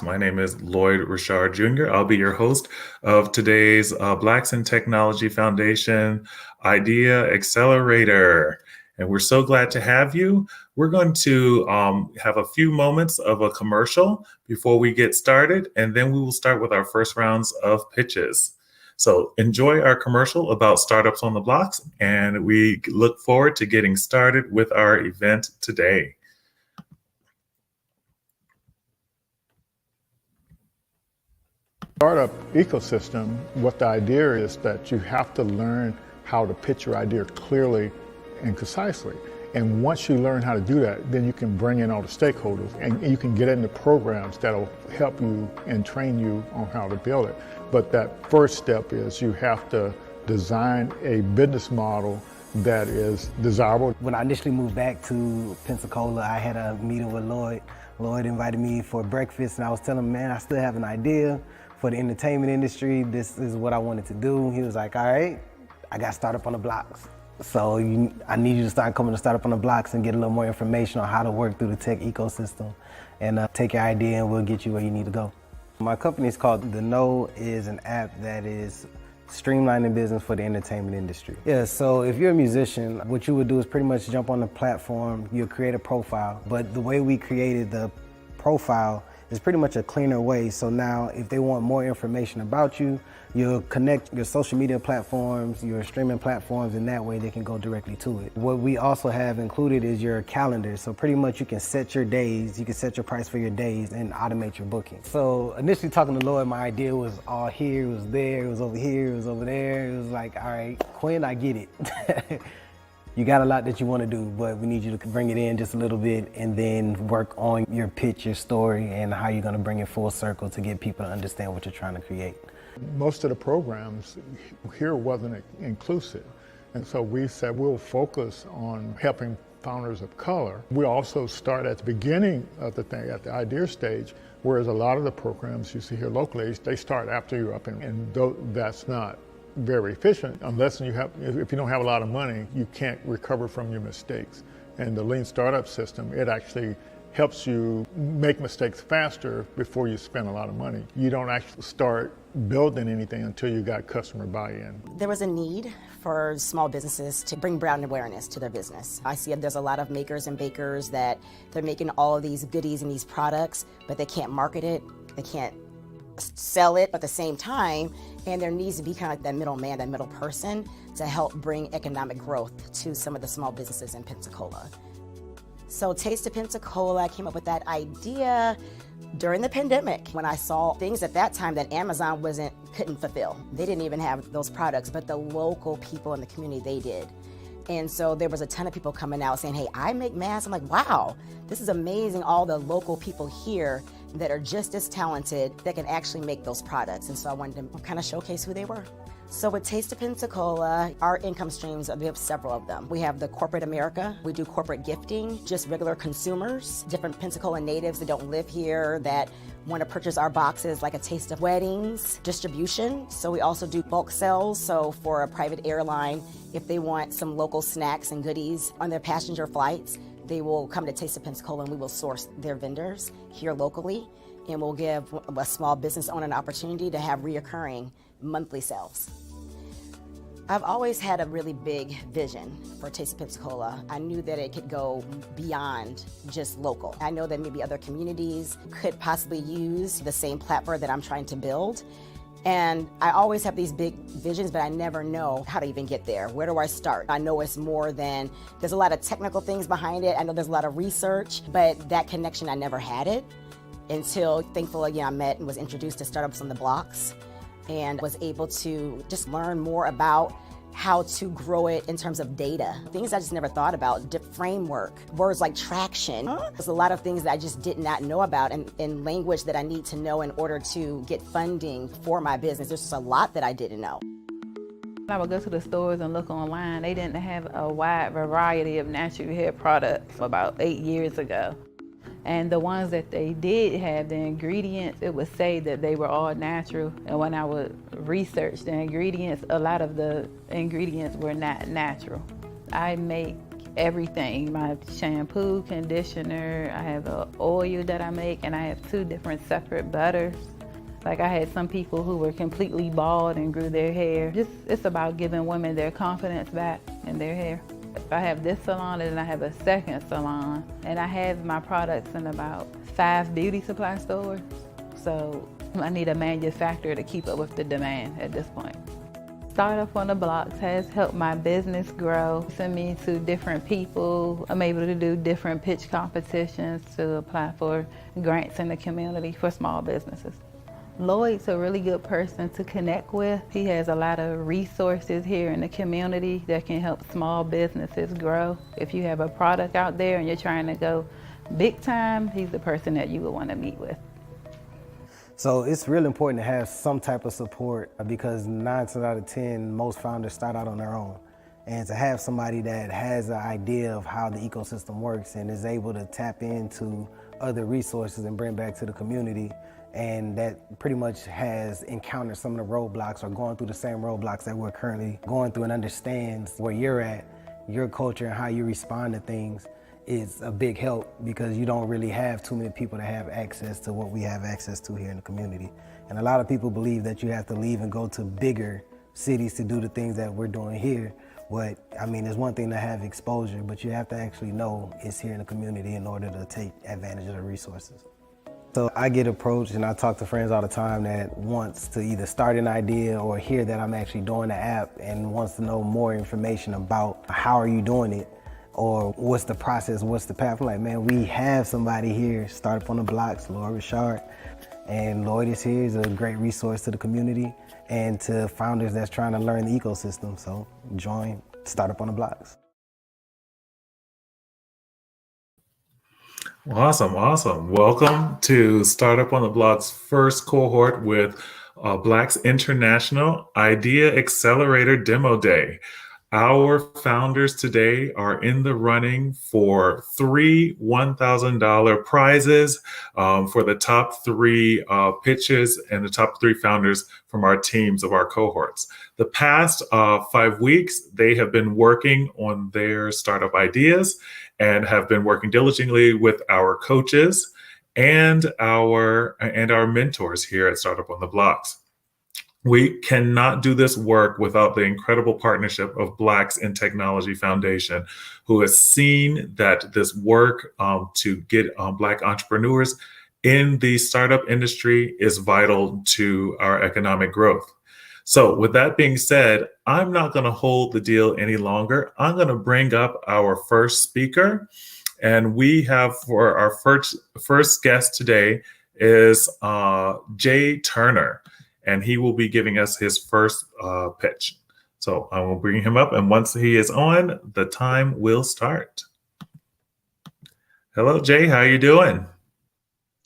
My name is Lloyd Richard Jr. I'll be your host of today's Blacks in Technology Foundation Idea Accelerator. And we're so glad to have you. We're going to have a few moments of a commercial before we get started, and then we will start with our first rounds of pitches. So enjoy our commercial about startups on the blocks, and we look forward to getting started with our event today. Startup ecosystem, what the idea is that you have to learn how to pitch your idea clearly and concisely. And once you learn how to do that, then you can bring in all the stakeholders and you can get into programs that'll help you and train you on how to build it. But that first step is you have to design a business model that is desirable. When I initially moved back to Pensacola, I had a meeting with Lloyd. Lloyd invited me for breakfast, and I was telling him, man, I still have an idea for the entertainment industry. This is what I wanted to do. He was like, all right, I got Startup on the Blocks. So I need you to start coming to Startup on the Blocks and get a little more information on how to work through the tech ecosystem and take your idea and we'll get you where you need to go. My company is called The Know, is an app that is streamlining business for the entertainment industry. Yeah, so if you're a musician, what you would do is pretty much jump on the platform, you'll create a profile, but the way we created the profile is pretty much a cleaner way. So now if they want more information about you, you'll connect your social media platforms, your streaming platforms, and that way they can go directly to it. What we also have included is your calendar. So pretty much you can set your days, you can set your price for your days and automate your booking. So initially talking to Lloyd, my idea was all here, it was there, it was over here, it was over there. It was like, all right, Quinn, I get it. You got a lot that you want to do, but we need you to bring it in just a little bit and then work on your pitch, your story, and how you're going to bring it full circle to get people to understand what you're trying to create. Most of the programs here wasn't inclusive. And so we said we'll focus on helping founders of color. We also start at the beginning of the thing, at the idea stage, whereas a lot of the programs you see here locally, they start after you're up, and that's not very efficient unless if you don't have a lot of money, you can't recover from your mistakes. And the lean startup system, it actually helps you make mistakes faster before you spend a lot of money. You don't actually start building anything until you got customer buy-in. There was a need for small businesses to bring brand awareness to their business. I see there's a lot of makers and bakers that they're making all of these goodies and these products, but they can't market it, they can't sell it at the same time, and there needs to be kind of like that middleman, that middle person to help bring economic growth to some of the small businesses in Pensacola. So Taste of Pensacola, I came up with that idea during the pandemic when I saw things at that time that Amazon couldn't fulfill. They didn't even have those products, but the local people in the community, they did. And so there was a ton of people coming out saying, hey, I make masks. I'm like, wow, this is amazing. All the local people here that are just as talented that can actually make those products. And so I wanted to kind of showcase who they were. So with Taste of Pensacola, our income streams, we have several of them. We have the corporate America, we do corporate gifting, just regular consumers, different Pensacola natives that don't live here that want to purchase our boxes, like a taste of weddings, distribution. So we also do bulk sales. So for a private airline, if they want some local snacks and goodies on their passenger flights, they will come to Taste of Pensacola and we will source their vendors here locally. And we'll give a small business owner an opportunity to have reoccurring monthly sales. I've always had a really big vision for Taste of Pensacola. I knew that it could go beyond just local. I know that maybe other communities could possibly use the same platform that I'm trying to build. And I always have these big visions, but I never know how to even get there. Where do I start? I know it's more than, there's a lot of technical things behind it. I know there's a lot of research, but that connection, I never had it until thankfully I met and was introduced to Startups on the Blocks and was able to just learn more about how to grow it in terms of data. Things I just never thought about, framework, words like traction. There's a lot of things that I just did not know about and language that I need to know in order to get funding for my business. There's just a lot that I didn't know. I would go to the stores and look online. They didn't have a wide variety of natural hair products about 8 years ago. And the ones that they did have, the ingredients, it would say that they were all natural. And when I would research the ingredients, a lot of the ingredients were not natural. I make everything. My shampoo, conditioner, I have an oil that I make, and I have 2 different separate butters. Like I had some people who were completely bald and grew their hair. It's about giving women their confidence back in their hair. I have this salon and then I have a second salon, and I have my products in about 5 beauty supply stores. So I need a manufacturer to keep up with the demand at this point. Startup on the Blocks has helped my business grow. Send me to different people. I'm able to do different pitch competitions to apply for grants in the community for small businesses. Lloyd's a really good person to connect with. He has a lot of resources here in the community that can help small businesses grow. If you have a product out there and you're trying to go big time, he's the person that you would want to meet with. So it's really important to have some type of support because 9 times out of 10, most founders start out on their own. And to have somebody that has an idea of how the ecosystem works and is able to tap into other resources and bring back to the community, and that pretty much has encountered some of the roadblocks or going through the same roadblocks that we're currently going through and understands where you're at, your culture and how you respond to things, is a big help because you don't really have too many people that have access to what we have access to here in the community. And a lot of people believe that you have to leave and go to bigger cities to do the things that we're doing here. But I mean, it's one thing to have exposure, but you have to actually know it's here in the community in order to take advantage of the resources. So I get approached and I talk to friends all the time that wants to either start an idea or hear that I'm actually doing the app and wants to know more information about how are you doing it or what's the process, what's the path. I'm like, man, we have somebody here, Startup on the Blocks, Lloyd Richard. And Lloyd is here, he's a great resource to the community and to founders that's trying to learn the ecosystem. So join Startup on the Blocks. Awesome, awesome. Welcome to Startup on the Block's first cohort with Blacks International Idea Accelerator Demo Day. Our founders today are in the running for 3 $1,000 prizes for the top 3 pitches and the top 3 founders from our teams of our cohorts. The past 5 weeks, they have been working on their startup ideas and have been working diligently with our coaches and our mentors here at Startup on the Blocks. We cannot do this work without the incredible partnership of Blacks in Technology Foundation, who has seen that this work to get Black entrepreneurs in the startup industry is vital to our economic growth. So with that being said, I'm not going to hold the deal any longer. I'm going to bring up our first speaker. And we have for our first guest today is Jay Turner. And he will be giving us his first pitch. So I will bring him up. And once he is on, the time will start. Hello, Jay. How are you doing?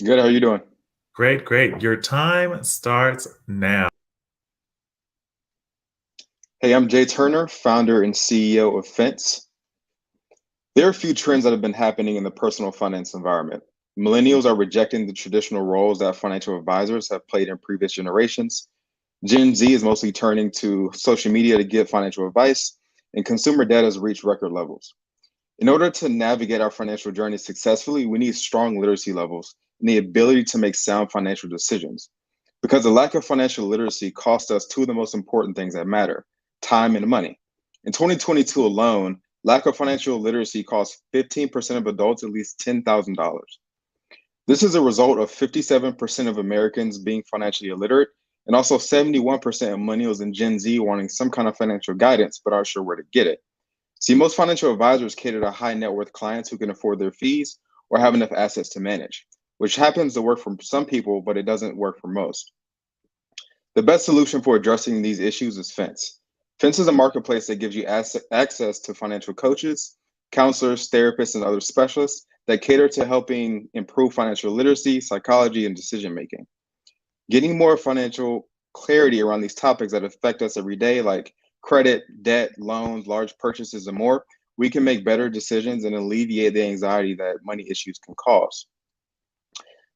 Good. How are you doing? Great, great. Your time starts now. Hey, I'm Jay Turner, founder and CEO of Fence. There are a few trends that have been happening in the personal finance environment. Millennials are rejecting the traditional roles that financial advisors have played in previous generations. Gen Z is mostly turning to social media to get financial advice, and consumer debt has reached record levels. In order to navigate our financial journey successfully, we need strong literacy levels and the ability to make sound financial decisions. Because the lack of financial literacy costs us 2 of the most important things that matter: time and money. In 2022 alone, lack of financial literacy costs 15% of adults at least $10,000. This is a result of 57% of Americans being financially illiterate and also 71% of millennials and Gen Z wanting some kind of financial guidance but aren't sure where to get it. See, most financial advisors cater to high net worth clients who can afford their fees or have enough assets to manage, which happens to work for some people, but it doesn't work for most. The best solution for addressing these issues is Fence. Fence is a marketplace that gives you access to financial coaches, counselors, therapists, and other specialists that cater to helping improve financial literacy, psychology, and decision-making. Getting more financial clarity around these topics that affect us every day, like credit, debt, loans, large purchases, and more, we can make better decisions and alleviate the anxiety that money issues can cause.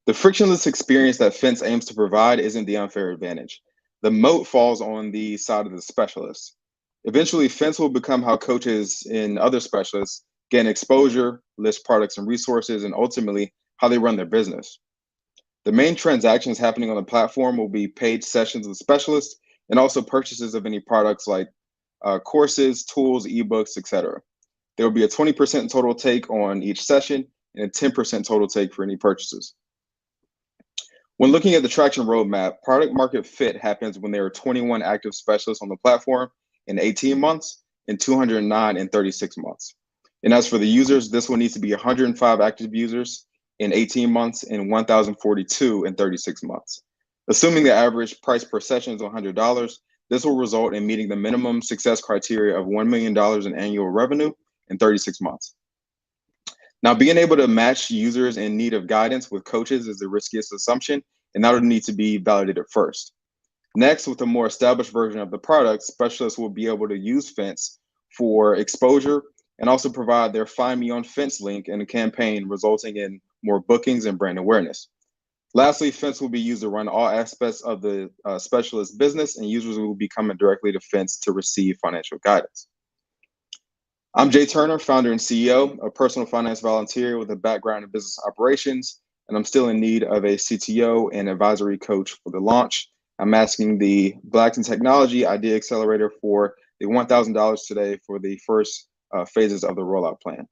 The frictionless experience that Fence aims to provide isn't the unfair advantage. The moat falls on the side of the specialists. Eventually, Fence will become how coaches and other specialists gain exposure, list products and resources, and ultimately how they run their business. The main transactions happening on the platform will be paid sessions with specialists and also purchases of any products like courses, tools, ebooks, etc. There will be a 20% total take on each session and a 10% total take for any purchases. When looking at the traction roadmap, product market fit happens when there are 21 active specialists on the platform in 18 months and 209 in 36 months. And as for the users, this one needs to be 105 active users in 18 months and 1,042 in 36 months. Assuming the average price per session is $100, this will result in meeting the minimum success criteria of $1 million in annual revenue in 36 months. Now, being able to match users in need of guidance with coaches is the riskiest assumption, and that would need to be validated first. Next, with a more established version of the product, specialists will be able to use Fence for exposure and also provide their Find Me on Fence link in a campaign, resulting in more bookings and brand awareness. Lastly, Fence will be used to run all aspects of the specialist business, and users will be coming directly to Fence to receive financial guidance. I'm Jay Turner, founder and CEO, a personal finance volunteer with a background in business operations, and I'm still in need of a CTO and advisory coach for the launch. I'm asking the Blacks in Technology Idea Accelerator for the $1,000 today for the first phases of the rollout plan.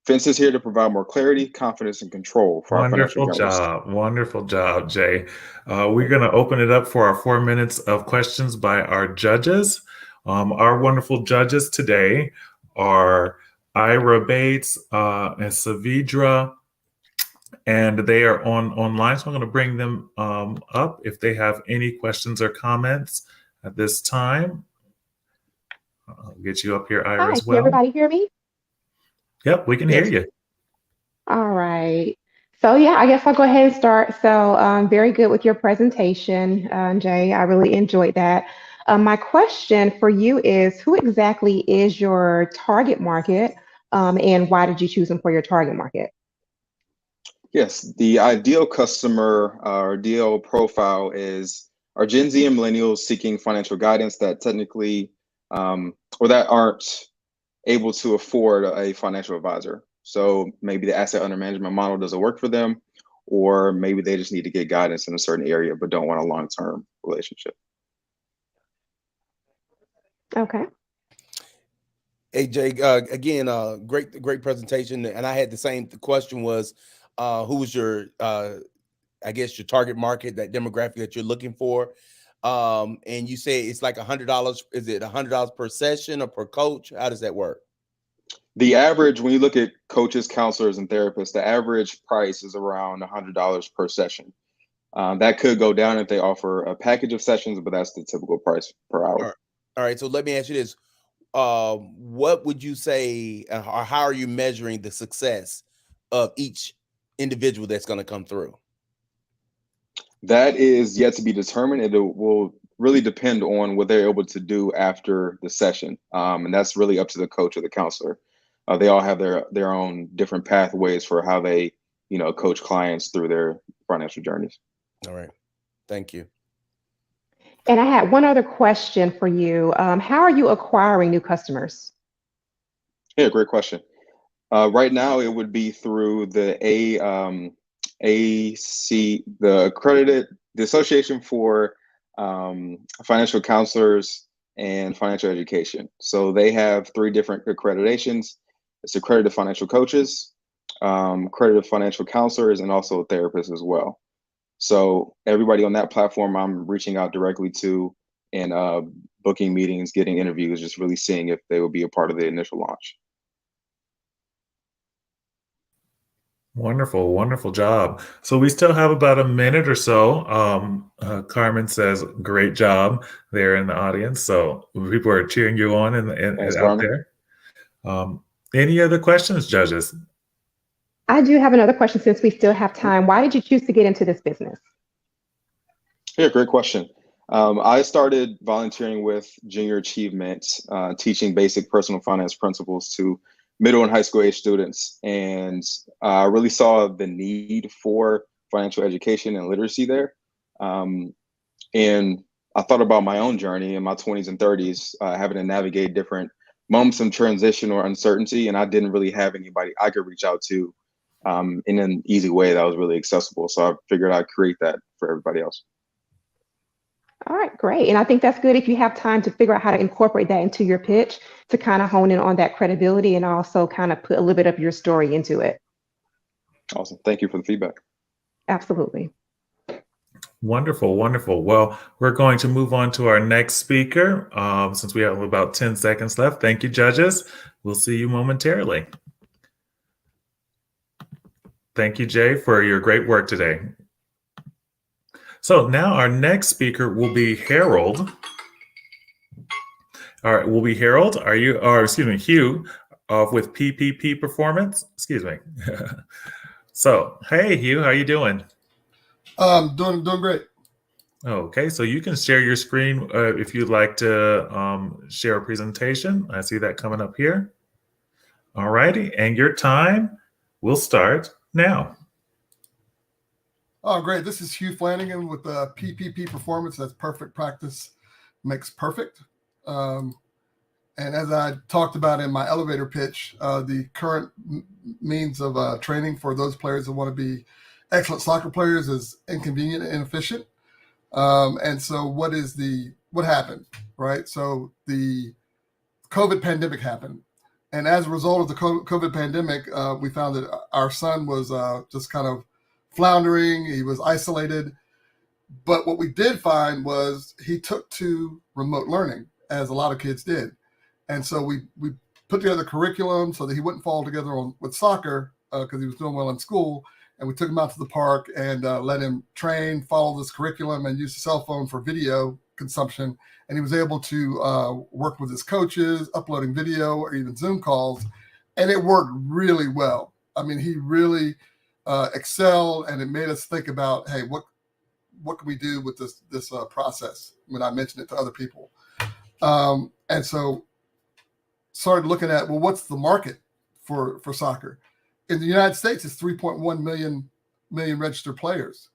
Fence is here to provide more clarity, confidence, and control for our financial goals. Wonderful job, Jay. We're going to open it up for our 4 minutes of questions by our judges. Our wonderful judges today are Ira Bates and Savidra, and they are online. So I'm going to bring them up if they have any questions or comments at this time. I'll get you up here, Ira, as well. Can everybody hear me? Yep, we can hear you. All right. So yeah, I guess I'll go ahead and start. So very good with your presentation, Jay. I really enjoyed that. My question for you is, who exactly is your target market, and why did you choose them for your target market? Yes, the ideal customer or ideal profile is our Gen Z and millennials seeking financial guidance that technically or that aren't able to afford a financial advisor. So maybe the asset under management model doesn't work for them, or maybe they just need to get guidance in a certain area but don't want a long-term relationship. Okay. Hey Jay, again, great presentation. And I had the same question was, who was your, I guess your target market, that demographic that you're looking for? And you say it's like $100. Is it $100 per session or per coach? How does that work? The average, when you look at coaches, counselors, and therapists, the average price is around $100 per session. That could go down if they offer a package of sessions, but that's the typical price per hour. All right. So let me ask you this. What would you say, or how are you measuring the success of each individual that's going to come through? That is yet to be determined. It will really depend on what they're able to do after the session. And that's really up to the coach or the counselor. They all have their own different pathways for how they, coach clients through their financial journeys. All right. Thank you. And I had one other question for you. How are you acquiring new customers? Yeah, great question. Right now, it would be through the the Association for Financial Counselors and Financial Education. So they have 3 different accreditations. It's accredited financial coaches, accredited financial counselors, and also therapists as well. So everybody on that platform, I'm reaching out directly to and booking meetings, getting interviews, just really seeing if they will be a part of the initial launch. Wonderful, wonderful job. So we still have about a minute or so. Carmen says, "Great job" there in the audience. So people are cheering you on and Thanks, out Carmen. there. Any other questions, judges? I do have another question since we still have time. Why did you choose to get into this business? Yeah, great question. I started volunteering with Junior Achievement, teaching basic personal finance principles to middle and high school age students. And I really saw the need for financial education and literacy there. And I thought about my own journey in my 20s and 30s, having to navigate different moments of transition or uncertainty, and I didn't really have anybody I could reach out to in an easy way that was really accessible. So I figured I'd create that for everybody else. All right, great. And I think that's good if you have time to figure out how to incorporate that into your pitch to kind of hone in on that credibility and also kind of put a little bit of your story into it. Awesome. Thank you for the feedback. Absolutely. Wonderful, wonderful. Well, we're going to move on to our next speaker since we have about 10 seconds left. Thank you, judges. We'll see you momentarily. Thank you, Jay, for your great work today. So now our next speaker will be Harold. All right, will be Harold. Are you, or excuse me, Hugh with PPP Performance. Excuse me. So, hey, Hugh, how you doing? Doing great. Okay, so you can share your screen if you'd like to share a presentation. I see that coming up here. All righty, and your time will start now. Oh, great. This is Hugh Flanagan with PPP Performance. That's perfect practice makes perfect. And as I talked about in my elevator pitch, the current means of training for those players that want to be excellent soccer players is inconvenient and inefficient. And so what happened, right? So the COVID pandemic happened. And as a result of the COVID pandemic, we found that our son was just kind of floundering. He was isolated. But what we did find was he took to remote learning, as a lot of kids did. And so we put together a curriculum so that he wouldn't fall together with soccer because he was doing well in school. And we took him out to the park and let him train, follow this curriculum, and use the cell phone for video consumption. And he was able to work with his coaches, uploading video or even Zoom calls. And it worked really well. I mean, he really excelled, and it made us think about, hey, what can we do with this process when I mentioned it to other people. And so started looking at, well, what's the market for soccer? In the United States, it's 3.1 million registered players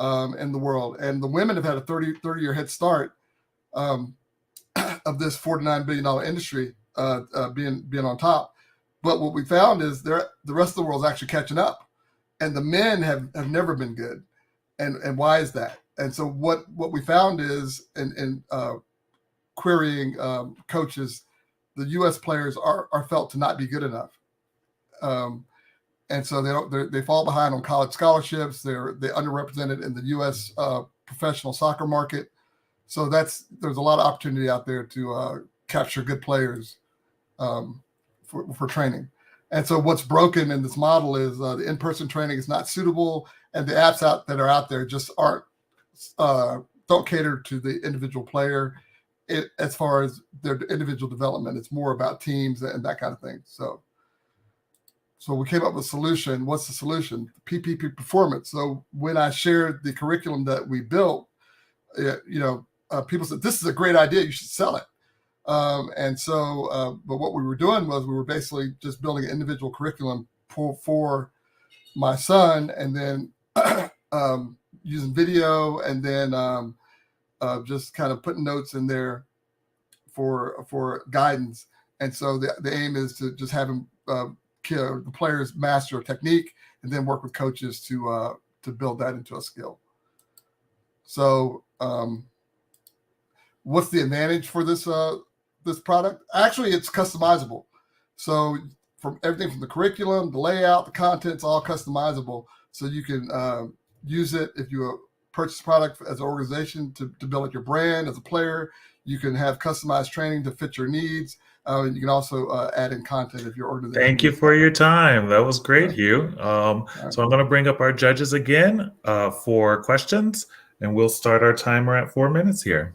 in the world. And the women have had a 30-year head start of this $49 billion industry being on top. But what we found is the rest of the world is actually catching up. And the men have never been good. And why is that? And so what we found is in querying coaches, the U.S. players are felt to not be good enough. And so they fall behind on college scholarships. They're underrepresented in the U.S. Professional soccer market. So there's a lot of opportunity out there to capture good players for training. And so what's broken in this model is the in-person training is not suitable, and the apps that are out there just don't cater to the individual player as far as their individual development. It's more about teams and that kind of thing. So we came up with a solution. What's the solution? PPP Performance. So when I shared the curriculum that we built, people said, this is a great idea. You should sell it. But what we were doing was we were basically just building an individual curriculum for my son, and then using video, and then just kind of putting notes in there for guidance. And so the aim is to just have him the players master a technique and then work with coaches to build that into a skill. So what's the advantage for this product? Actually, it's customizable. So from everything from the curriculum, the layout, the content's all customizable. So you can use it if you purchase a product as an organization to build up your brand as a player. You can have customized training to fit your needs. You can also add in content if your organization. Thank you for your time. That was great, Hugh. So I'm going to bring up our judges again for questions, and we'll start our timer at 4 minutes here.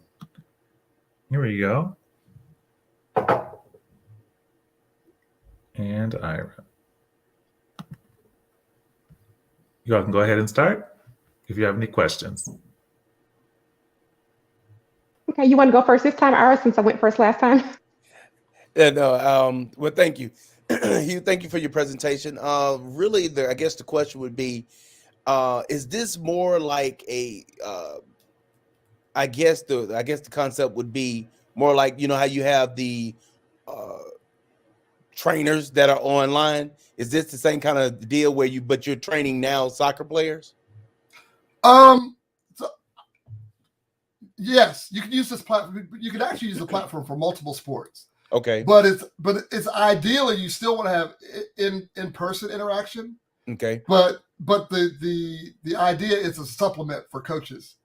Here we go. And Ira. You all can go ahead and start if you have any questions. Okay, you want to go first this time, Ira, since I went first last time? Yeah, no. Well, thank you, Hugh. Thank you for your presentation. Really, I guess the question would be, is this more like a? I guess the concept would be more like, how you have the trainers that are online? Is this the same kind of deal where you're training now soccer players? So, yes, you can use this platform. You can actually use the platform for multiple sports. Okay. But it's ideally you still want to have in-person interaction. Okay. But the idea is a supplement for coaches.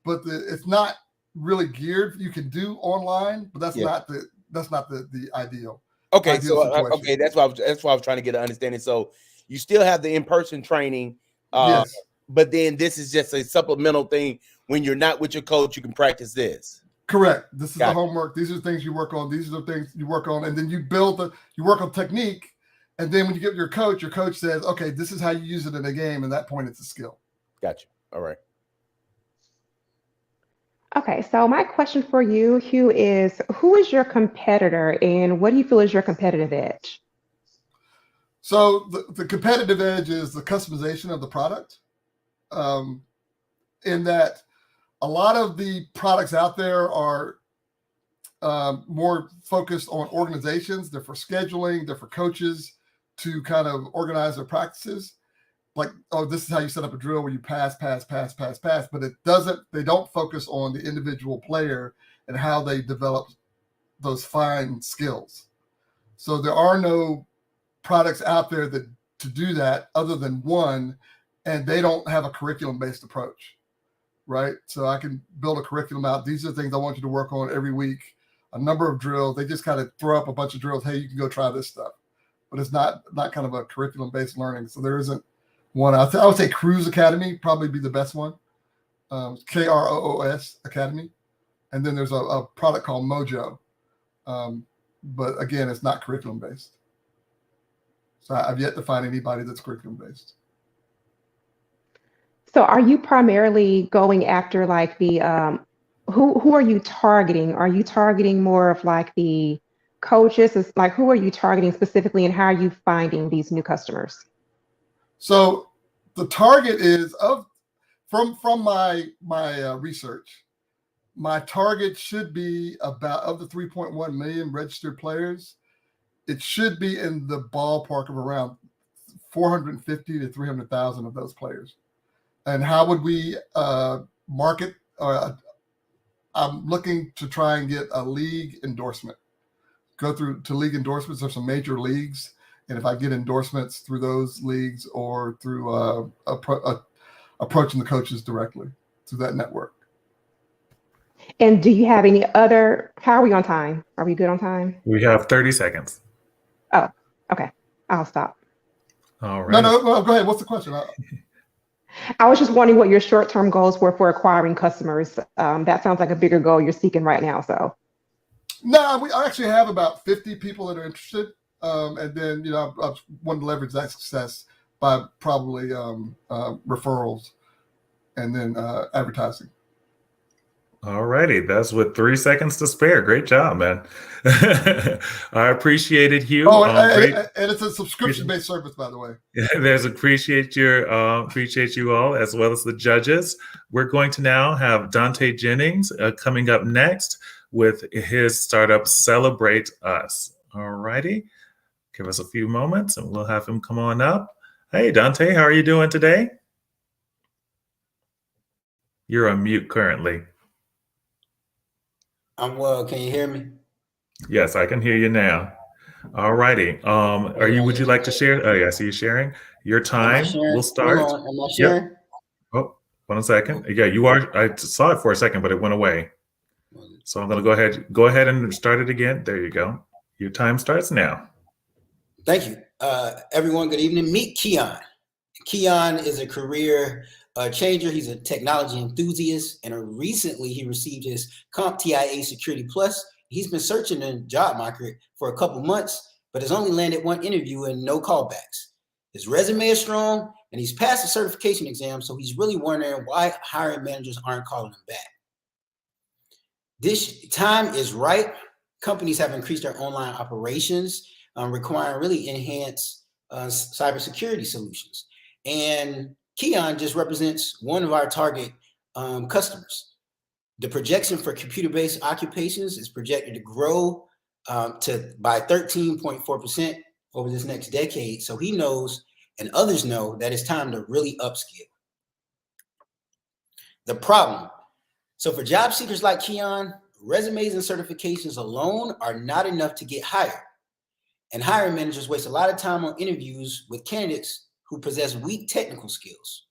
But it's not really geared. You can do online, but that's not the ideal. Okay, ideal situation. Okay, that's why I was trying to get an understanding. So you still have the in-person training, yes, but then this is just a supplemental thing. When you're not with your coach, you can practice this. Correct. This is the homework. These are the things you work on. These are the things you work on, and then you work on technique. And then when you get your coach says, "Okay, this is how you use it in a game." And at that point, it's a skill. Gotcha. All right. Okay, so my question for you, Hugh, is who is your competitor and what do you feel is your competitive edge? So the competitive edge is the customization of the product. In that a lot of the products out there are more focused on organizations. They're for scheduling, they're for coaches to kind of organize their practices. Like, oh, this is how you set up a drill where you pass, but they don't focus on the individual player and how they develop those fine skills. So there are no products out there to do that other than one, and they don't have a curriculum-based approach, right? So I can build a curriculum out. These are the things I want you to work on every week, a number of drills. They just kind of throw up a bunch of drills. Hey, you can go try this stuff. But it's not kind of a curriculum-based learning. So there isn't one. I would say Cruise Academy probably be the best one. KROOS Academy. And then there's a product called Mojo. But again, it's not curriculum-based. So I've yet to find anybody that's curriculum-based. So are you primarily going after like the who are you targeting? Are you targeting more of like the coaches? Is like who are you targeting specifically and how are you finding these new customers? So the target is from my research, my target should be about, of the 3.1 million registered players, it should be in the ballpark of around 450 to 300,000 of those players. And how would we market? I'm looking to try and get a league endorsement. Go through to league endorsements. There's some major leagues, and if I get endorsements through those leagues or through approaching the coaches directly through that network. And do you have any other, how are we on time? Are we good on time? We have 30 seconds. Oh, okay. I'll stop. All right. No, go ahead. What's the question? I was just wondering what your short-term goals were for acquiring customers. That sounds like a bigger goal you're seeking right now. So, no, I actually have about 50 people that are interested, and then I want to leverage that success by probably referrals and then advertising. All righty. That's with 3 seconds to spare. Great job, man. I appreciate it, Hugh. Oh, and it's a subscription-based service, by the way. There's appreciate you all as well as the judges. We're going to now have Dante Jennings coming up next with his startup Celebrate Us. All righty. Give us a few moments and we'll have him come on up. Hey, Dante, how are you doing today? You're on mute currently. I'm well. Can you hear me? Yes, I can hear you now. All righty. Would you like to share? Oh, yeah, I see you sharing. Your time will start. Am I sharing? Yep. Oh, 1 second. Yeah, you are. I saw it for a second, but it went away. So I'm going to go ahead and start it again. There you go. Your time starts now. Thank you. Everyone, good evening. Meet Keon. Keon is a career changer. He's a technology enthusiast, and recently he received his CompTIA Security Plus. He's been searching the job market for a couple months, but has only landed one interview and no callbacks. His resume is strong, and he's passed the certification exam, so he's really wondering why hiring managers aren't calling him back. This time is right. Companies have increased their online operations, requiring really enhanced cybersecurity solutions. And Keon just represents one of our target customers. The projection for computer-based occupations is projected to grow by 13.4% over this next decade. So he knows, and others know, that it's time to really upskill. The problem. So for job seekers like Keon, resumes and certifications alone are not enough to get hired. And hiring managers waste a lot of time on interviews with candidates who possess weak technical skills.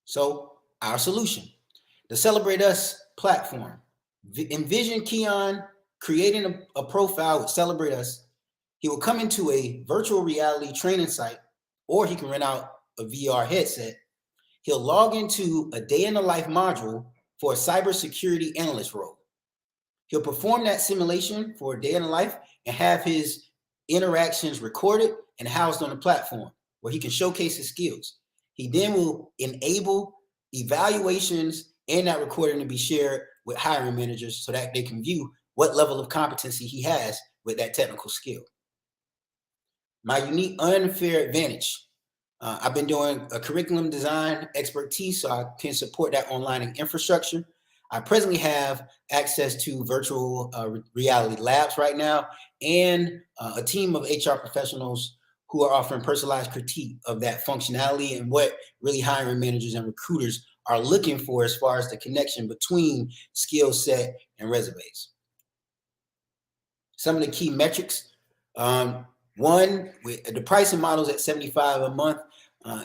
So our solution, the Celebrate Us platform. Envision Keon creating a profile with Celebrate Us. He will come into a virtual reality training site, or he can rent out a VR headset. He'll log into a day in the life module for a cybersecurity analyst role. He'll perform that simulation for a day in the life and have his interactions recorded and housed on the platform where he can showcase his skills. He then will enable evaluations and that recording to be shared with hiring managers so that they can view what level of competency he has with that technical skill. My unique unfair advantage. I've been doing a curriculum design expertise, so I can support that online infrastructure. I presently have access to virtual reality labs right now, and a team of HR professionals who are offering personalized critique of that functionality and what really hiring managers and recruiters are looking for as far as the connection between skill set and resumes. Some of the key metrics. One, the pricing model is at $75 a month.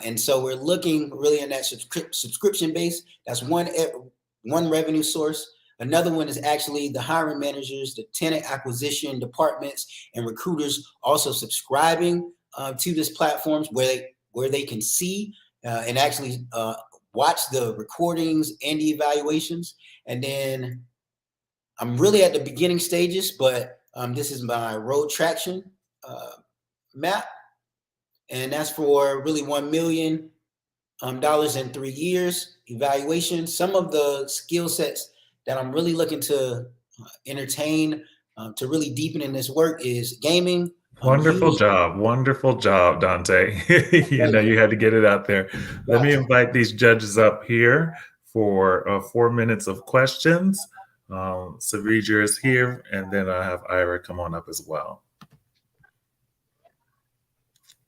And so we're looking really in that subscription base. That's one revenue source. Another one is actually the hiring managers, the tenant acquisition departments, and recruiters also subscribing to this platform where they can see and actually watch the recordings and the evaluations. And then I'm really at the beginning stages, but this is my road traction map. And that's for really $1 million in 3 years evaluation. Some of the skill sets that I'm really looking to entertain to really deepen in this work is gaming. Wonderful job, Dante. You had to get it out there. Let me invite these judges up here for 4 minutes of questions. Savrija is here, and then I have Ira come on up as well.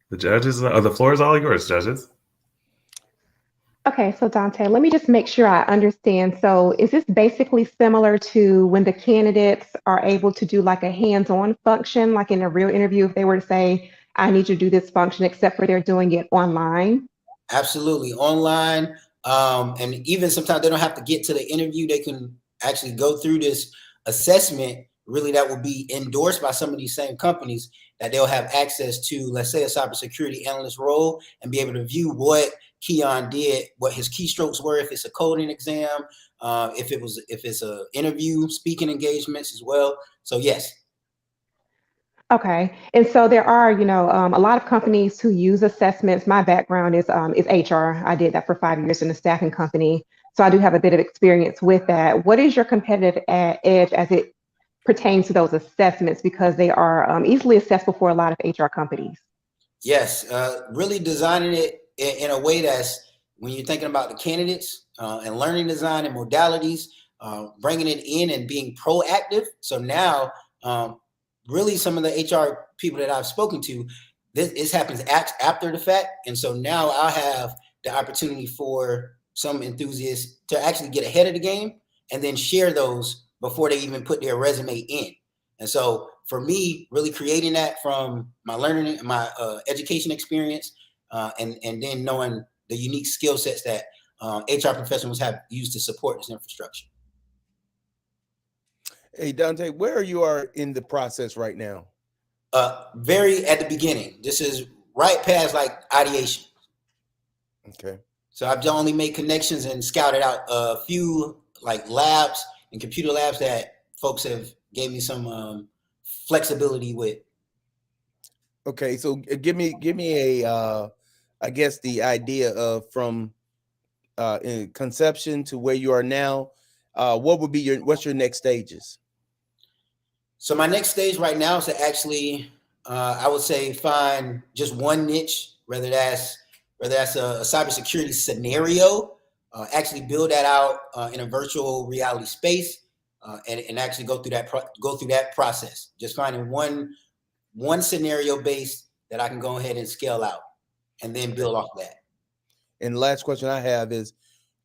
The judges, the floor is all yours, judges. Okay, so Dante, let me just make sure I understand. So is this basically similar to when the candidates are able to do like a hands-on function, like in a real interview, if they were to say, I need you to do this function, except for they're doing it online? Absolutely, online. And even sometimes they don't have to get to the interview. They can actually go through this assessment, really that will be endorsed by some of these same companies, that they'll have access to, let's say, a cybersecurity analyst role and be able to view what Keon did, what his keystrokes were, if it's a coding exam, if it's a interview, speaking engagements as well. So yes. Okay, and so there are, a lot of companies who use assessments. My background is HR. I did that for 5 years in a staffing company, so I do have a bit of experience with that. What is your competitive edge as it pertains to those assessments, because they are easily accessible for a lot of HR companies? Yes, really designing it in a way that's, when you're thinking about the candidates and learning design and modalities, bringing it in and being proactive. So now, really some of the HR people that I've spoken to, this happens after the fact. And so now I'll have the opportunity for some enthusiasts to actually get ahead of the game and then share those before they even put their resume in. And so for me, really creating that from my learning, my education experience, and then knowing the unique skill sets that HR professionals have used to support this infrastructure. Hey, Dante, where you are in the process right now? Very at the beginning. This is right past like ideation. Okay. So I've only made connections and scouted out a few like labs and computer labs that folks have gave me some flexibility with. Okay, so give me a I guess the idea of from in conception to where you are now. What would be what's your next stages? So my next stage right now is to actually, I would say, find just one niche, whether that's a cybersecurity scenario, actually build that out in a virtual reality space, and actually go through that process. Just finding one scenario base that I can go ahead and scale out, and then build off that. And the last question I have is,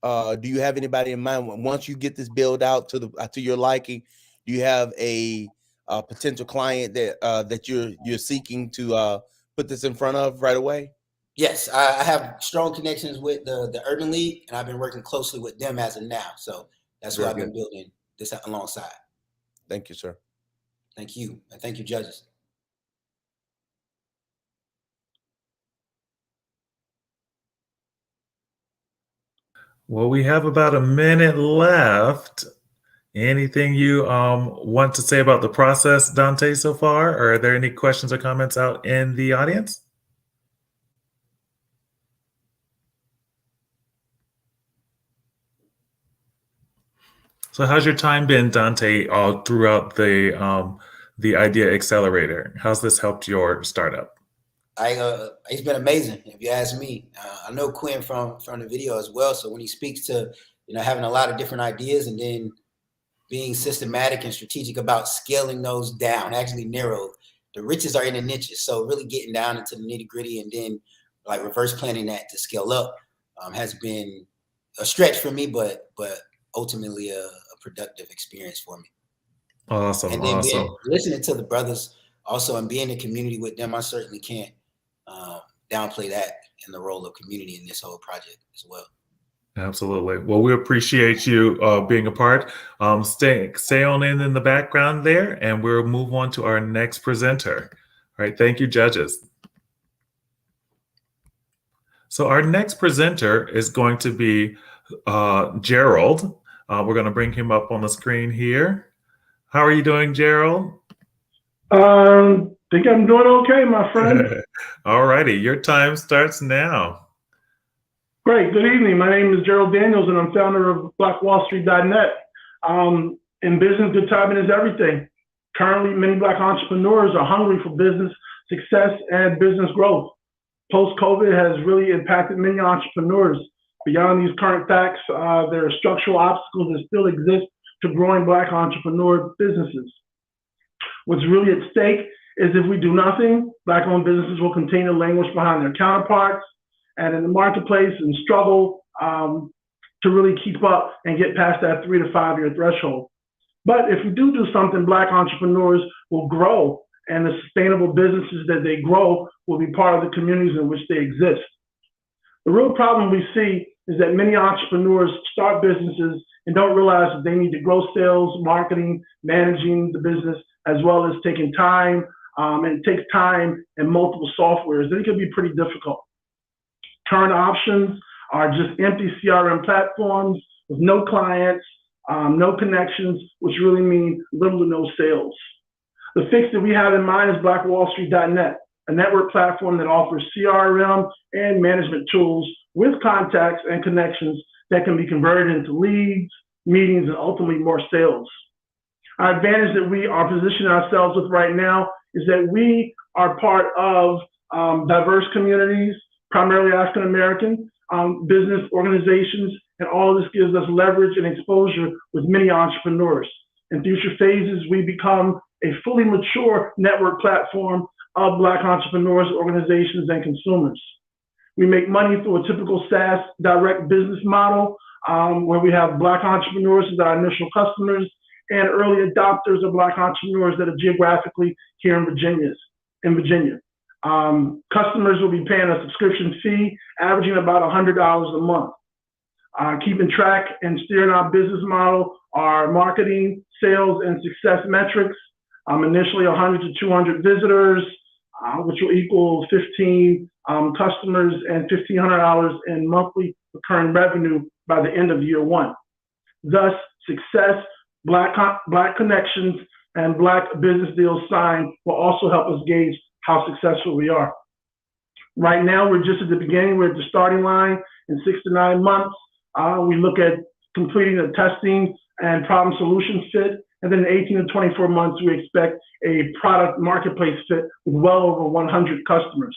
do you have anybody in mind once you get this build out to your liking? Do you have a potential client that you're seeking to put this in front of right away? Yes, I have strong connections with the Urban League, and I've been working closely with them as of now. So that's who I've been building this alongside. Thank you, sir. Thank you, and thank you, judges. Well, we have about a minute left. Anything you want to say about the process, Dante, so far? Or are there any questions or comments out in the audience? So how's your time been, Dante, all throughout the Idea Accelerator? How's this helped your startup? It's been amazing, if you ask me. I know Quinn from the video as well. So when he speaks to, having a lot of different ideas and then being systematic and strategic about scaling those down, actually narrowed. The riches are in the niches. So really getting down into the nitty gritty and then like reverse planning that to scale up has been a stretch for me, but ultimately a productive experience for me. Awesome. And then awesome. Listening to the brothers also and being in community with them, I certainly can't downplay that in the role of community in this whole project as well. Absolutely. Well, we appreciate you being a part. Stay on in the background there, and we'll move on to our next presenter. All right. Thank you, judges. So our next presenter is going to be Gerald. We're going to bring him up on the screen here. How are you doing, Gerald? Think I'm doing okay, my friend. All righty. Your time starts now. Great. Good evening. My name is Gerald Daniels, and I'm founder of BlackWallStreet.net. In business, good timing is everything. Currently, many Black entrepreneurs are hungry for business success and business growth. Post-COVID has really impacted many entrepreneurs. Beyond these current facts, there are structural obstacles that still exist to growing Black entrepreneur businesses. What's really at stake is if we do nothing, Black-owned businesses will continue to languish behind their counterparts and in the marketplace and struggle to really keep up and get past that 3 to 5 year threshold. But if we do something, Black entrepreneurs will grow, and the sustainable businesses that they grow will be part of the communities in which they exist. The real problem we see is that many entrepreneurs start businesses and don't realize that they need to grow sales, marketing, managing the business, as well as taking time. And it takes time and multiple softwares, and it can be pretty difficult. Current options are just empty CRM platforms with no clients, no connections, which really mean little to no sales. The fix that we have in mind is BlackWallStreet.net, a network platform that offers CRM and management tools with contacts and connections that can be converted into leads, meetings, and ultimately more sales. Our advantage that we are positioning ourselves with right now is that we are part of diverse communities, primarily African American business organizations, and all this gives us leverage and exposure with many entrepreneurs. In future phases, we become a fully mature network platform of Black entrepreneurs, organizations, and consumers. We make money through a typical SaaS direct business model where we have Black entrepreneurs as our initial customers and early adopters of Black entrepreneurs that are geographically here in Virginia. Customers will be paying a subscription fee, averaging about $100 a month. Keeping track and steering our business model are marketing, sales, and success metrics. Initially 100 to 200 visitors, which will equal 15 customers and $1,500 in monthly recurring revenue by the end of year one. Thus, success, Black connections, and Black business deals signed will also help us gauge how successful we are. Right now, we're just at the beginning. We're at the starting line. In 6 to 9 months, we look at completing the testing and problem solution fit. And then in 18 to 24 months, we expect a product marketplace fit with well over 100 customers.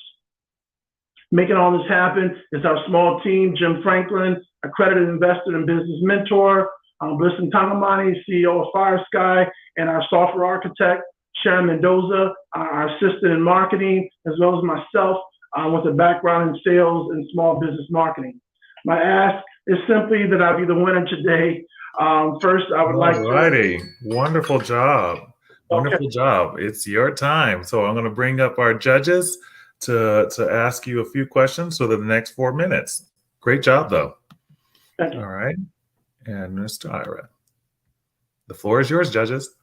Making all this happen is our small team, Jim Franklin, accredited investor and business mentor, Bliston Tangamani, CEO of Fire Sky, and our software architect, Sharon Mendoza, our assistant in marketing, as well as myself with a background in sales and small business marketing. My ask is simply that I be the winner today. First, I would like to. Alrighty, wonderful job. Wonderful job. It's your time. So I'm going to bring up our judges to ask you a few questions for the next 4 minutes. Great job, though. Thank you. All right. And Mr. Ira, the floor is yours, judges.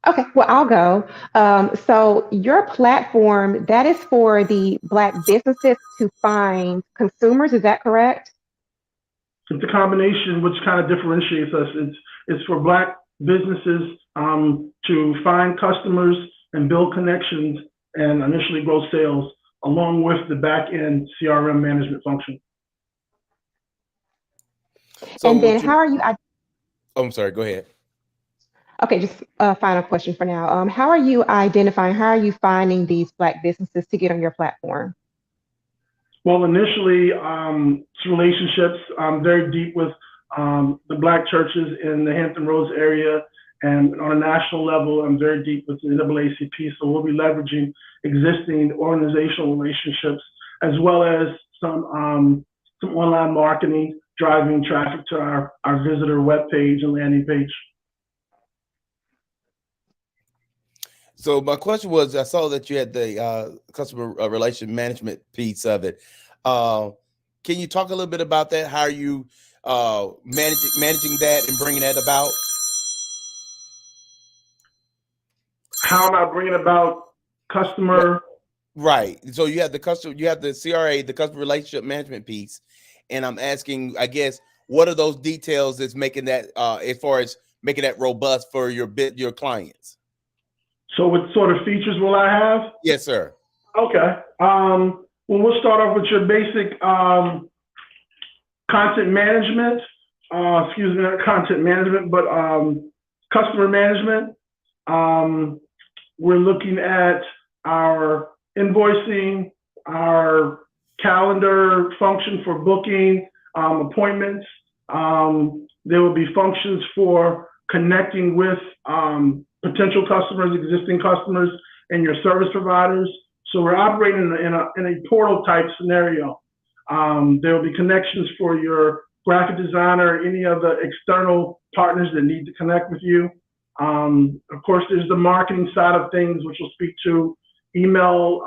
Okay, well, I'll go. So your platform, that is for the Black businesses to find consumers, is that correct? It's a combination which kind of differentiates us. It's for Black businesses to find customers and build connections and initially grow sales, along with the back end CRM management function. So And then how are you? Oh, I'm sorry. Go ahead. Okay, just a final question for now. How are you identifying, how are you finding these Black businesses to get on your platform? Well, initially, it's relationships. I'm very deep with the Black churches in the Hampton Roads area. And on a national level, I'm very deep with the NAACP. So we'll be leveraging existing organizational relationships, as well as some online marketing, driving traffic to our visitor webpage and landing page. So my question was, I saw that you had the customer relation management piece of it. Can you talk a little bit about that? How are you managing that and bringing that about? How am I bringing about customer? Right. So you have the CRA, the customer relationship management piece, and I'm asking, I guess, what are those details that's making that as far as making that robust for your clients? So what sort of features will I have? Yes, sir. Okay. Well, we'll start off with your basic content management. Excuse me, not content management, but customer management. We're looking at our invoicing, our calendar function for booking appointments. There will be functions for connecting with potential customers, existing customers, and your service providers. So we're operating in a portal type scenario. There will be connections for your graphic designer, any of the external partners that need to connect with you. Of course, there's the marketing side of things, which will speak to email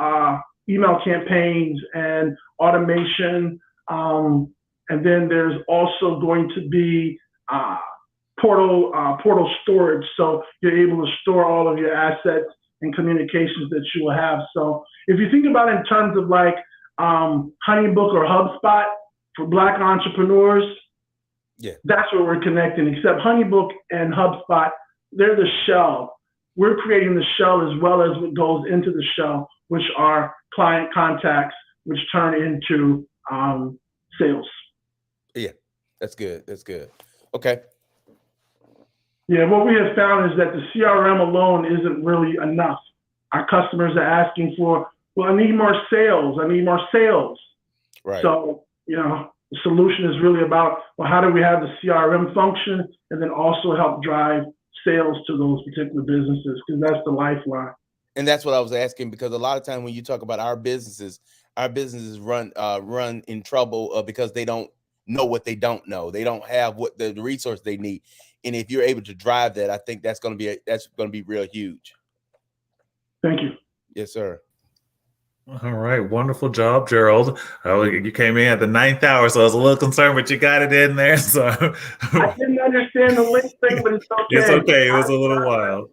campaigns and automation. And then there's also going to be portal storage. So you're able to store all of your assets and communications that you will have. So if you think about it in terms of like HoneyBook or HubSpot for Black entrepreneurs, yeah, that's where we're connecting. Except HoneyBook and HubSpot, they're the shell. We're creating the shell as well as what goes into the shell, which are client contacts, which turn into sales. Yeah, that's good. That's good. Okay. Yeah, what we have found is that the CRM alone isn't really enough. Our customers are asking for, well, I need more sales. I need more sales. Right. So, the solution is really about, well, how do we have the CRM function and then also help drive sales to those particular businesses, because that's the lifeline. And that's what I was asking, because a lot of times when you talk about our businesses run in trouble because they don't know what they don't know. They don't have what the resource they need. And if you're able to drive that, I think that's going to be real huge. Thank you. Yes, sir. All right. Wonderful job, Gerald. You came in at the 9th hour, so I was a little concerned, but you got it in there. So I didn't understand the link thing, but it's okay. It's okay. It was a little while.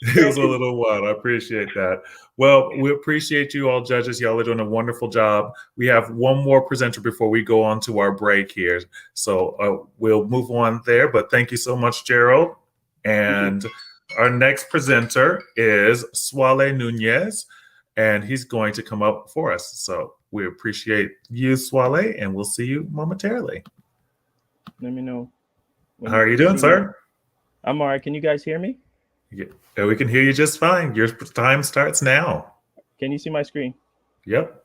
It was a little while. I appreciate that. Well, we appreciate you all, judges. Y'all are doing a wonderful job. We have one more presenter before we go on to our break here. So we'll move on there. But thank you so much, Gerald. And our next presenter is Swale Nunez, and he's going to come up for us. So we appreciate you, Swale, and we'll see you momentarily. Let me know. How are you doing, sir? I'm all right. Can you guys hear me? Yeah, we can hear you just fine. Your time starts now. Can you see my screen? Yep.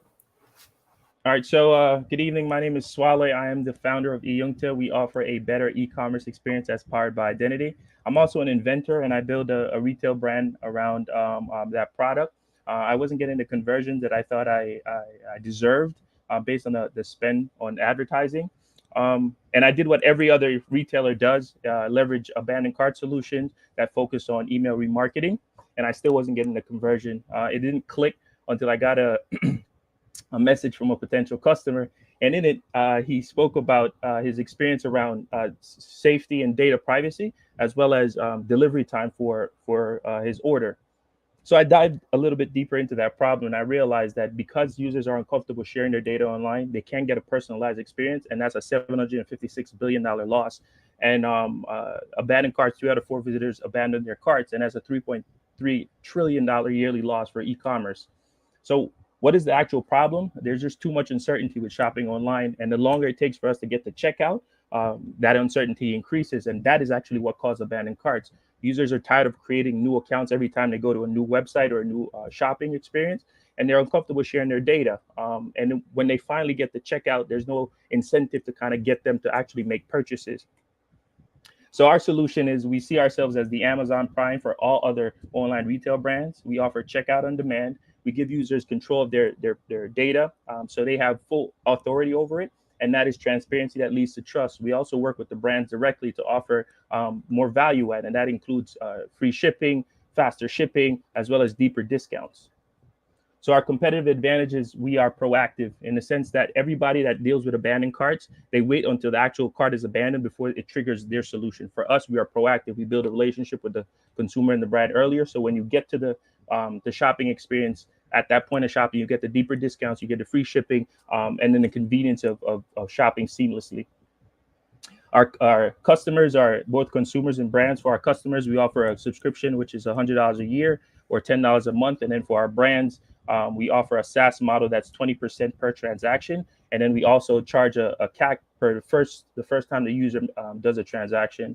All right, so good evening. My name is Swale. I am the founder of eYungta. We offer a better e-commerce experience that's powered by identity. I'm also an inventor, and I build a retail brand around that product. I wasn't getting the conversions that I thought I deserved based on the spend on advertising. And I did what every other retailer does, leverage abandoned cart solutions that focus on email remarketing, and I still wasn't getting the conversion. It didn't click until I got a message from a potential customer. And in it, he spoke about his experience around safety and data privacy, as well as delivery time for his order. So I dived a little bit deeper into that problem, and I realized that because users are uncomfortable sharing their data online, they can't get a personalized experience, and that's a $756 billion loss. And abandoned carts, 3 out of 4 visitors abandon their carts, and that's a $3.3 trillion yearly loss for e-commerce. So what is the actual problem? There's just too much uncertainty with shopping online, and the longer it takes for us to get to checkout, that uncertainty increases, and that is actually what caused abandoned carts. Users are tired of creating new accounts every time they go to a new website or a new shopping experience, and they're uncomfortable sharing their data. And when they finally get to checkout, there's no incentive to kind of get them to actually make purchases. So our solution is we see ourselves as the Amazon Prime for all other online retail brands. We offer checkout on demand. We give users control of their data, so they have full authority over it. And that is transparency that leads to trust. We also work with the brands directly to offer more value add, and that includes free shipping, faster shipping, as well as deeper discounts. So our competitive advantage is we are proactive in the sense that everybody that deals with abandoned carts, they wait until the actual cart is abandoned before it triggers their solution. For us, we are proactive. We build a relationship with the consumer and the brand earlier. So when you get to the shopping experience, at that point of shopping, you get the deeper discounts, you get the free shipping, and then the convenience of shopping seamlessly. Our customers are both consumers and brands. For our customers, we offer a subscription, which is $100 a year or $10 a month. And then for our brands, we offer a SaaS model that's 20% per transaction. And then we also charge a CAC per the first time the user does a transaction.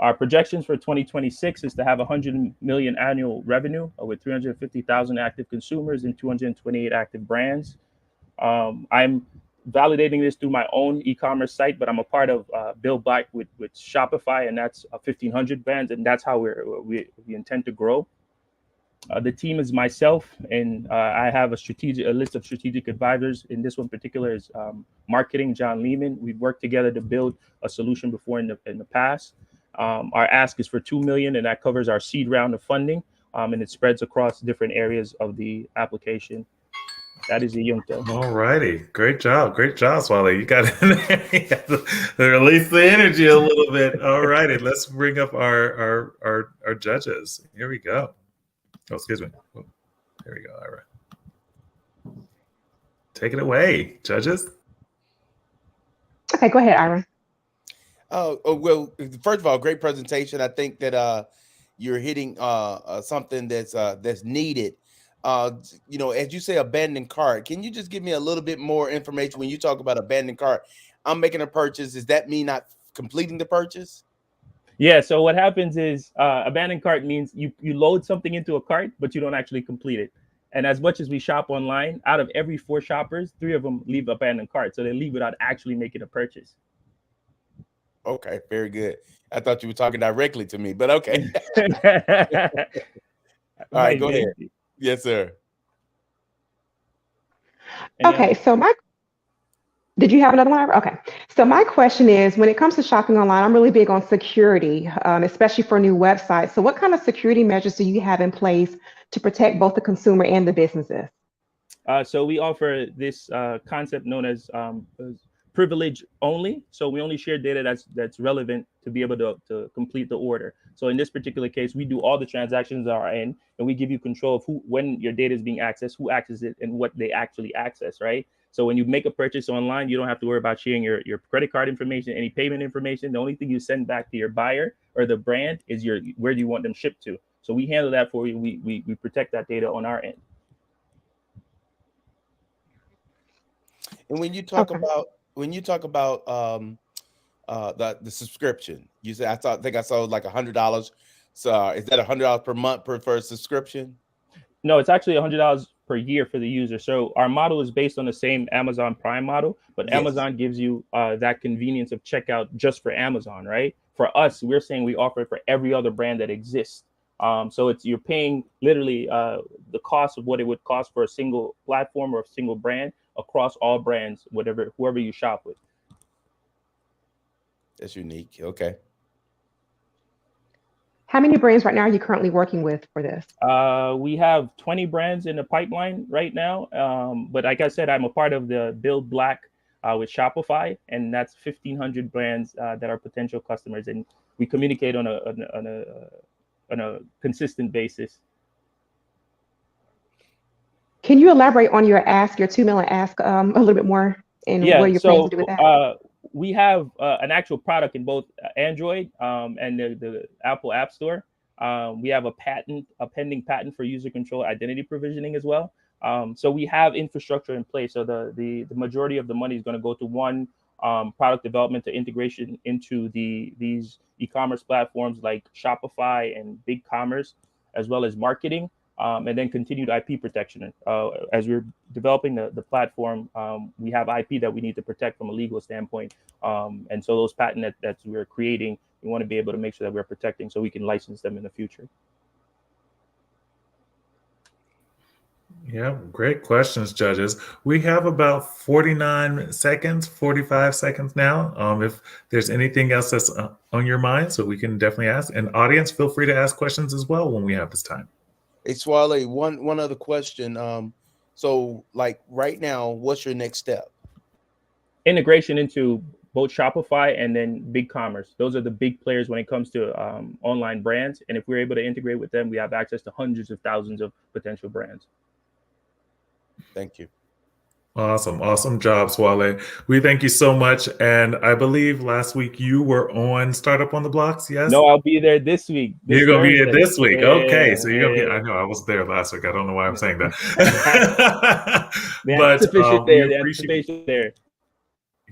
Our projections for 2026 is to have 100 million annual revenue with 350,000 active consumers and 228 active brands. I'm validating this through my own e-commerce site, but I'm a part of Build Black with Shopify, and that's 1,500 brands, and that's how we intend to grow. The team is myself, and I have a list of strategic advisors. In this one particular is marketing, John Lehman. We've worked together to build a solution before in the past. Our ask is for 2 million, and that covers our seed round of funding, and it spreads across different areas of the application. That is eYungta. All righty. Great job. Great job, Swale. You got in there. You got to release the energy a little bit. All righty. Let's bring up our judges. Here we go. Oh, excuse me. Oh, there we go, Ira. Take it away, judges. Okay, go ahead, Ira. Well, first of all, great presentation. I think that you're hitting something that's needed. As you say, abandoned cart. Can you just give me a little bit more information when you talk about abandoned cart? I'm making a purchase. Does that mean not completing the purchase? Yeah. So what happens is abandoned cart means you load something into a cart, but you don't actually complete it. And as much as we shop online, out of every 4 shoppers, 3 of them leave abandoned cart. So they leave without actually making a purchase. Okay, very good. I thought you were talking directly to me, but okay. All right, go ahead. Yes, sir. Okay, so did you have another one? Okay. So my question is, when it comes to shopping online, I'm really big on security, especially for new websites. So what kind of security measures do you have in place to protect both the consumer and the businesses? So we offer this concept known as privilege only. So we only share data that's relevant to be able to complete the order. So in this particular case, we do all the transactions on our end, and we give you control of when your data is being accessed, who accesses it, and what they actually access, right? So when you make a purchase online, you don't have to worry about sharing your credit card information, any payment information. The only thing you send back to your buyer or the brand is where do you want them shipped to. So we handle that for you. We protect that data on our end. And when you talk about the subscription, you said I think I saw like $100. So is that $100 per month for a subscription? No, it's actually $100 per year for the user. So our model is based on the same Amazon Prime model, but Yes. Amazon gives you that convenience of checkout just for Amazon, right? For us, we're saying we offer it for every other brand that exists. So you're paying literally the cost of what it would cost for a single platform or a single brand across all brands, whoever you shop with. That's unique. Okay. How many brands right now are you currently working with for this? We have 20 brands in the pipeline right now. But like I said, I'm a part of the Build Black with Shopify, and that's 1,500 brands that are potential customers, and we communicate on a consistent basis. Can you elaborate on your your 2 million ask a little bit more and what you're planning to do with that? We have an actual product in both Android and the Apple App Store. We have a pending patent for user control identity provisioning as well. So we have infrastructure in place. So the majority of the money is going to go to one product development to integration into these e-commerce platforms like Shopify and BigCommerce, as well as marketing. And then continued IP protection. As we're developing the platform, we have IP that we need to protect from a legal standpoint. And so those patents that we're creating, we want to be able to make sure that we're protecting so we can license them in the future. Yeah, great questions, judges. We have about 49 seconds, 45 seconds now. If there's anything else that's on your mind, so we can definitely ask. And audience, feel free to ask questions as well when we have this time. Hey, Swale, one other question. So like right now, what's your next step? Integration into both Shopify and then BigCommerce. Those are the big players when it comes to online brands. And if we're able to integrate with them, we have access to hundreds of thousands of potential brands. Thank you. Awesome job, Swale. We thank you so much. And I believe last week you were on Startup on the Blocks, yes? No, I'll be there this week. You're going to be there this week. Yeah, okay. So you're going to be, yeah. I know I was there last week. I don't know why I'm saying that. The But anticipation we there. The appreciate anticipation there.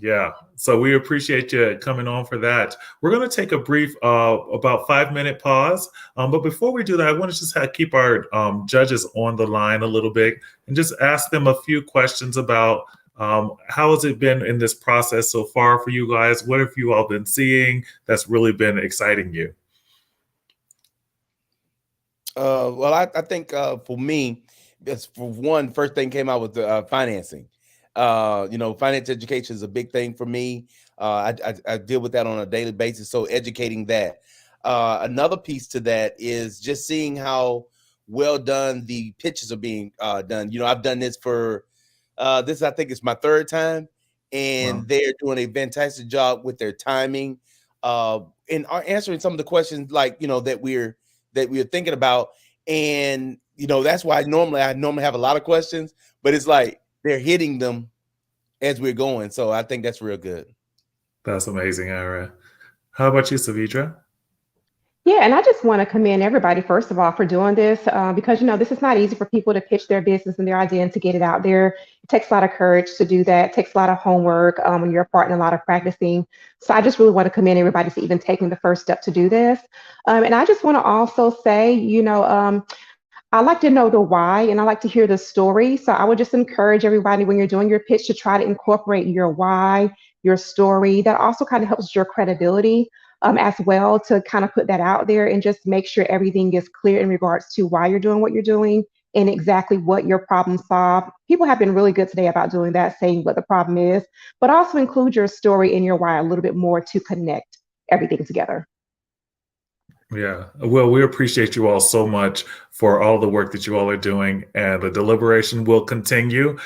Yeah, so we appreciate you coming on for that. We're going to take a brief, about 5-minute pause. But before we do that, I want to just keep our judges on the line a little bit and just ask them a few questions about how has it been in this process so far for you guys? What have you all been seeing that's really been exciting you? Well, I think for me, it's for one, first thing came out with the financing. Finance education is a big thing for me. I deal with that on a daily basis. So educating that. Another piece to that is just seeing how well done the pitches are being done. I've done this for this, I think it's my third time, and Wow. they're doing a fantastic job with their timing and are answering some of the questions like, that we're thinking about. And, that's why I normally have a lot of questions, but it's like they're hitting them as we're going. So I think that's real good. That's amazing, Ira. How about you, Savidra? Yeah, and I just want to commend everybody, first of all, for doing this because, this is not easy for people to pitch their business and their idea and to get it out there. It takes a lot of courage to do that. It takes a lot of homework when you're a part in a lot of practicing. So I just really want to commend everybody for even taking the first step to do this. And I just want to also say, I like to know the why and I like to hear the story. So I would just encourage everybody when you're doing your pitch to try to incorporate your why, your story. That also kind of helps your credibility as well to kind of put that out there and just make sure everything is clear in regards to why you're doing what you're doing and exactly what your problem solve. People have been really good today about doing that, saying what the problem is, but also include your story and your why a little bit more to connect everything together. Yeah, well, we appreciate you all so much for all the work that you all are doing, and the deliberation will continue.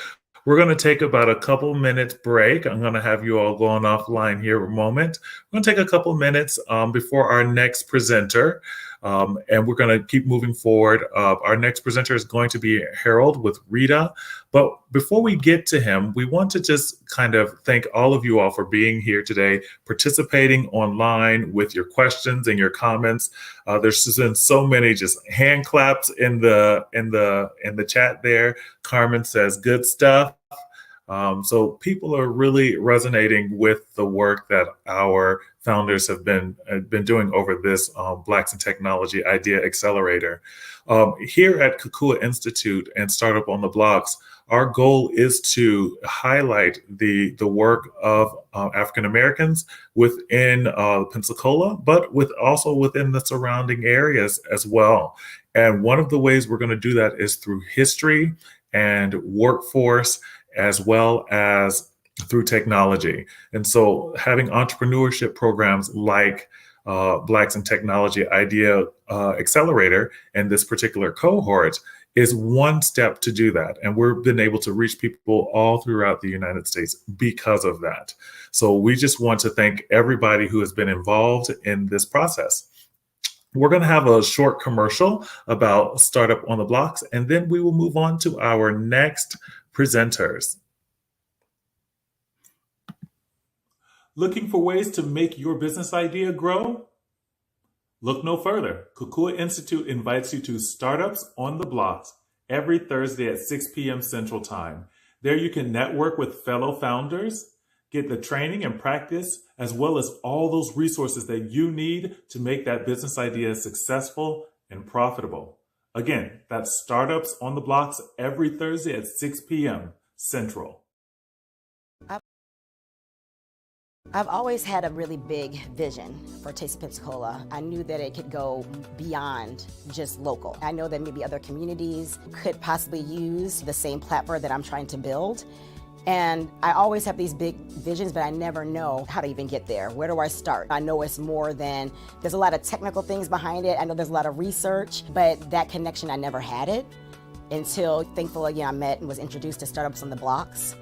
We're going to take about a couple minutes break. I'm going to have you all going offline here a moment. We're going to take a couple minutes before our next presenter, and we're going to keep moving forward. Our next presenter is going to be Harold with Rita. But before we get to him, we want to just kind of thank all of you all for being here today, participating online with your questions and your comments. There's just been so many just hand claps in the chat there. Carmen says, good stuff. So people are really resonating with the work that our founders have been doing over this Blacks in Technology Idea Accelerator. Here at Kukua Institute and Startup on the Blocks, our goal is to highlight the work of African Americans within Pensacola, but also within the surrounding areas as well. And one of the ways we're going to do that is through history and workforce, as well as through technology. And so having entrepreneurship programs like Blacks in Technology Idea Accelerator and this particular cohort is one step to do that. And we've been able to reach people all throughout the United States because of that. So we just want to thank everybody who has been involved in this process. We're going to have a short commercial about Startup on the Blocks, and then we will move on to our next presenters. Looking for ways to make your business idea grow? Look no further. Kukua Institute invites you to Startups on the Blocks every Thursday at 6 p.m. Central Time. There you can network with fellow founders, get the training and practice, as well as all those resources that you need to make that business idea successful and profitable. Again, that's Startups on the Blocks every Thursday at 6 p.m. Central. I've always had a really big vision for Taste of Pensacola. I knew that it could go beyond just local. I know that maybe other communities could possibly use the same platform that I'm trying to build. And I always have these big visions, but I never know how to even get there. Where do I start? I know it's more than, there's a lot of technical things behind it. I know there's a lot of research, but that connection, I never had it until, thankfully, I met and was introduced to Startups on the Blocks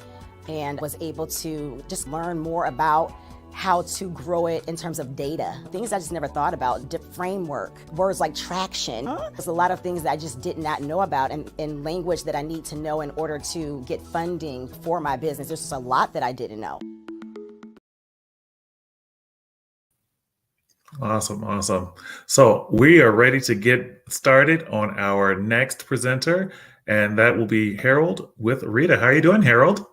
and was able to just learn more about how to grow it in terms of data. Things I just never thought about, framework, words like traction. There's a lot of things that I just did not know about and language that I need to know in order to get funding for my business. There's just a lot that I didn't know. Awesome. So we are ready to get started on our next presenter, and that will be Harold with Rita. How are you doing, Harold?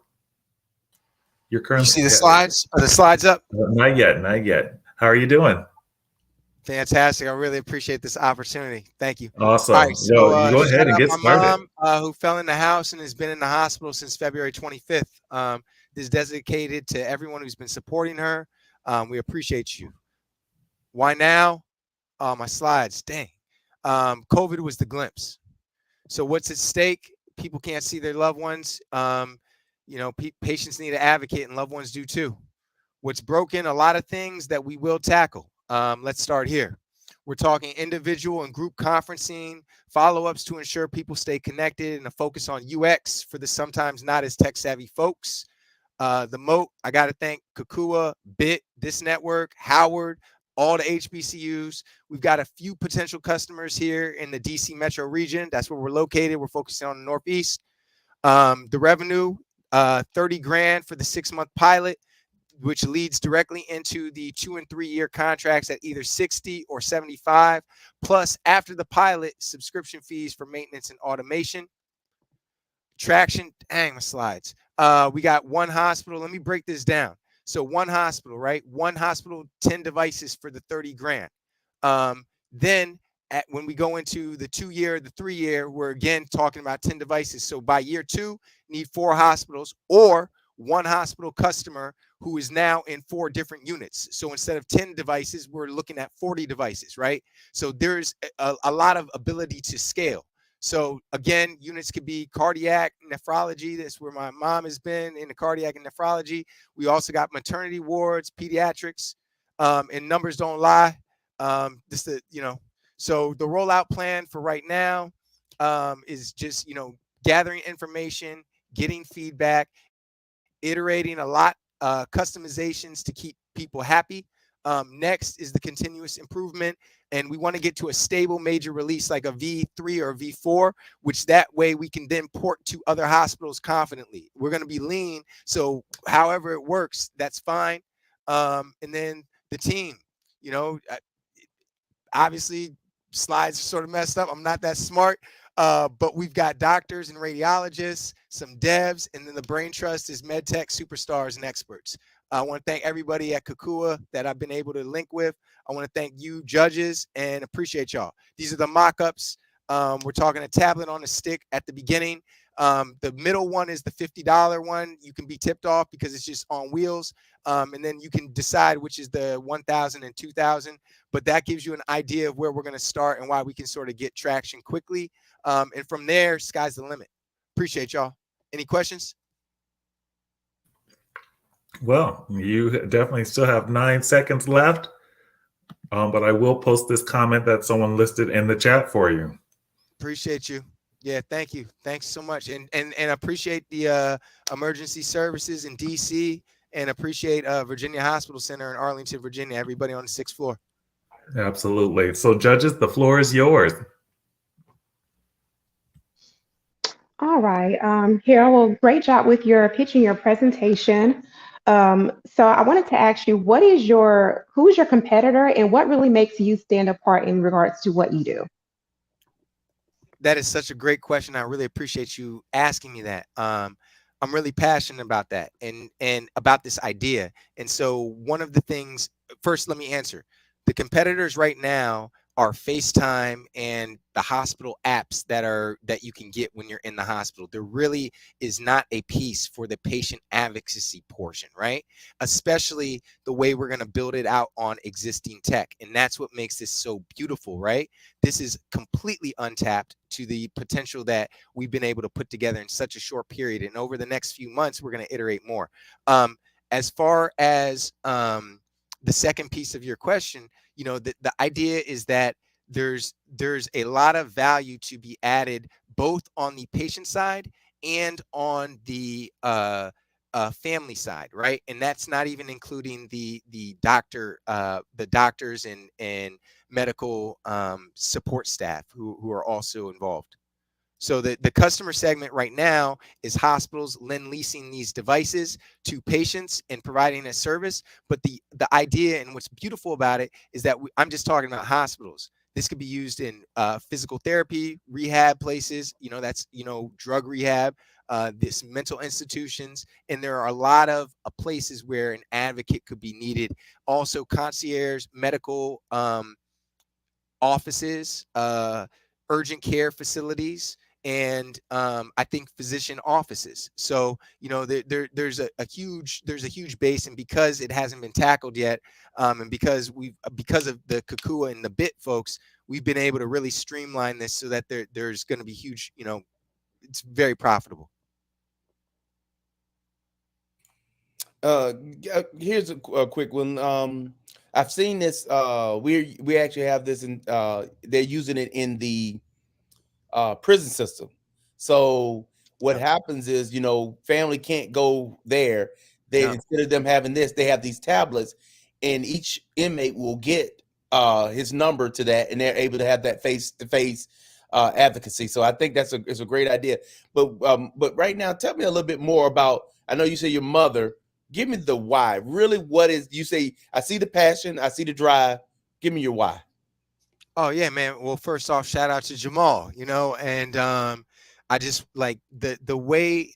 You see the slides? Are the slides up? Not yet. How are you doing? Fantastic. I really appreciate this opportunity. Thank you. Awesome. All right, so, you go ahead and get my started. mom, who fell in the house and has been in the hospital since February 25th. This is dedicated to everyone who's been supporting her. We appreciate you. Why now? My slides. Dang. COVID was the glimpse. So what's at stake? People can't see their loved ones. Patients need an advocate and loved ones do too. What's broken? A lot of things that we will tackle. Let's start here. We're talking individual and group conferencing, follow-ups to ensure people stay connected, and a focus on UX for the sometimes not as tech-savvy folks. The moat, I got to thank Kukua, BIT, this network, Howard, all the HBCUs. We've got a few potential customers here in the DC metro region. That's where we're located. We're focusing on the Northeast. The revenue, 30 grand for the 6-month pilot, which leads directly into the 2 and 3 year contracts at either 60 or 75, plus after the pilot, subscription fees for maintenance and automation. Traction, dang, my slides. We got one hospital. Let me break this down. So one hospital, right? One hospital, 10 devices for the 30 grand. Then when we go into the 2 year, the 3 year, we're again talking about 10 devices. So by year 2, need 4 hospitals or one hospital customer who is now in 4 different units. So instead of 10 devices, we're looking at 40 devices, right? So there's a lot of ability to scale. So again, units could be cardiac, nephrology. That's where my mom has been in the cardiac and nephrology. We also got maternity wards, pediatrics, and numbers don't lie. So the rollout plan for right now is just, gathering information, getting feedback, iterating a lot, customizations to keep people happy. Next is the continuous improvement. And we want to get to a stable major release like a V3 or V4, which that way we can then port to other hospitals confidently. We're going to be lean. So however it works, that's fine. And then the team, obviously slides are sort of messed up. I'm not that smart. But we've got doctors and radiologists, some devs, and then the brain trust is med tech superstars and experts. I want to thank everybody at Kukua that I've been able to link with. I want to thank you, judges, and appreciate y'all. These are the mock-ups. We're talking a tablet on a stick at the beginning. The middle one is the $50 one. You can be tipped off because it's just on wheels. And then you can decide which is the 1,000 and 2,000. But that gives you an idea of where we're going to start and why we can sort of get traction quickly. And from there, sky's the limit. Appreciate y'all. Any questions? Well, you definitely still have 9 seconds left, but I will post this comment that someone listed in the chat for you. Appreciate you. Yeah, thank you. Thanks so much. And appreciate the emergency services in DC, and appreciate Virginia Hospital Center in Arlington, Virginia, everybody on the 6th floor. Absolutely. So judges, the floor is yours. All right. Harold, well, great job with your pitching your presentation. So I wanted to ask you, who's your competitor and what really makes you stand apart in regards to what you do? That is such a great question. I really appreciate you asking me that. I'm really passionate about that and about this idea. And so one of the things, first, let me answer. The competitors right now are FaceTime and the hospital apps that you can get when you're in the hospital. There really is not a piece for the patient advocacy portion, right? Especially the way we're going to build it out on existing tech. And that's what makes this so beautiful, right? This is completely untapped to the potential that we've been able to put together in such a short period. And over the next few months, we're going to iterate more. As far as the second piece of your question, the idea is that there's a lot of value to be added both on the patient side and on the family side, right? And that's not even including the doctors and medical support staff who are also involved. So the customer segment right now is hospitals leasing these devices to patients and providing a service. But the idea and what's beautiful about it is that I'm just talking about hospitals. This could be used in physical therapy, rehab places, that's, drug rehab, this mental institutions. And there are a lot of places where an advocate could be needed. Also concierge, medical offices, urgent care facilities, and I think physician offices. So there's a huge base, and because it hasn't been tackled yet, and because of the Kukua and the Bit folks, we've been able to really streamline this so that there's going to be huge. It's very profitable. Here's a quick one. I've seen this. We actually have this in. They're using it in the prison system. So what happens is, family can't go there. Instead of them having this, they have these tablets, and each inmate will get his number to that, and they're able to have that face-to-face advocacy. So I think it's a great idea. But right now, tell me a little bit more about. I know you say your mother. Give me the why. Really, what is you say? I see the passion. I see the drive. Give me your why. Oh yeah, man. Well, first off, shout out to Jamal, and I just like the way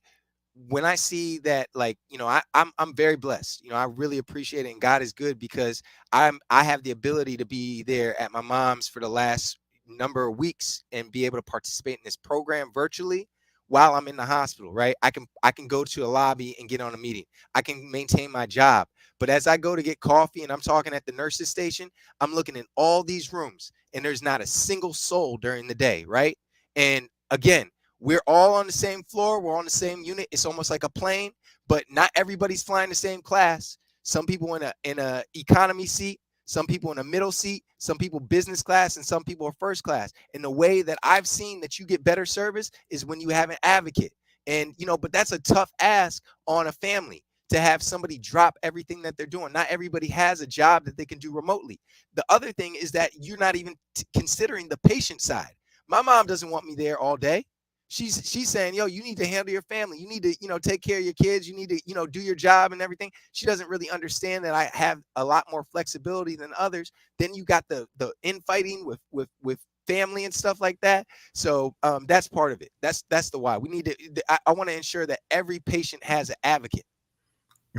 when I see that, I'm very blessed. I really appreciate it, and God is good because I have the ability to be there at my mom's for the last number of weeks and be able to participate in this program virtually while I'm in the hospital, right? I can go to a lobby and get on a meeting. I can maintain my job. But as I go to get coffee and I'm talking at the nurses station, I'm looking in all these rooms and there's not a single soul during the day, right? And again, we're all on the same floor. We're on the same unit. It's almost like a plane, but not everybody's flying the same class. Some people in a economy seat, some people in a middle seat, some people business class, and some people are first class. And the way that I've seen that you get better service is when you have an advocate. And, but that's a tough ask on a family to have somebody drop everything that they're doing. Not everybody has a job that they can do remotely. The other thing is that you're not even considering the patient side. My mom doesn't want me there all day. She's saying, yo, you need to handle your family. You need to, take care of your kids. You need to, do your job and everything. She doesn't really understand that I have a lot more flexibility than others. Then you got the infighting with family and stuff like that. So that's part of it. That's the why. We need to. I want to ensure that every patient has an advocate.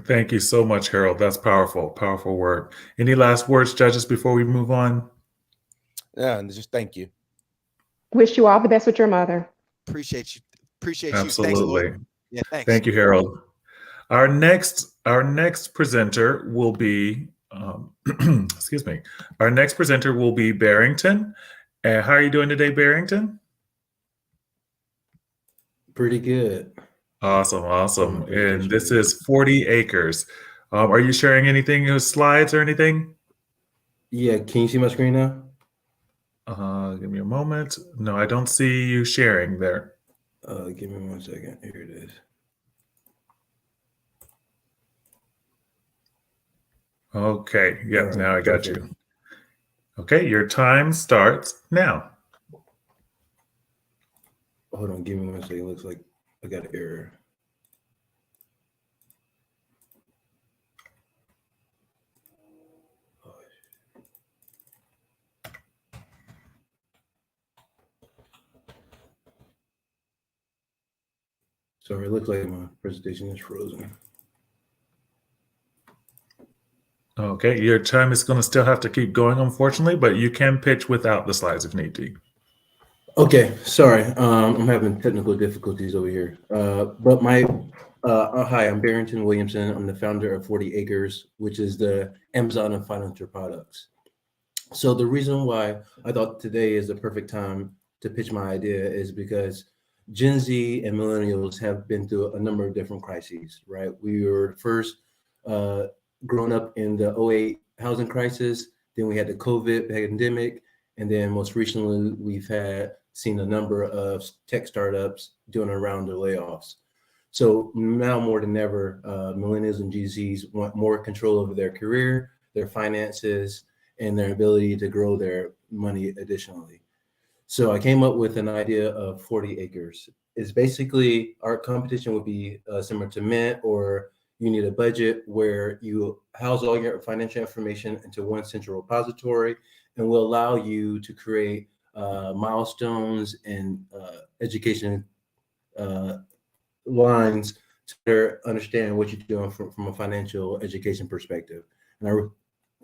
Thank you so much, Harold. That's powerful, powerful work. Any last words, judges, before we move on? Yeah, and just thank you. Wish you all the best with your mother. Appreciate you. Appreciate you. Thanks, Absolutely. Lloyd. Yeah, thanks. Thank you, Harold. Our next presenter will be, excuse me. Our next presenter will be Barrington. How are you doing today, Barrington? Pretty good. Awesome, awesome. And this is 40 acres. Are you sharing anything, slides or anything? Yeah, can you see my screen now? Give me a moment. No, I don't see you sharing there. Give me 1 second. Here it is. Okay, yep, All right, now I got perfect. you. Okay, your time starts now. Hold on, give me 1 second. Looks like I got an error. Sorry, it looks like my presentation is frozen. Okay, your time is going to still have to keep going, unfortunately, but you can pitch without the slides if need be. Okay, sorry. I'm having technical difficulties over here. But hi, I'm Barrington Williamson. I'm the founder of 40 Acres, which is the Amazon of financial products. So the reason why I thought today is the perfect time to pitch my idea is because Gen Z and millennials have been through a number of different crises, right? We were first grown up in the '08 housing crisis, then we had the COVID pandemic, and then most recently we've seen a number of tech startups doing a round of layoffs. So now more than ever, millennials and Gen Zs want more control over their career, their finances, and their ability to grow their money additionally. So I came up with an idea of 40 acres. It's basically our competition would be similar to Mint, or you need a budget where you house all your financial information into one central repository, and will allow you to create milestones and education lines to better understand what you're doing from a financial education perspective. And I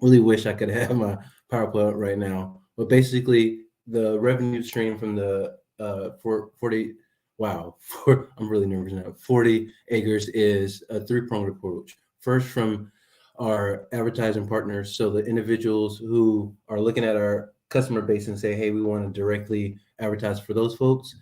really wish I could have my PowerPoint right now, but basically the revenue stream from the 40, I'm really nervous now. 40 acres is a three-pronged approach. First, from our advertising partners, so the individuals who are looking at our customer base and say, hey, we want to directly advertise for those folks,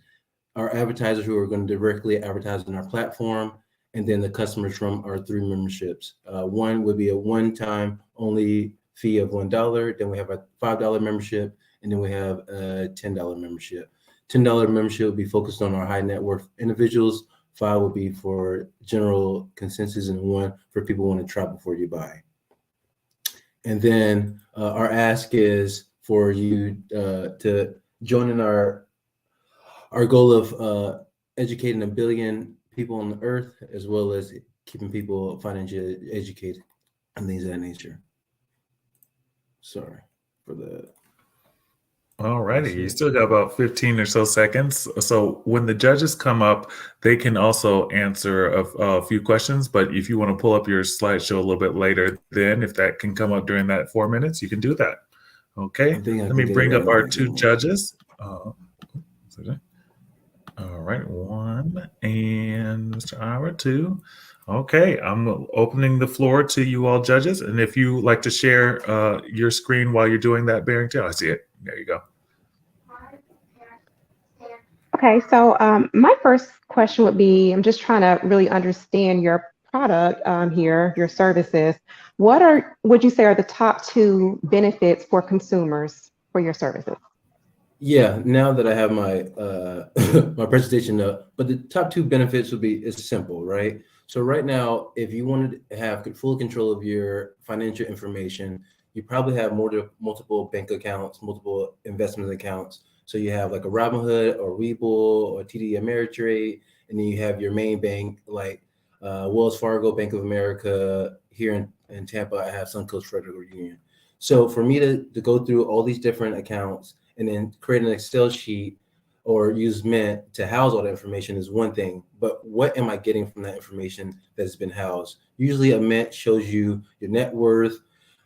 our advertisers who are going to directly advertise on our platform, and then the customers from our three memberships. One would be a one-time only fee of $1. Then we have a $5 membership, and then we have a $10 membership. $10 membership will be focused on our high net worth individuals. 5 would be for general consensus, and 1 for people who want to try before you buy. And then our ask is for you to join in our goal of educating 1 billion people on the earth, as well as keeping people financially educated and things of that nature. Sorry for the. All righty, you still got about 15 or so seconds. So when the judges come up, they can also answer a few questions, but if you want to pull up your slideshow a little bit later, then if that can come up during that 4 minutes, you can do that. Okay, let me bring up our 2 judges. All right, 1 and Mr. Ira, 2. Okay, I'm opening the floor to you all judges, and if you like to share your screen while you're doing that, Barrington, I see it. There you go. Okay, so my first question would be, I'm just trying to really understand your product here, your services. Would you say are the top 2 benefits for consumers for your services? Yeah, now that I have my my presentation up, but the top 2 benefits would be, it's simple, right? So right now, if you wanted to have full control of your financial information, you probably have multiple bank accounts, multiple investment accounts. So you have like a Robinhood or Webull or TD Ameritrade, and then you have your main bank like Wells Fargo, Bank of America. Here in Tampa, I have Suncoast Federal Union. So for me to go through all these different accounts and then create an Excel sheet or use Mint to house all the information is one thing. But what am I getting from that information that's been housed? Usually a Mint shows you your net worth,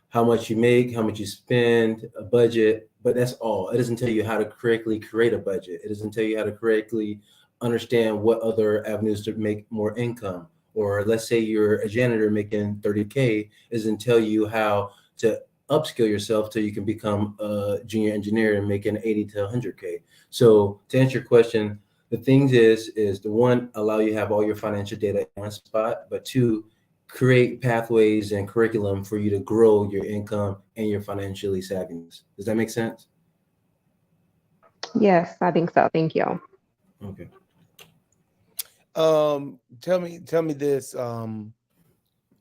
how much you make, how much you spend, a budget, but that's all. It doesn't tell you how to correctly create a budget. It doesn't tell you how to correctly understand what other avenues to make more income. Or let's say you're a janitor making 30K, it doesn't tell you how to upskill yourself till you can become a junior engineer and making 80 to 100K. So to answer your question, the things is the one, allow you to have all your financial data in one spot, but two, create pathways and curriculum for you to grow your income and your financially savviness. Does that make sense? Yes, I think so. Thank you. Okay. Tell me this.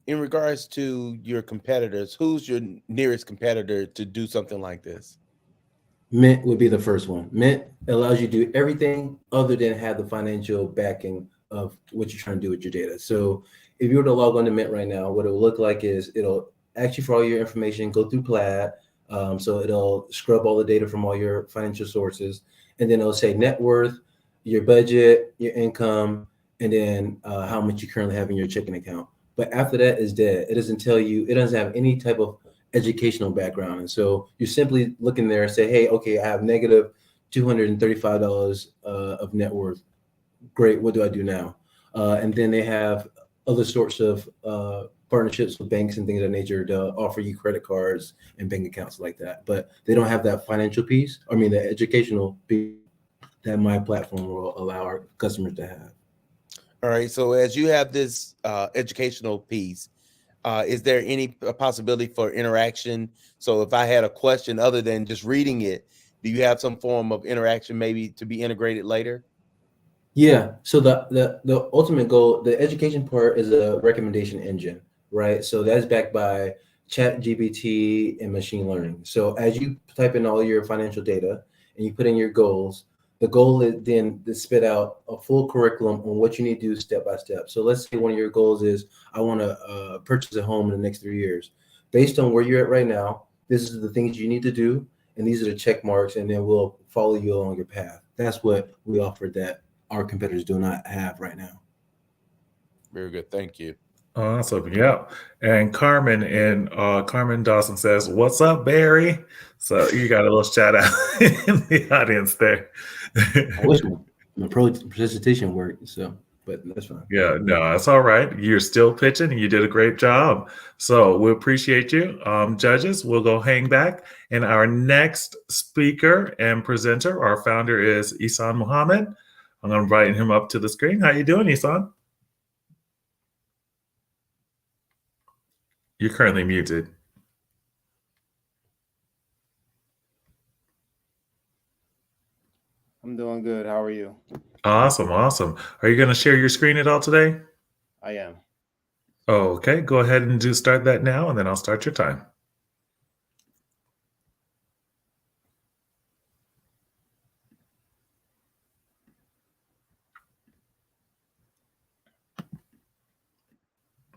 In regards to your competitors, who's your nearest competitor to do something like this? Mint would be the first one. Mint allows you to do everything other than have the financial backing of what you're trying to do with your data. So if you were to log on to Mint right now, what it will look like is it'll ask you for all your information, go through Plaid. So it'll scrub all the data from all your financial sources, and then it'll say net worth, your budget, your income, and then how much you currently have in your checking account. But after that is dead. It doesn't tell you, it doesn't have any type of educational background. And so you're simply looking there and say, hey, okay, I have negative $235 of net worth. Great, what do I do now? And then they have other sorts of partnerships with banks and things of that nature to offer you credit cards and bank accounts like that. But they don't have that financial piece, the educational piece that my platform will allow our customers to have. All right, so as you have this educational piece, is there any possibility for interaction? So if I had a question other than just reading it, do you have some form of interaction maybe to be integrated later? Yeah. So the ultimate goal, the education part is a recommendation engine, right? So that's backed by ChatGPT and machine learning. So as you type in all your financial data and you put in your goals, the goal is then to spit out a full curriculum on what you need to do step by step. So let's say one of your goals is, I want to purchase a home in the next 3 years. Based on where you're at right now, this is the things you need to do, and these are the check marks, and then we'll follow you along your path. That's what we offer that our competitors do not have right now. Very good. Thank you. Awesome. Yeah. And Carmen Dawson says, "What's up, Barry?" So you got a little shout out in the audience there. I wish my presentation worked, but that's fine. Yeah, no, that's all right. You're still pitching and you did a great job. So we appreciate you. Judges, we'll go hang back. And our next speaker and presenter, our founder, is Ihsan Muhammad. I'm going to invite him up to the screen. How you doing, Ihsan? You're currently muted. I'm doing good. How are you? Awesome, awesome. Are you going to share your screen at all today? I am. Okay, go ahead and start that now, and then I'll start your time.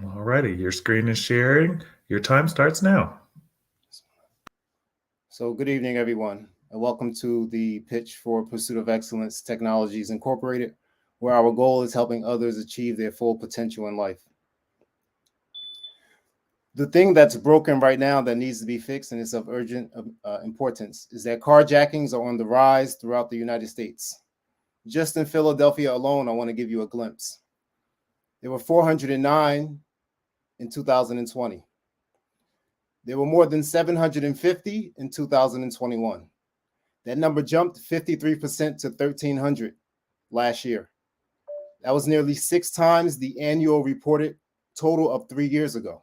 All righty, your screen is sharing. Your time starts now. So good evening, everyone, and welcome to the pitch for Pursuit of Excellence Technologies Incorporated, where our goal is helping others achieve their full potential in life. The thing that's broken right now that needs to be fixed and is of urgent importance is that carjackings are on the rise throughout the United States. Just in Philadelphia alone, I want to give you a glimpse. There were 409 in 2020. There were more than 750 in 2021. That number jumped 53% to 1,300 last year. That was nearly 6 times the annual reported total of 3 years ago.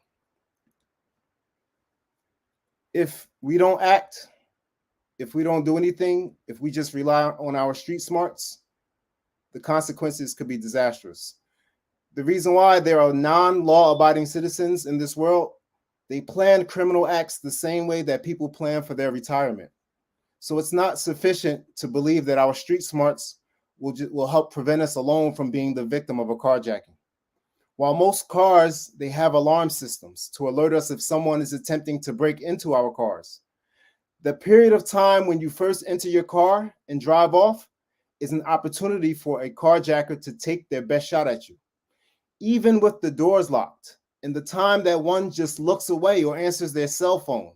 If we don't act, if we don't do anything, if we just rely on our street smarts, the consequences could be disastrous. The reason why there are non-law-abiding citizens in this world, they plan criminal acts the same way that people plan for their retirement. So it's not sufficient to believe that our street smarts will help prevent us alone from being the victim of a carjacking. While most cars, they have alarm systems to alert us if someone is attempting to break into our cars, The period of time when you first enter your car and drive off is an opportunity for a carjacker to take their best shot at you. Even with the doors locked, in the time that one just looks away or answers their cell phone,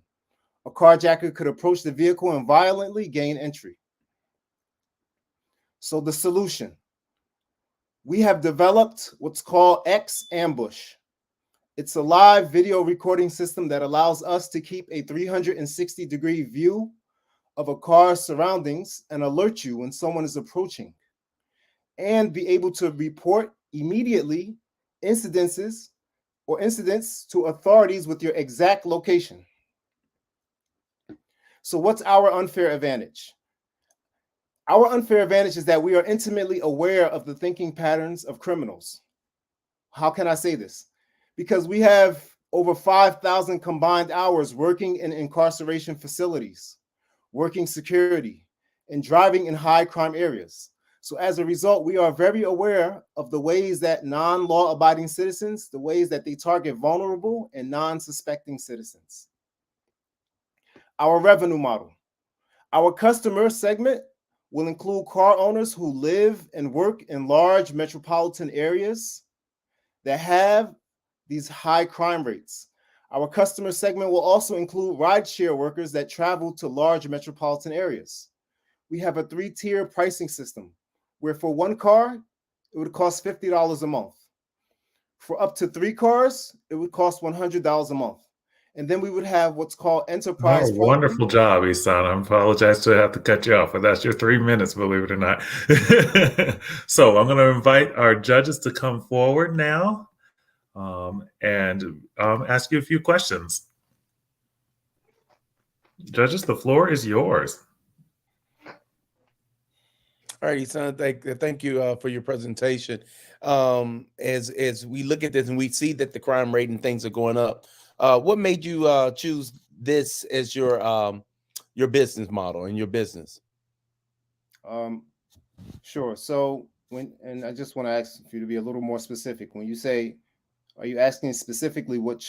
a carjacker could approach the vehicle and violently gain entry. So the solution, we have developed what's called X Ambush. It's a live video recording system that allows us to keep a 360-degree view of a car's surroundings and alert you when someone is approaching, and be able to report immediately incidents to authorities with your exact location. So what's our unfair advantage? Our unfair advantage is that we are intimately aware of the thinking patterns of criminals. How can I say this? Because we have over 5,000 combined hours working in incarceration facilities, working security, and driving in high crime areas. So as a result, we are very aware of the ways that non-law abiding citizens, the ways that they target vulnerable and non-suspecting citizens. Our revenue model. Our customer segment will include car owners who live and work in large metropolitan areas that have these high crime rates. Our customer segment will also include rideshare workers that travel to large metropolitan areas. We have a 3-tier pricing system where for one car, it would cost $50 a month. For up to 3 cars, it would cost $100 a month. And then we would have what's called enterprise. Oh, wonderful job, Isan. I apologize to have to cut you off, but that's your 3 minutes, believe it or not. So I'm going to invite our judges to come forward now and ask you a few questions. Judges, the floor is yours. All right, Isan, thank you for your presentation. As we look at this and we see that the crime rate and things are going up, what made you choose this as your business model and your business? Sure. So and I just want to ask you to be a little more specific. When you say, are you asking specifically what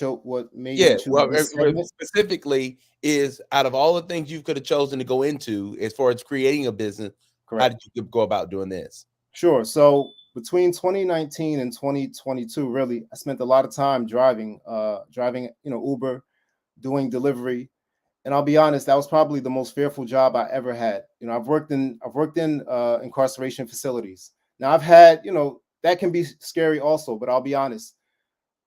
made you choose this segment? Specifically is out of all the things you could have chosen to go into as far as creating a business, correct, how did you go about doing this? Sure. So between 2019 and 2022, really, I spent a lot of time driving, Uber, doing delivery. And I'll be honest, that was probably the most fearful job I ever had. I've worked in incarceration facilities. Now I've had, that can be scary also, but I'll be honest.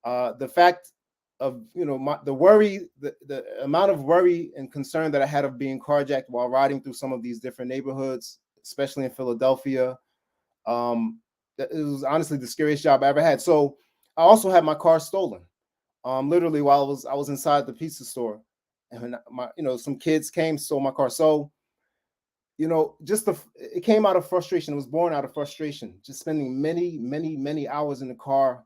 The fact of, the worry, the amount of worry and concern that I had of being carjacked while riding through some of these different neighborhoods, especially in Philadelphia, it was honestly the scariest job I ever had. So I also had my car stolen, literally while I was inside the pizza store, and some kids came, stole my car. So, it came out of frustration. It was born out of frustration, just spending many, many, many hours in the car,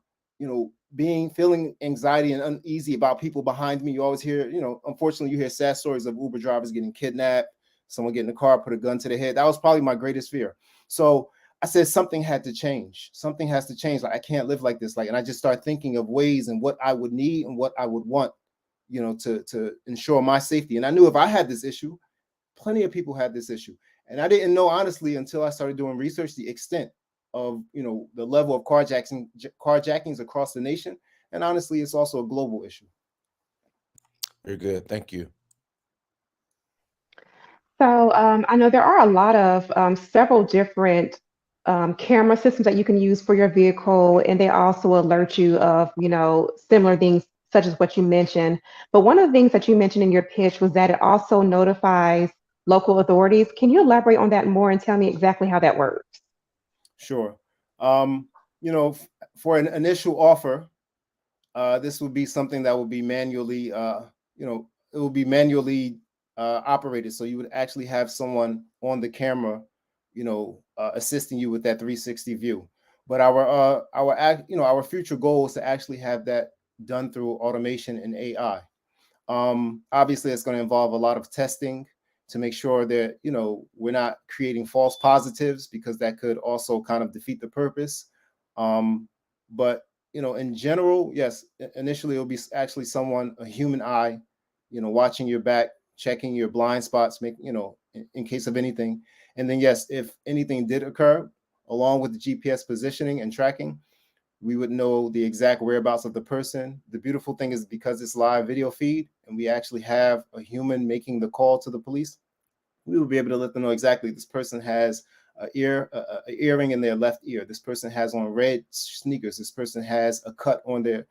feeling anxiety and uneasy about people behind me. You always hear, unfortunately, you hear sad stories of Uber drivers getting kidnapped, someone get in the car, put a gun to their head. That was probably my greatest fear. So I said something had to change. Something has to change. Like, I can't live like this. And I just started thinking of ways and what I would need and what I would want, to ensure my safety. And I knew if I had this issue, plenty of people had this issue. And I didn't know, honestly, until I started doing research, the extent of, the level of carjackings across the nation. And honestly, it's also a global issue. Very good. Thank you. So I know there are a lot of several different camera systems that you can use for your vehicle, and they also alert you of, similar things such as what you mentioned. But one of the things that you mentioned in your pitch was that it also notifies local authorities. Can you elaborate on that more and tell me exactly how that works? Sure. For an initial offer, this would be something that would be manually, it will be manually operated. So you would actually have someone on the camera, assisting you with that 360 view. But our future goal is to actually have that done through automation and AI. Obviously, it's going to involve a lot of testing to make sure that, we're not creating false positives, because that could also kind of defeat the purpose. But, in general, yes, initially it'll be actually someone, a human eye, watching your back, checking your blind spots, in case of anything. And then yes, if anything did occur, along with the GPS positioning and tracking, we would know the exact whereabouts of the person. The beautiful thing is because it's live video feed and we actually have a human making the call to the police, we will be able to let them know exactly this person has an earring in their left ear. This person has on red sneakers. This person has a cut on their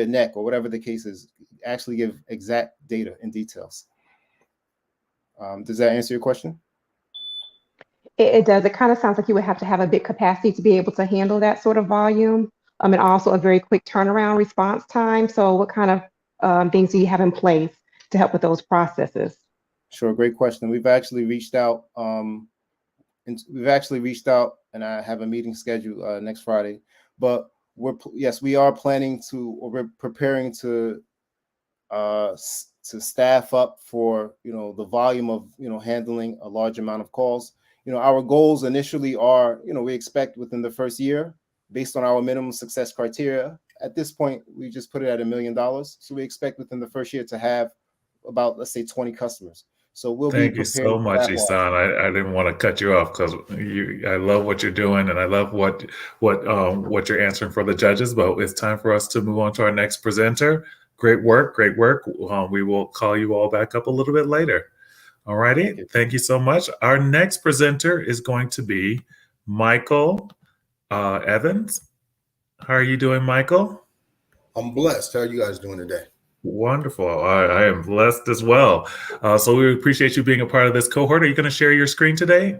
neck, or whatever the case is. Actually give exact data and details. Does that answer your question? It does. It kind of sounds like you would have to have a big capacity to be able to handle that sort of volume, and also a very quick turnaround response time. So what kind of things do you have in place to help with those processes? Sure, great question. We've actually reached out, and I have a meeting scheduled next Friday. But we are planning to, or we're preparing to staff up for the volume of handling a large amount of calls. Our goals initially are, we expect within the first year, based on our minimum success criteria. At this point, we just put it at $1 million. So we expect within the first year to have about, let's say, 20 customers. So we'll be Thank you prepared. so much, Isan. I didn't want to cut you off because I love what you're doing and I love what you're answering for the judges. But it's time for us to move on to our next presenter. Great work, great work. We will call you all back up a little bit later. All righty. Thank you so much. Our next presenter is going to be Michael Evans. How are you doing, Michael? I'm blessed. How are you guys doing today? Wonderful. I am blessed as well. So we appreciate you being a part of this cohort. Are you going to share your screen today?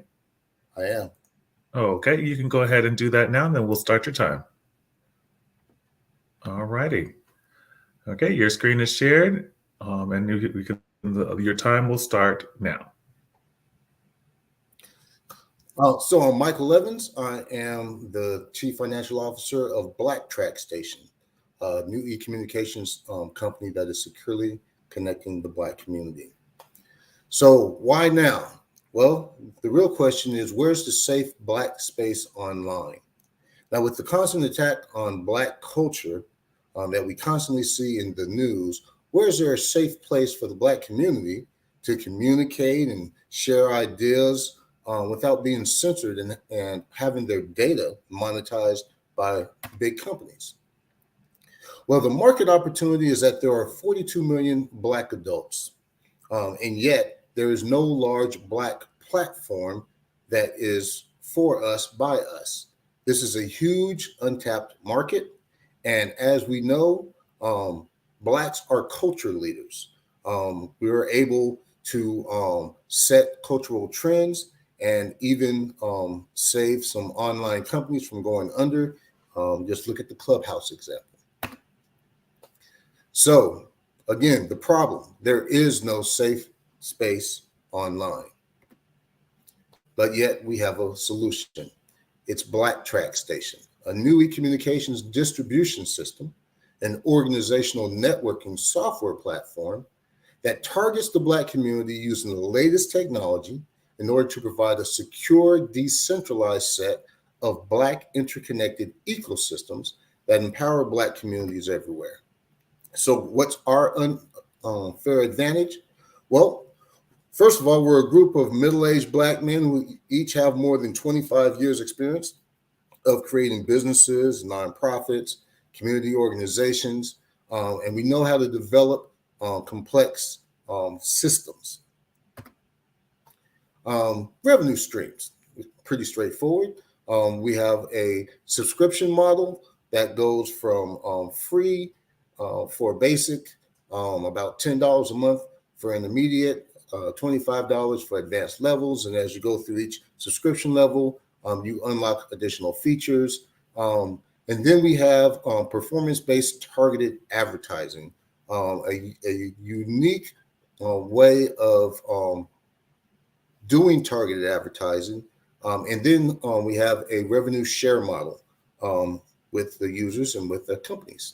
I am. Okay, you can go ahead and do that now, and then we'll start your time. All righty. Okay, your screen is shared, and your time will start now. So I'm Michael Evans. I am the Chief Financial Officer of Black Track Station, a new e-communications company that is securely connecting the Black community. So why now? Well, the real question is, where's the safe Black space online? Now, with the constant attack on Black culture that we constantly see in the news, where is there a safe place for the Black community to communicate and share ideas without being censored and having their data monetized by big companies? Well, the market opportunity is that there are 42 million Black adults, and yet there is no large Black platform that is for us, by us. This is a huge untapped market. And as we know, Blacks are culture leaders. We are able to set cultural trends and even save some online companies from going under. Just look at the Clubhouse example. So again, the problem, there is no safe space online, but yet we have a solution. It's Black Track Station, a new e-communications distribution system, an organizational networking software platform that targets the Black community using the latest technology in order to provide a secure, decentralized set of Black interconnected ecosystems that empower Black communities everywhere. So what's our unfair advantage? Well, first of all, we're a group of middle-aged Black men who each have more than 25 years experience of creating businesses, nonprofits, community organizations, and we know how to develop complex systems. Revenue streams, pretty straightforward. We have a subscription model that goes from free for basic, about $10 a month for intermediate, $25 for advanced levels. And as you go through each subscription level, you unlock additional features. And then we have performance-based targeted advertising, a unique way of doing targeted advertising. And then we have a revenue share model with the users and with the companies.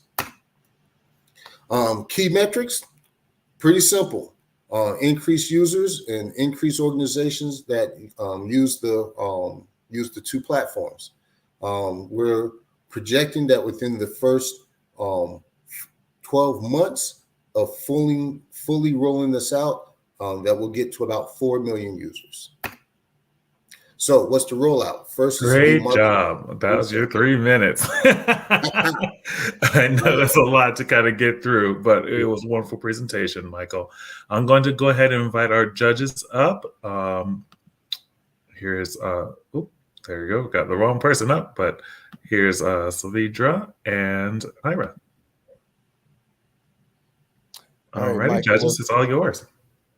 Key metrics, pretty simple. Increase users and increase organizations that use the two platforms. We're projecting that within the first 12 months of fully rolling this out, that will get to about 4 million users. So what's the rollout? First is to do Great market job. That was your research. 3 minutes. I know that's a lot to kind of get through, but it was a wonderful presentation, Michael. I'm going to go ahead and invite our judges up. Here's, there you go. Got the wrong person up, but here's Savidra and Ira. All right, Alrighty, Michael. judges, it's all yours.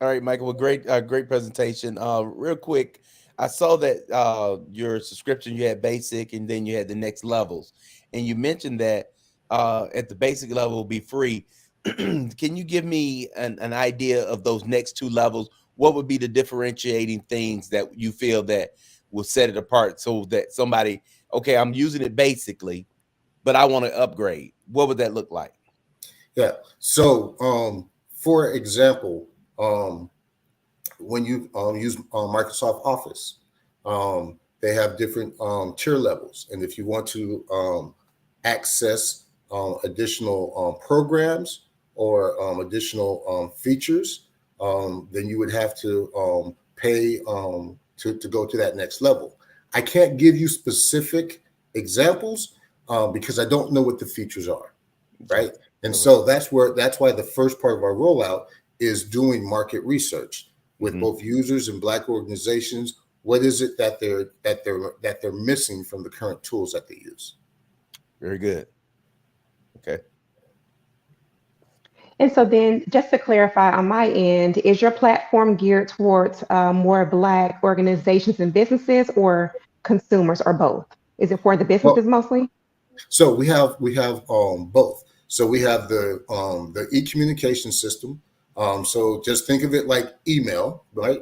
All right, Michael. Well, great presentation. Real quick, I saw that your subscription, you had basic and then you had the next levels. And you mentioned that at the basic level will be free. Can you give me an idea of those next 2 levels? What would be the differentiating things that you feel that will set it apart so that somebody, okay, I'm using it basically, but I want to upgrade? What would that look like? Yeah. So, for example, when you use Microsoft Office, they have different tier levels. And if you want to access additional programs or additional features, then you would have to pay to go to that next level. I can't give you specific examples because I don't know what the features are, right? And so that's why the first part of our rollout is doing market research with both users and Black organizations. What is it that they're missing from the current tools that they use? Very good. Okay. And so then, just to clarify on my end, is your platform geared towards more Black organizations and businesses, or consumers, or both? Is it for the businesses mostly? So we have both. So we have the e-communication system. So just think of it like email, right?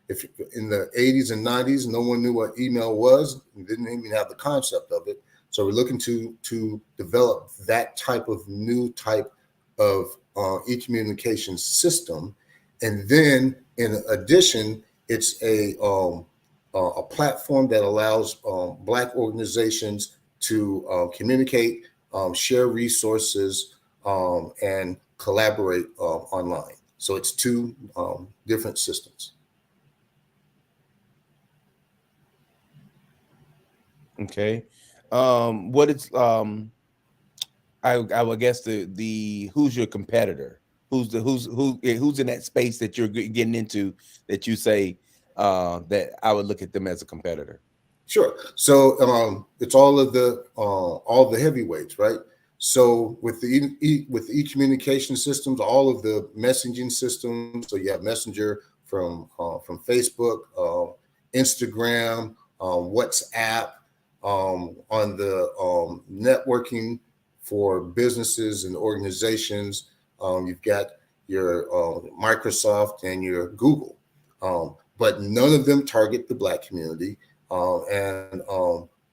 If in the 80s and 90s, no one knew what email was, and didn't even have the concept of it. So we're looking to develop that type of new type of e-communication system, and then in addition, it's a platform that allows Black organizations to communicate, share resources, and collaborate online. So it's 2 different systems. Okay. What is I would guess the who's your competitor? Who's in that space that you're getting into that you say that I would look at them as a competitor? Sure. So it's all the heavyweights, right? So with the e-communication systems, all of the messaging systems. So you have Messenger from Facebook, Instagram, WhatsApp, on the networking for businesses and organizations. You've got your Microsoft and your Google, but none of them target the Black community. And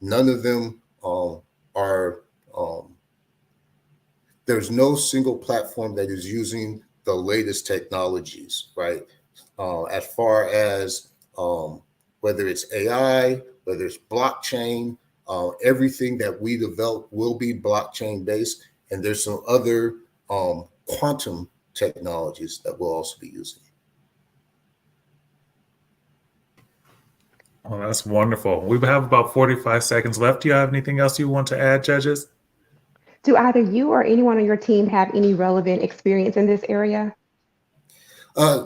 none of them are, there's no single platform that is using the latest technologies, right? As far as whether it's AI, whether it's blockchain, everything that we develop will be blockchain based. And there's some other quantum technologies that we'll also be using. Oh, that's wonderful. We have about 45 seconds left. Do you have anything else you want to add, judges? Do either you or anyone on your team have any relevant experience in this area?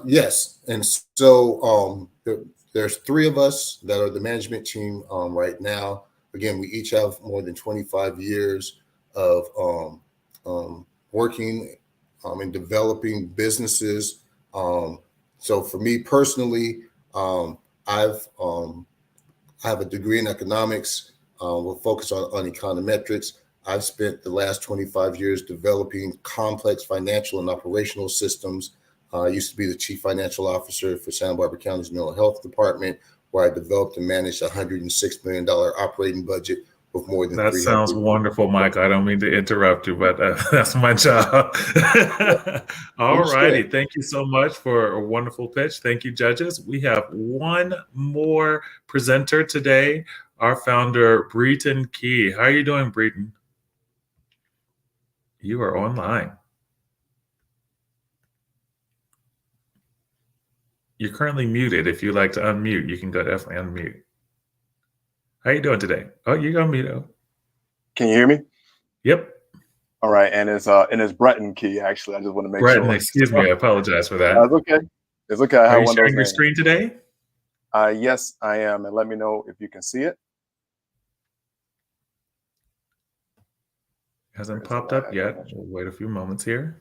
Yes. And so there's 3 of us that are the management team right now. Again, we each have more than 25 years of working and developing businesses. So for me personally, I have a degree in economics. We'll focus on econometrics. I've spent the last 25 years developing complex financial and operational systems. I used to be the chief financial officer for Santa Barbara County's mental health department, where I developed and managed a $106 million operating budget with more than That 300. sounds wonderful, Mike. I don't mean to interrupt you, but that's my job. All righty. Thank you so much for a wonderful pitch. Thank you, judges. We have one more presenter today, our founder, Breton Key. How are you doing, Breton? You are online. You're currently muted. If you'd like to unmute, you can go definitely unmute. How you doing today? Oh, you're gonna mute up. Can you hear me? Yep. All right, and it's Breton Key actually. I just want to make Breton, sure. excuse me. I apologize for that. That's okay. It's okay. I Are have you one of sharing those your names. screen today? Yes, I am, and let me know if you can see it. Hasn't popped up yet. We'll wait a few moments here.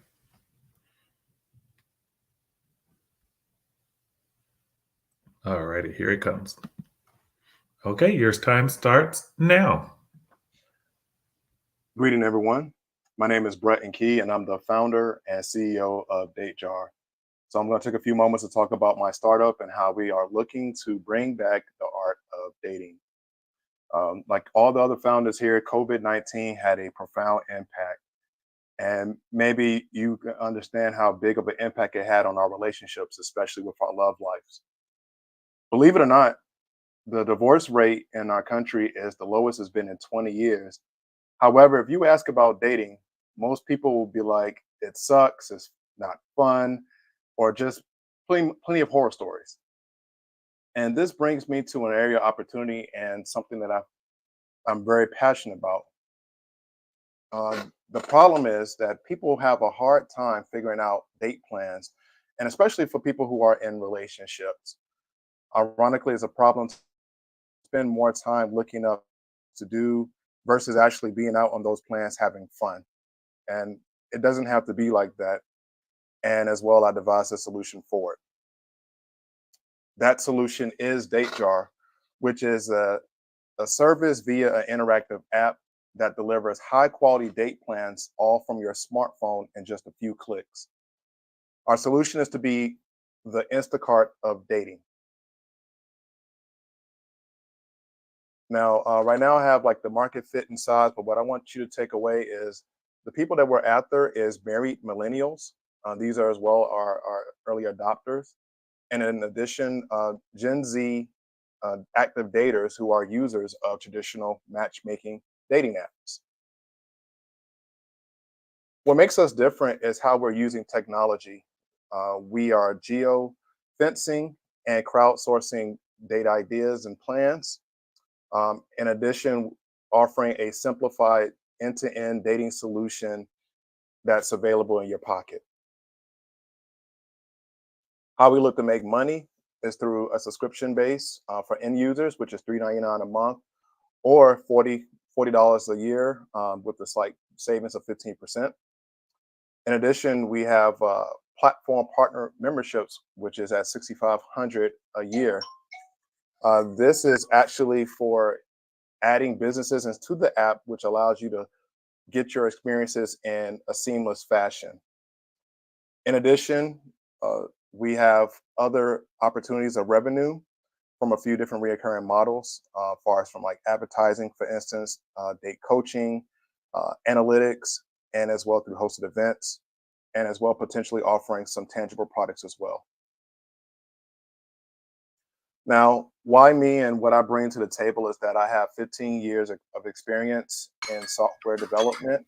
Alrighty, here it comes. Okay, your time starts now. Greeting everyone. My name is Breton Key, and I'm the founder and CEO of DateJar. So I'm going to take a few moments to talk about my startup and how we are looking to bring back the art of dating. Like all the other founders here, COVID-19 had a profound impact. And maybe you can understand how big of an impact it had on our relationships, especially with our love lives. Believe it or not, the divorce rate in our country is the lowest it's been in 20 years. However, if you ask about dating, most people will be like, it sucks, it's not fun, or just plenty of horror stories. And this brings me to an area of opportunity and something that I'm very passionate about. The problem is that people have a hard time figuring out date plans, and especially for people who are in relationships. Ironically, it's a problem to spend more time looking up to do versus actually being out on those plans having fun. And it doesn't have to be like that. And as well, I devised a solution for it. That solution is DateJar, which is a service via an interactive app that delivers high quality date plans all from your smartphone in just a few clicks. Our solution is to be the Instacart of dating. Now, right now I have like the market fit and size, but what I want you to take away is the people that we're after is married millennials. These are as well our early adopters. And in addition, Gen Z active daters who are users of traditional matchmaking dating apps. What makes us different is how we're using technology. We are geo fencing and crowdsourcing date ideas and plans. In addition, offering a simplified end-to-end dating solution that's available in your pocket. How we look to make money is through a subscription base for end users, which is $3.99 a month, or $40 a year with a slight savings of 15%. In addition, we have platform partner memberships, which is at $6,500 a year. This is actually for adding businesses into the app, which allows you to get your experiences in a seamless fashion. In addition, we have other opportunities of revenue from a few different recurring models, far as from like advertising, for instance, date coaching, analytics, and as well through hosted events, and as well potentially offering some tangible products as well. Now, why me and what I bring to the table is that I have 15 years of experience in software development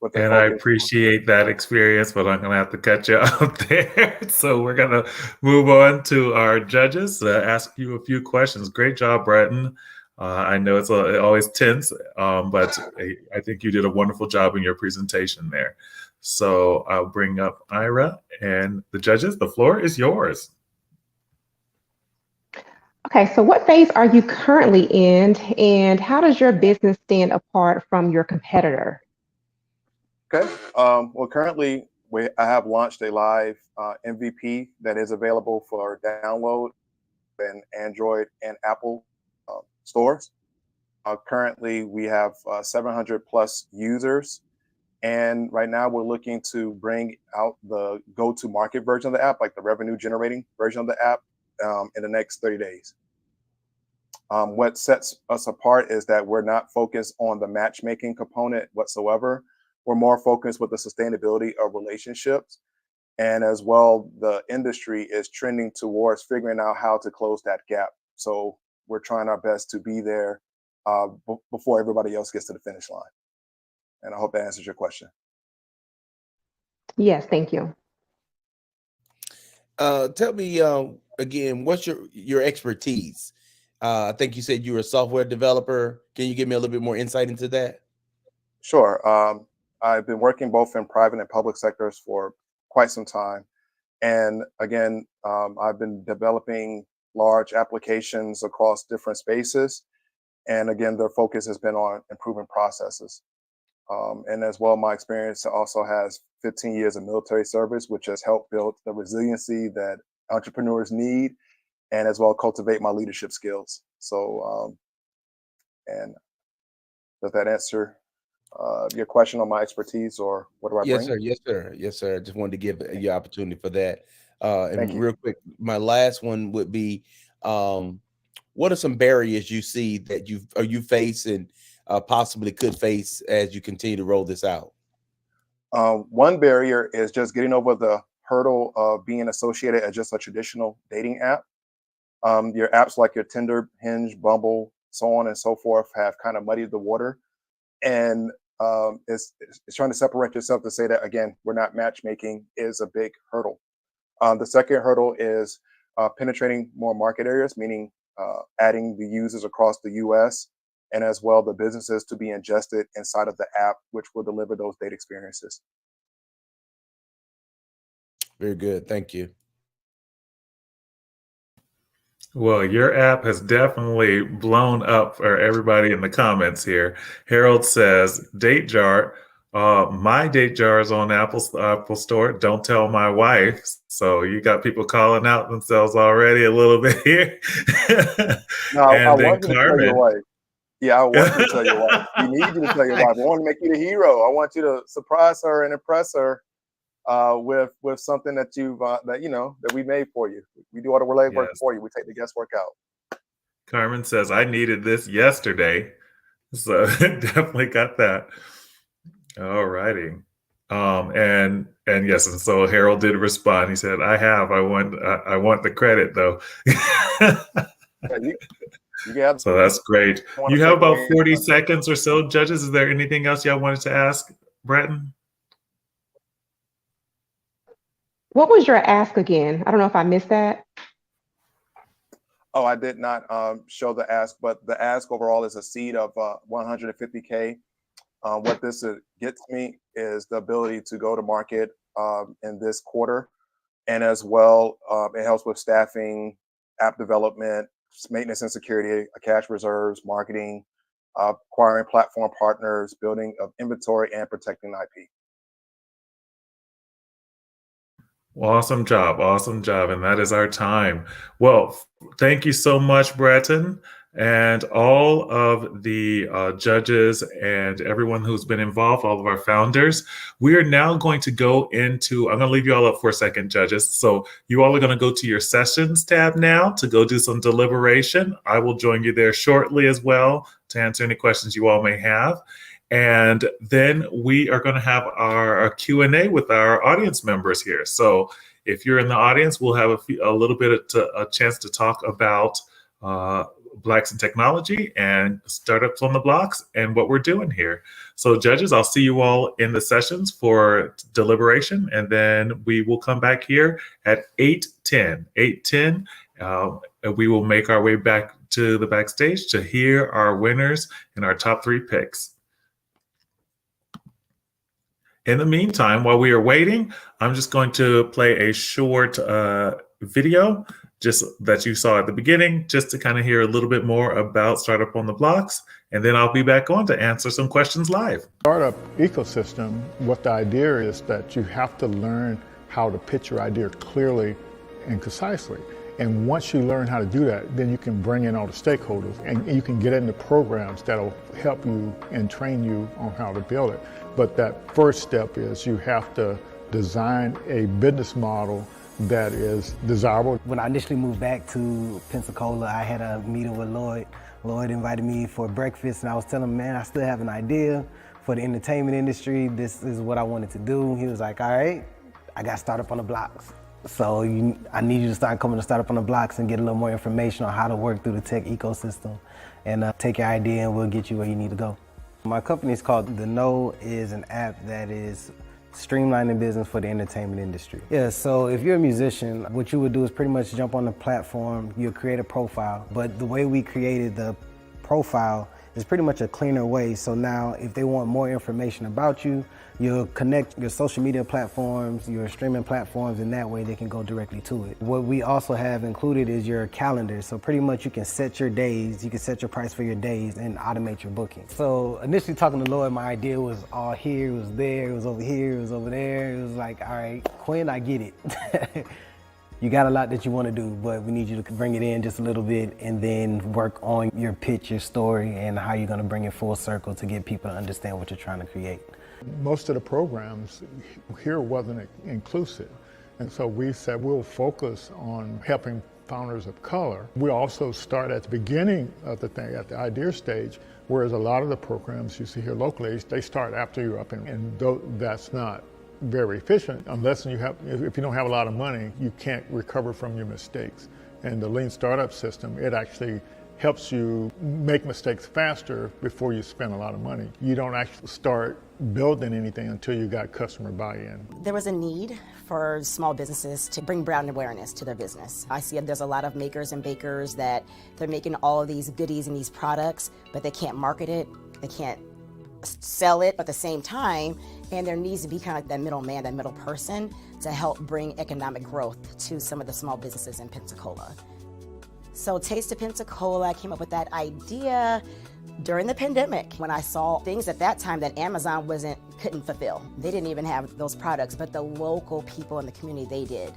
with a And I focus. appreciate that experience, but I'm going to have to cut you out there. So we're going to move on to our judges, ask you a few questions. Great job, Breton. I know it's always tense, but I think you did a wonderful job in your presentation there. So I'll bring up Ira and the judges. The floor is yours. Okay, so what phase are you currently in, and how does your business stand apart from your competitor? Okay. Well, currently I have launched a live MVP that is available for download in Android and Apple stores. Currently, we have 700 plus users. And right now we're looking to bring out the go-to-market version of the app, like the revenue generating version of the app in the next 30 days. What sets us apart is that we're not focused on the matchmaking component whatsoever. We're more focused with the sustainability of relationships. And as well, the industry is trending towards figuring out how to close that gap. So we're trying our best to be there before everybody else gets to the finish line. And I hope that answers your question. Yes, thank you. Tell me again, what's your expertise? I think you said you were a software developer. Can you give me a little bit more insight into that? Sure. I've been working both in private and public sectors for quite some time. And again, I've been developing large applications across different spaces. And again, their focus has been on improving processes. And as well, my experience also has 15 years of military service, which has helped build the resiliency that entrepreneurs need, and as well cultivate my leadership skills. So, and does that answer your question on my expertise, or what do I Yes, bring? sir. Yes, sir. Yes, sir. I just wanted to give you opportunity for that. Thank And you. real quick, my last one would be, what are some barriers you see that you face and possibly could face as you continue to roll this out? One barrier is just getting over the hurdle of being associated as just a traditional dating app. Your apps like your Tinder, Hinge, Bumble, so on and so forth have kind of muddied the water. And it's trying to separate yourself to say that, again, we're not matchmaking is a big hurdle. The second hurdle is penetrating more market areas, meaning adding the users across the US and as well the businesses to be ingested inside of the app, which will deliver those data experiences. Very good. Thank you. Well, your app has definitely blown up for everybody in the comments here. Harold says, date jar. My date jar is on Apple Store. Don't tell my wife. So you got people calling out themselves already a little bit here. Now, I And then want you to tell your Carmen. wife. Yeah, I want you to tell your wife. We need you to tell your wife. I want to make you the hero. I want you to surprise her and impress her with something that you've that we made for you. We do all the legwork Yes. for you. We take the guesswork out. Carmen says, I needed this yesterday. So definitely got that. All righty. And yes, and so Harold did respond. He said, I want the credit though. Yeah, you have So that's great. want You to have take about away 40 seconds or so, judges. Is there anything else y'all wanted to ask, Breton? What was your ask again? I don't know if I missed that. Oh, I did not show the ask, but the ask overall is a seed of 150K. What this gets me is the ability to go to market in this quarter. And as well, it helps with staffing, app development, maintenance and security, cash reserves, marketing, acquiring platform partners, building of inventory, and protecting IP. Awesome job. Awesome job. And that is our time. Well, thank you so much, Breton, and all of the judges and everyone who's been involved, all of our founders. We are now going to go into, I'm going to leave you all up for a second, judges. So you all are going to go to your sessions tab now to go do some deliberation. I will join you there shortly as well to answer any questions you all may have. And then we are going to have our Q&A with our audience members here. So if you're in the audience, we'll have a little bit of a chance to talk about Blacks in Technology and startups on the blocks and what we're doing here. So judges, I'll see you all in the sessions for deliberation, and then we will come back here at 8:10. 8:10, we will make our way back to the backstage to hear our winners and our top 3 picks. In the meantime, while we are waiting, I'm just going to play a short video just that you saw at the beginning, just to kind of hear a little bit more about Startup on the Blocks. And then I'll be back on to answer some questions live. Startup ecosystem, what the idea is that you have to learn how to pitch your idea clearly and concisely. And once you learn how to do that, then you can bring in all the stakeholders and you can get into programs that'll help you and train you on how to build it. But that first step is you have to design a business model that is desirable. When I initially moved back to Pensacola, I had a meeting with Lloyd. Lloyd invited me for breakfast, and I was telling him, man, I still have an idea for the entertainment industry. This is what I wanted to do. He was like, all right, I got Startup on the Blocks. So I need you to start coming to Startup on the Blocks and get a little more information on how to work through the tech ecosystem and take your idea and we'll get you where you need to go. My company is called The Know, is an app that is streamlining business for the entertainment industry. Yeah, so if you're a musician, what you would do is pretty much jump on the platform, you'll create a profile, but the way we created the profile is pretty much a cleaner way. So now if they want more information about you, you'll connect your social media platforms, your streaming platforms, and that way they can go directly to it. What we also have included is your calendar. So pretty much you can set your days, you can set your price for your days and automate your booking. So initially talking to Lloyd, my idea was all here, it was there, it was over here, it was over there. It was like, all right, Quinn, I get it. You got a lot that you want to do, but we need you to bring it in just a little bit and then work on your pitch, your story, and how you're going to bring it full circle to get people to understand what you're trying to create. Most of the programs here wasn't inclusive. And so we said we'll focus on helping founders of color. We also start at the beginning of the thing, at the idea stage, whereas a lot of the programs you see here locally, they start after you're up and that's not very efficient unless if you don't have a lot of money, you can't recover from your mistakes. And the lean startup system, it actually helps you make mistakes faster before you spend a lot of money. You don't actually start building anything until you got customer buy-in. There was a need for small businesses to bring brand awareness to their business. I see there's a lot of makers and bakers that they're making all of these goodies and these products, but they can't market it, they can't sell it at the same time, and there needs to be kind of that middleman, that middle person to help bring economic growth to some of the small businesses in Pensacola. So Taste of Pensacola, I came up with that idea during the pandemic when I saw things at that time that Amazon couldn't fulfill. They didn't even have those products, but the local people in the community, they did.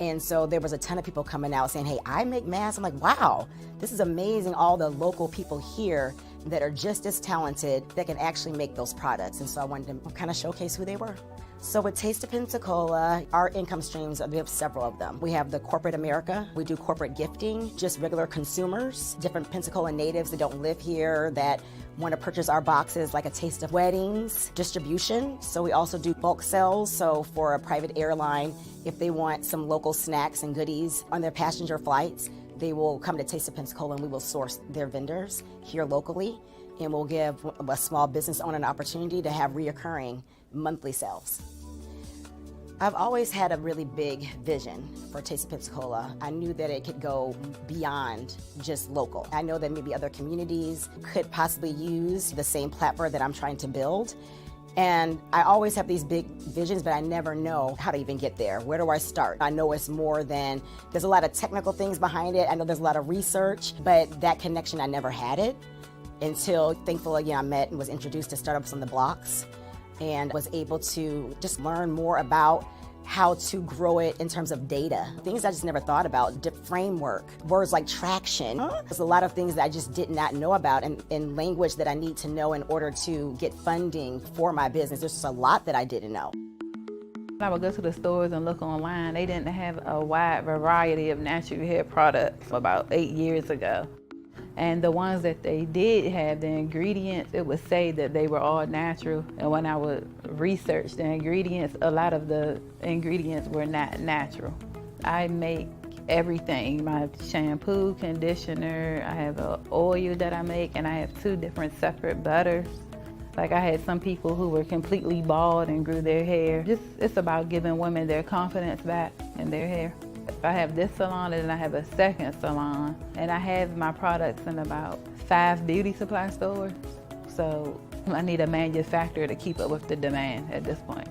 And so there was a ton of people coming out saying, hey, I make masks. I'm like, wow, this is amazing. All the local people here that are just as talented that can actually make those products. And so I wanted to kind of showcase who they were. So with Taste of Pensacola, our income streams, we have several of them. We have the corporate America, we do corporate gifting, just regular consumers, different Pensacola natives that don't live here that want to purchase our boxes, like a taste of weddings, distribution. So we also do bulk sales. So for a private airline, if they want some local snacks and goodies on their passenger flights, they will come to Taste of Pensacola and we will source their vendors here locally. And we'll give a small business owner an opportunity to have reoccurring monthly sales. I've always had a really big vision for Taste of Pensacola. I knew that it could go beyond just local. I know that maybe other communities could possibly use the same platform that I'm trying to build. And I always have these big visions, but I never know how to even get there. Where do I start? I know it's more than, there's a lot of technical things behind it. I know there's a lot of research, but that connection, I never had it until, thankfully, again, I met and was introduced to Startups on the Blocks and was able to just learn more about how to grow it in terms of data. Things I just never thought about, framework, words like traction. There's a lot of things that I just did not know about in language that I need to know in order to get funding for my business. There's just a lot that I didn't know. I would go to the stores and look online. They didn't have a wide variety of natural hair products about 8 years ago. And the ones that they did have, the ingredients, it would say that they were all natural. And when I would research the ingredients, a lot of the ingredients were not natural. I make everything, my shampoo, conditioner, I have an oil that I make, and I have 2 different separate butters. Like I had some people who were completely bald and grew their hair. It's about giving women their confidence back in their hair. I have this salon and then I have a second salon, and I have my products in about 5 beauty supply stores. So I need a manufacturer to keep up with the demand at this point.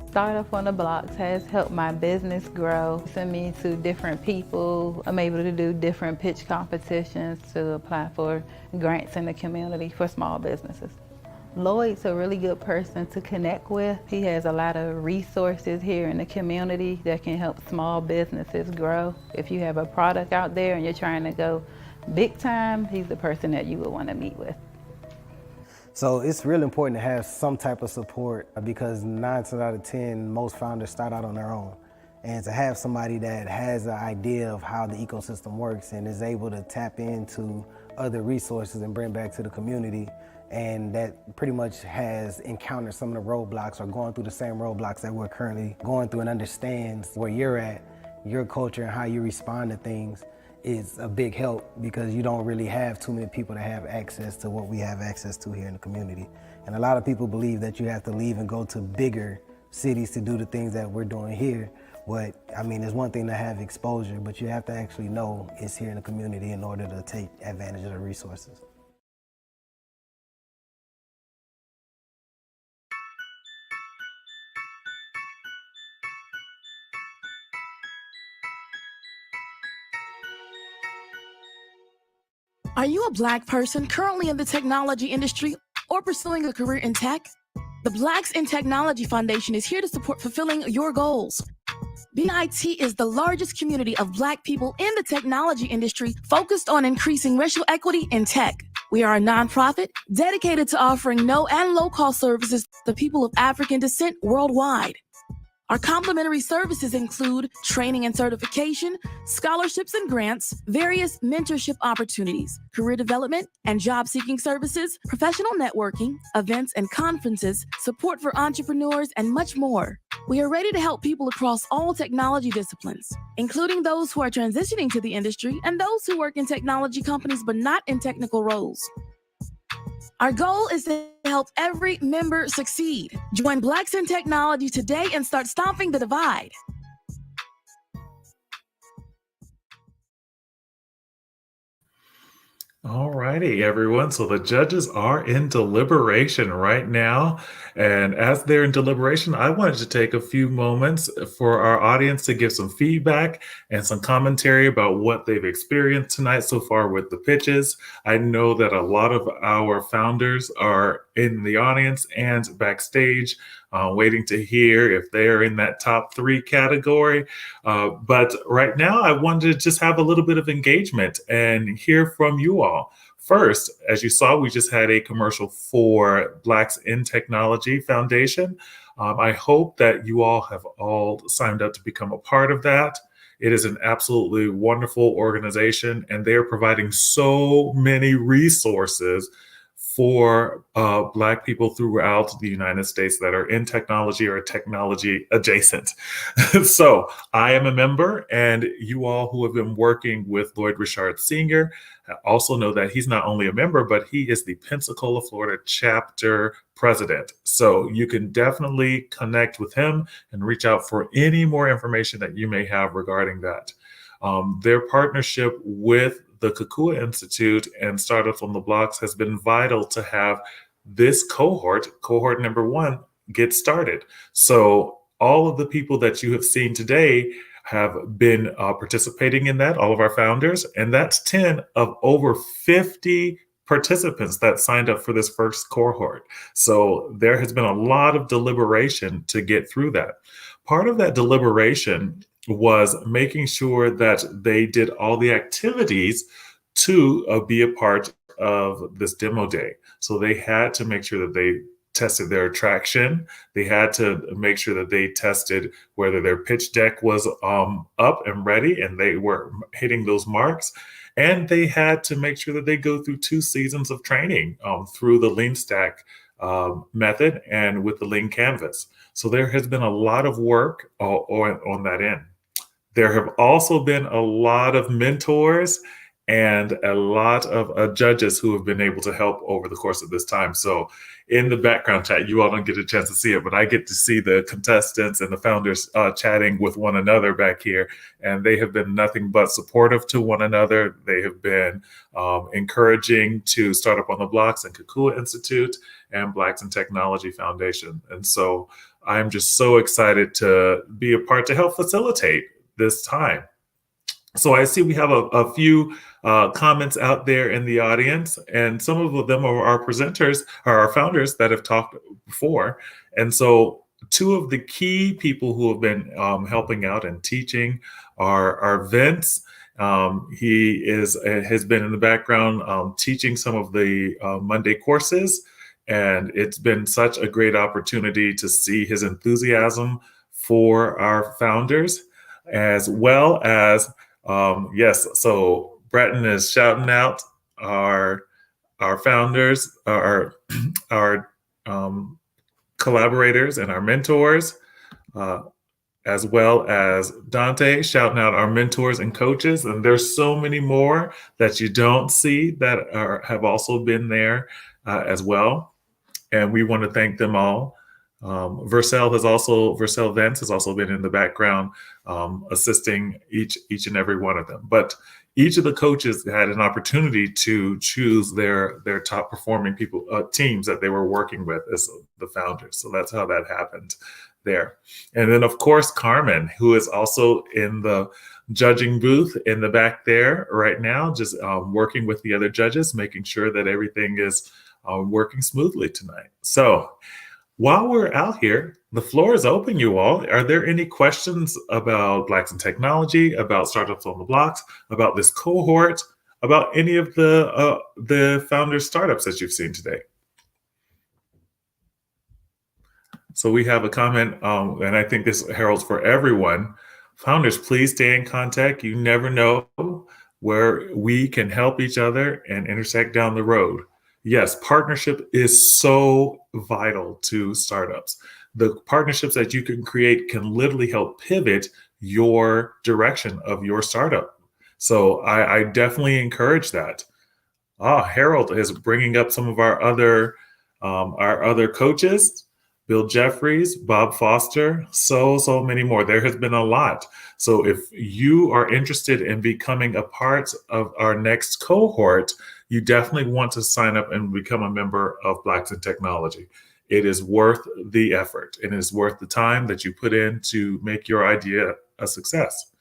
Startup on the Blocks has helped my business grow. Send me to different people. I'm able to do different pitch competitions to apply for grants in the community for small businesses. Lloyd's a really good person to connect with. He has a lot of resources here in the community that can help small businesses grow. If you have a product out there and you're trying to go big time, he's the person that you would want to meet with. So it's really important to have some type of support because 9 times out of 10, most founders start out on their own. And to have somebody that has an idea of how the ecosystem works and is able to tap into other resources and bring back to the community, and that pretty much has encountered some of the roadblocks or going through the same roadblocks that we're currently going through and understands where you're at, your culture and how you respond to things is a big help because you don't really have too many people that have access to what we have access to here in the community. And a lot of people believe that you have to leave and go to bigger cities to do the things that we're doing here. But I mean, it's one thing to have exposure, but you have to actually know it's here in the community in order to take advantage of the resources. Are you a Black person currently in the technology industry or pursuing a career in tech? The Blacks in Technology Foundation is here to support fulfilling your goals. BIT is the largest community of Black people in the technology industry focused on increasing racial equity in tech. We are a nonprofit dedicated to offering no and low-cost services to people of African descent worldwide. Our complimentary services include training and certification, scholarships and grants, various mentorship opportunities, career development and job-seeking services, professional networking, events and conferences, support for entrepreneurs, and much more. We are ready to help people across all technology disciplines, including those who are transitioning to the industry and those who work in technology companies but not in technical roles. Our goal is to help every member succeed. Join Blacks in Technology today and start stomping the divide. All righty, everyone. So the judges are in deliberation right now. And as they're in deliberation, I wanted to take a few moments for our audience to give some feedback and some commentary about what they've experienced tonight so far with the pitches. I know that a lot of our founders are in the audience and backstage waiting to hear if they're in that top 3 category. But right now, I wanted to just have a little bit of engagement and hear from you all. First, as you saw, we just had a commercial for Blacks in Technology Foundation. I hope that you all have all signed up to become a part of that. It is an absolutely wonderful organization, and they are providing so many resources for Black people throughout the United States that are in technology or technology adjacent. So I am a member, and you all who have been working with Lloyd Richard Sr. also know that he's not only a member, but he is the Pensacola, Florida chapter president. So you can definitely connect with him and reach out for any more information that you may have regarding that. Their partnership with the Kukua Institute and Startups on the Blocks has been vital to have this cohort number 1, get started. So all of the people that you have seen today have been participating in that, all of our founders, and that's 10 of over 50 participants that signed up for this first cohort. So there has been a lot of deliberation to get through that. Part of that deliberation was making sure that they did all the activities to be a part of this demo day. So they had to make sure that they tested their attraction. They had to make sure that they tested whether their pitch deck was up and ready and they were hitting those marks. And they had to make sure that they go through 2 seasons of training through the Lean Stack method and with the Lean Canvas. So there has been a lot of work on that end. There have also been a lot of mentors and a lot of judges who have been able to help over the course of this time. So in the background chat, you all don't get a chance to see it, but I get to see the contestants and the founders chatting with one another back here. And they have been nothing but supportive to one another. They have been encouraging to Startup on the Blocks and Kukua Institute and Blacks in Technology Foundation. And so I'm just so excited to be a part to help facilitate this time. So I see we have a few comments out there in the audience, and some of them are our presenters, are our founders that have talked before. And so 2 of the key people who have been helping out and teaching are Vince. He has been in the background teaching some of the Monday courses, and it's been such a great opportunity to see his enthusiasm for our founders, as well as yes, so Breton is shouting out our founders, our collaborators and our mentors, as well as Dante shouting out our mentors and coaches. And there's so many more that you don't see that have also been there as well. And we want to thank them all. Vercel Vance has also been in the background, assisting each and every one of them. But each of the coaches had an opportunity to choose their top performing teams that they were working with as the founders. So that's how that happened there. And then, of course, Carmen, who is also in the judging booth in the back there right now, just working with the other judges, making sure that everything is working smoothly tonight. So while we're out here, the floor is open, you all. Are there any questions about Blacks in Technology, about Startups on the Blocks, about this cohort, about any of the founders' startups that you've seen today? So we have a comment, and I think this heralds for everyone. Founders, please stay in contact. You never know where we can help each other and intersect down the road. Yes, partnership is so vital to startups. The partnerships that you can create can literally help pivot your direction of your startup. So I definitely encourage that. Harold is bringing up some of our other coaches. Bill Jeffries, Bob Foster, so many more. There has been a lot. So if you are interested in becoming a part of our next cohort, you definitely want to sign up and become a member of Blacks in Technology. It is worth the effort and it is worth the time that you put in to make your idea a success.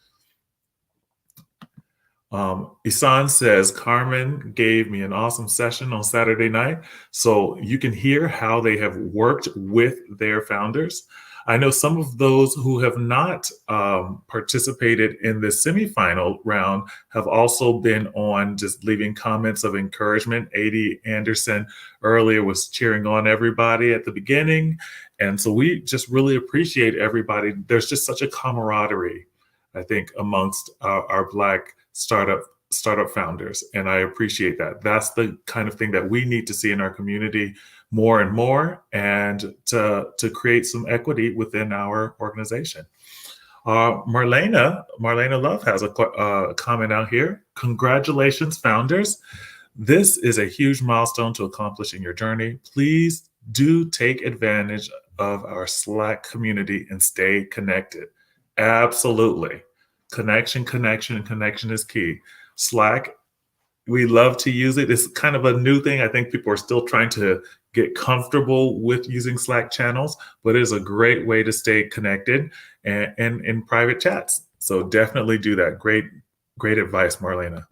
Isan says, Carmen gave me an awesome session on Saturday night. So you can hear how they have worked with their founders. I know some of those who have not participated in the semifinal round have also been on, just leaving comments of encouragement. A.D. Anderson earlier was cheering on everybody at the beginning. And so we just really appreciate everybody. There's just such a camaraderie, I think, amongst our Black startup founders. And I appreciate that. That's the kind of thing that we need to see in our community more and more, and to create some equity within our organization. Marlena Love has a comment out here. Congratulations, founders. This is a huge milestone to accomplishing your journey. Please do take advantage of our Slack community and stay connected. Absolutely. Connection is key. Slack, we love to use it. It's kind of a new thing. I think people are still trying to get comfortable with using Slack channels, but it is a great way to stay connected and in private chats. So definitely do that. Great advice, Marlena.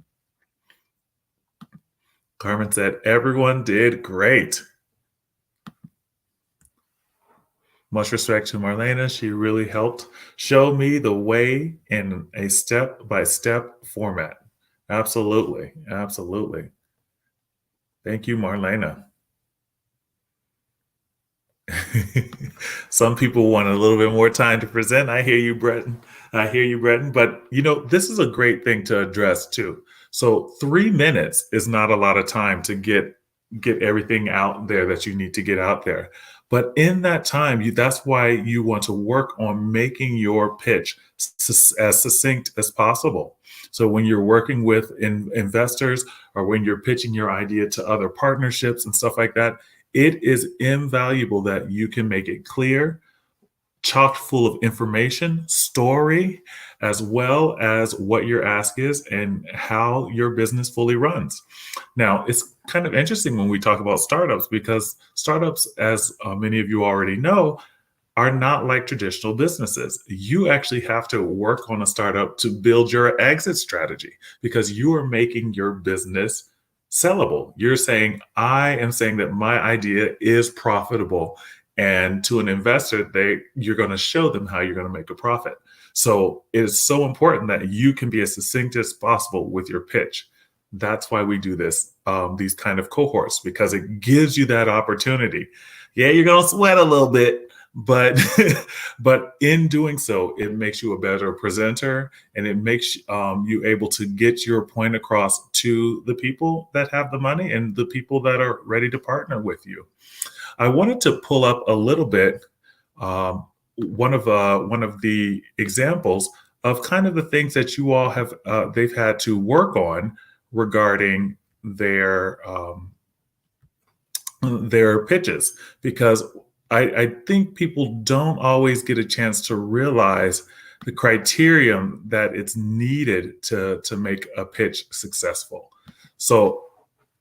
Carmen said, everyone did great. Much respect to Marlena. She really helped show me the way in a step-by-step format. Absolutely. Absolutely. Thank you, Marlena. Some people want a little bit more time to present. I hear you, Breton. But, this is a great thing to address, too. So 3 minutes is not a lot of time to get everything out there that you need to get out there. But in that time, that's why you want to work on making your pitch as succinct as possible. So when you're working with investors or when you're pitching your idea to other partnerships and stuff like that, it is invaluable that you can make it clear, chock full of information, story, as well as what your ask is and how your business fully runs. Now, it's kind of interesting when we talk about startups, because startups, as many of you already know, are not like traditional businesses. You actually have to work on a startup to build your exit strategy, because you are making your business sellable. I am saying that my idea is profitable. And to an investor, you're going to show them how you're going to make a profit. So it is so important that you can be as succinct as possible with your pitch. That's why we do these kind of cohorts, because it gives you that opportunity. Yeah, you're going to sweat a little bit, but in doing so, it makes you a better presenter, and it makes you able to get your point across to the people that have the money and the people that are ready to partner with you. I wanted to pull up a little bit one of the examples of kind of the things that you all have they've had to work on regarding their pitches, because I think people don't always get a chance to realize the criterion that it's needed to make a pitch successful. So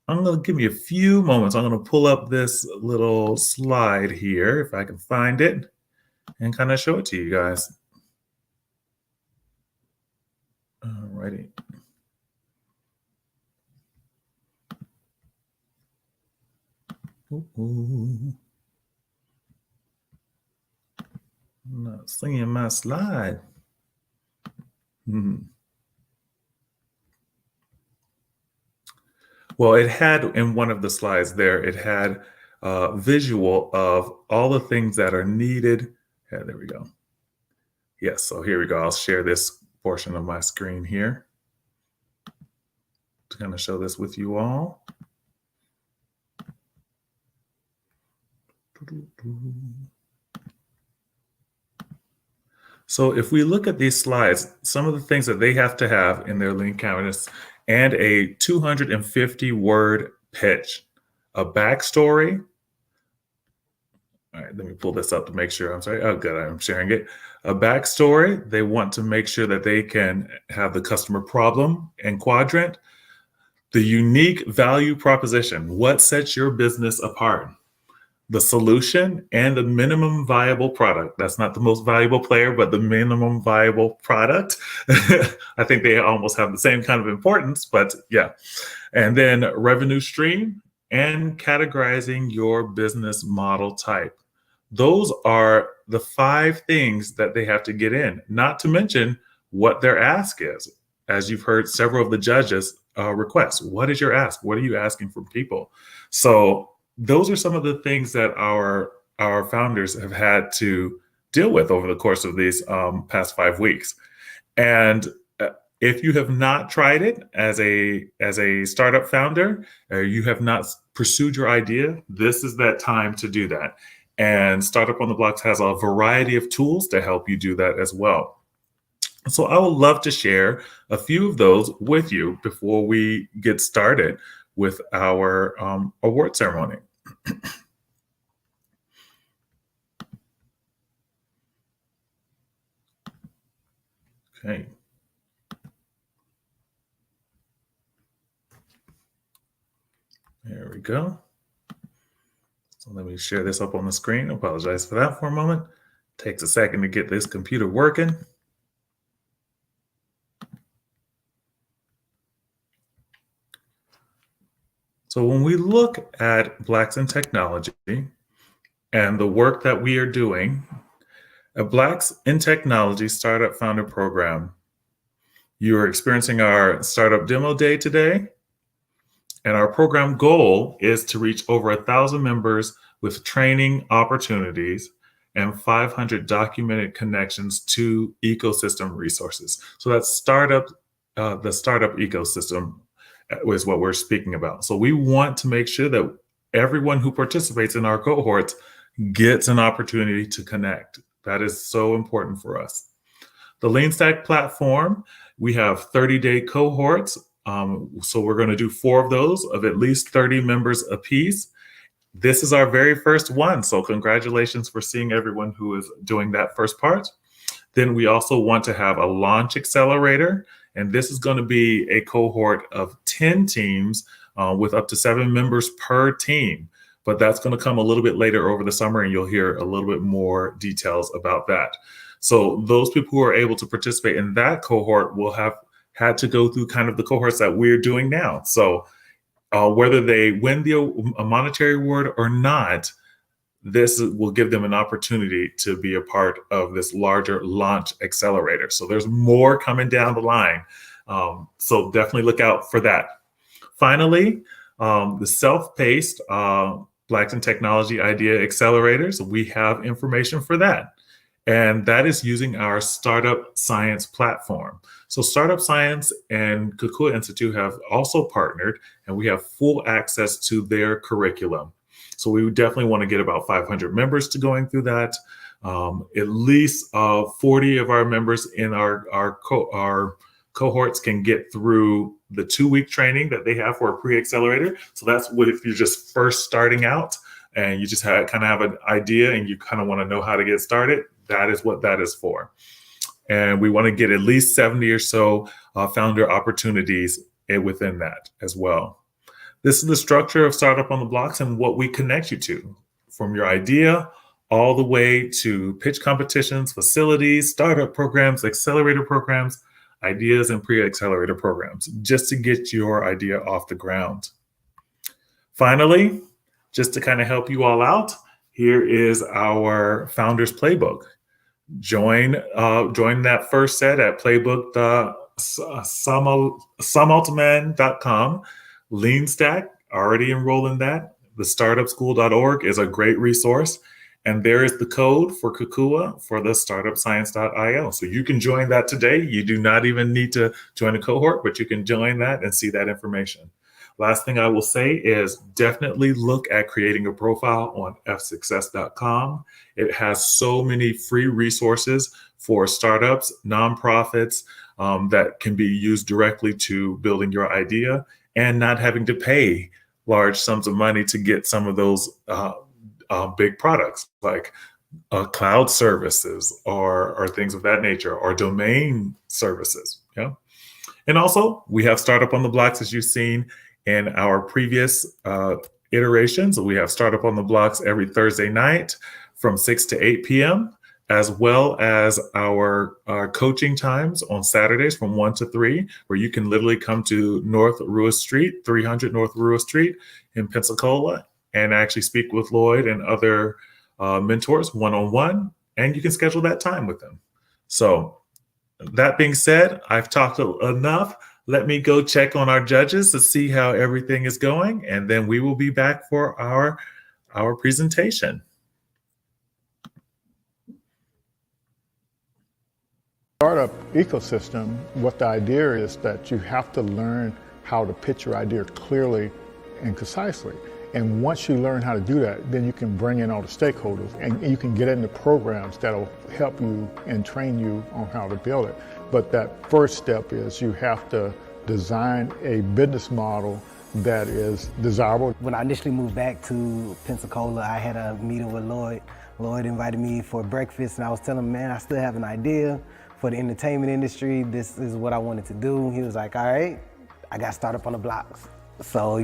I'm going to give me a few moments. I'm going to pull up this little slide here, if I can find it, and kind of show it to you guys. Alrighty. Ooh. I'm not seeing my slide. Well, it had in one of the slides there, it had a visual of all the things that are needed. Yeah, there we go. Yes, so here we go. I'll share this portion of my screen here to kind of show this with you all. So if we look at these slides, some of the things that they have to have in their lean canvas and a 250-word pitch, a backstory. All right, let me pull this up to make sure. I'm sorry. Oh, good. I'm sharing it. A backstory. They want to make sure that they can have the customer problem and quadrant. The unique value proposition. What sets your business apart? The solution and the minimum viable product. That's not the most valuable player, but the minimum viable product. I think they almost have the same kind of importance, but yeah. And then revenue stream and categorizing your business model type. Those are the 5 things that they have to get in, not to mention what their ask is. As you've heard several of the judges request, what is your ask? What are you asking from people? So those are some of the things that our founders have had to deal with over the course of these past 5 weeks. And if you have not tried it as a startup founder, or you have not pursued your idea, this is that time to do that. And Startup on the Blocks has a variety of tools to help you do that as well. So I would love to share a few of those with you before we get started with our award ceremony. Okay. There we go. So let me share this up on the screen. Apologize for that for a moment. Takes a second to get this computer working. So when we look at Blacks in Technology and the work that we are doing, a Blacks in Technology Startup Founder Program, you are experiencing our Startup Demo Day today. And our program goal is to reach over 1,000 members with training opportunities and 500 documented connections to ecosystem resources. So that's the startup ecosystem is what we're speaking about. So we want to make sure that everyone who participates in our cohorts gets an opportunity to connect. That is so important for us. The Lean Stack platform, we have 30-day cohorts. So we're going to do 4 of those of at least 30 members apiece. This is our very first one. So congratulations for seeing everyone who is doing that first part. Then we also want to have a launch accelerator. And this is going to be a cohort of 10 teams with up to 7 members per team. But that's going to come a little bit later over the summer, and you'll hear a little bit more details about that. So those people who are able to participate in that cohort will have had to go through kind of the cohorts that we're doing now. So whether they win a monetary award or not, this will give them an opportunity to be a part of this larger launch accelerator. So there's more coming down the line. So definitely look out for that. Finally, the self-paced Blacks in Technology Idea Accelerators, we have information for that. And that is using our Startup Science platform. So Startup Science and Kukua Institute have also partnered, and we have full access to their curriculum. So we would definitely want to get about 500 members to going through that. At least 40 of our members in our cohorts can get through the 2-week training that they have for a pre-accelerator. So that's what if you're just first starting out. and you just kind of have an idea and you kind of want to know how to get started, that is what that is for. And we want to get at least 70 or so founder opportunities within that as well. This is the structure of Startup on the Blocks and what we connect you to, from your idea all the way to pitch competitions, facilities, startup programs, accelerator programs, ideas, and pre-accelerator programs, just to get your idea off the ground. Finally, just to kind of help you all out, here is our Founders Playbook. Join that first set at playbook.sumultman.com. Lean Stack, already enroll in that. The startupschool.org is a great resource. And there is the code for Kukua for the startupscience.io. So you can join that today. You do not even need to join a cohort, but you can join that and see that information. Last thing I will say is definitely look at creating a profile on fsuccess.com. It has so many free resources for startups, nonprofits that can be used directly to building your idea and not having to pay large sums of money to get some of those big products like cloud services or things of that nature, or domain services. Yeah. And also we have Startup on the Blocks, as you've seen in our previous iterations. We have Startup on the Blocks every Thursday night from 6 to 8 p.m., as well as our coaching times on Saturdays from 1 to 3, where you can literally come to North Rua Street, 300 North Rua Street in Pensacola, and actually speak with Lloyd and other mentors one-on-one, and you can schedule that time with them. So that being said, I've talked enough. Let me go check on our judges to see how everything is going, and then we will be back for our presentation. Startup ecosystem, what the idea is that you have to learn how to pitch your idea clearly and concisely. And once you learn how to do that, then you can bring in all the stakeholders and you can get into programs that'll help you and train you on how to build it. But that first step is you have to design a business model that is desirable. When I initially moved back to Pensacola, I had a meeting with Lloyd. Lloyd invited me for breakfast, and I was telling him, man, I still have an idea for the entertainment industry. This is what I wanted to do. He was like, all right, I got Startup on the Blocks. So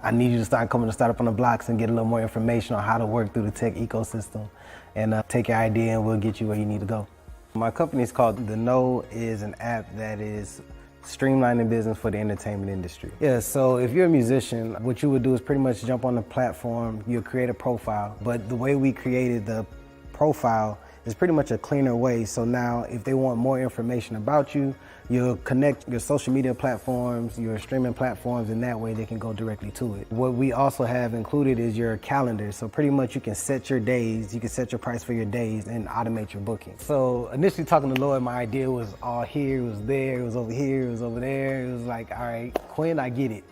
I need you to start coming to Startup on the Blocks and get a little more information on how to work through the tech ecosystem, and take your idea and we'll get you where you need to go. My company is called The Know, is an app that is streamlining business for the entertainment industry. Yeah, so if you're a musician, what you would do is pretty much jump on the platform, you'll create a profile, but the way we created the profile is pretty much a cleaner way. So now if they want more information about you, you'll connect your social media platforms, your streaming platforms, and that way they can go directly to it. What we also have included is your calendar. So pretty much you can set your days, you can set your price for your days and automate your booking. So initially talking to Lloyd, my idea was all here, it was there, it was over here, it was over there. It was like, all right, Quinn, I get it.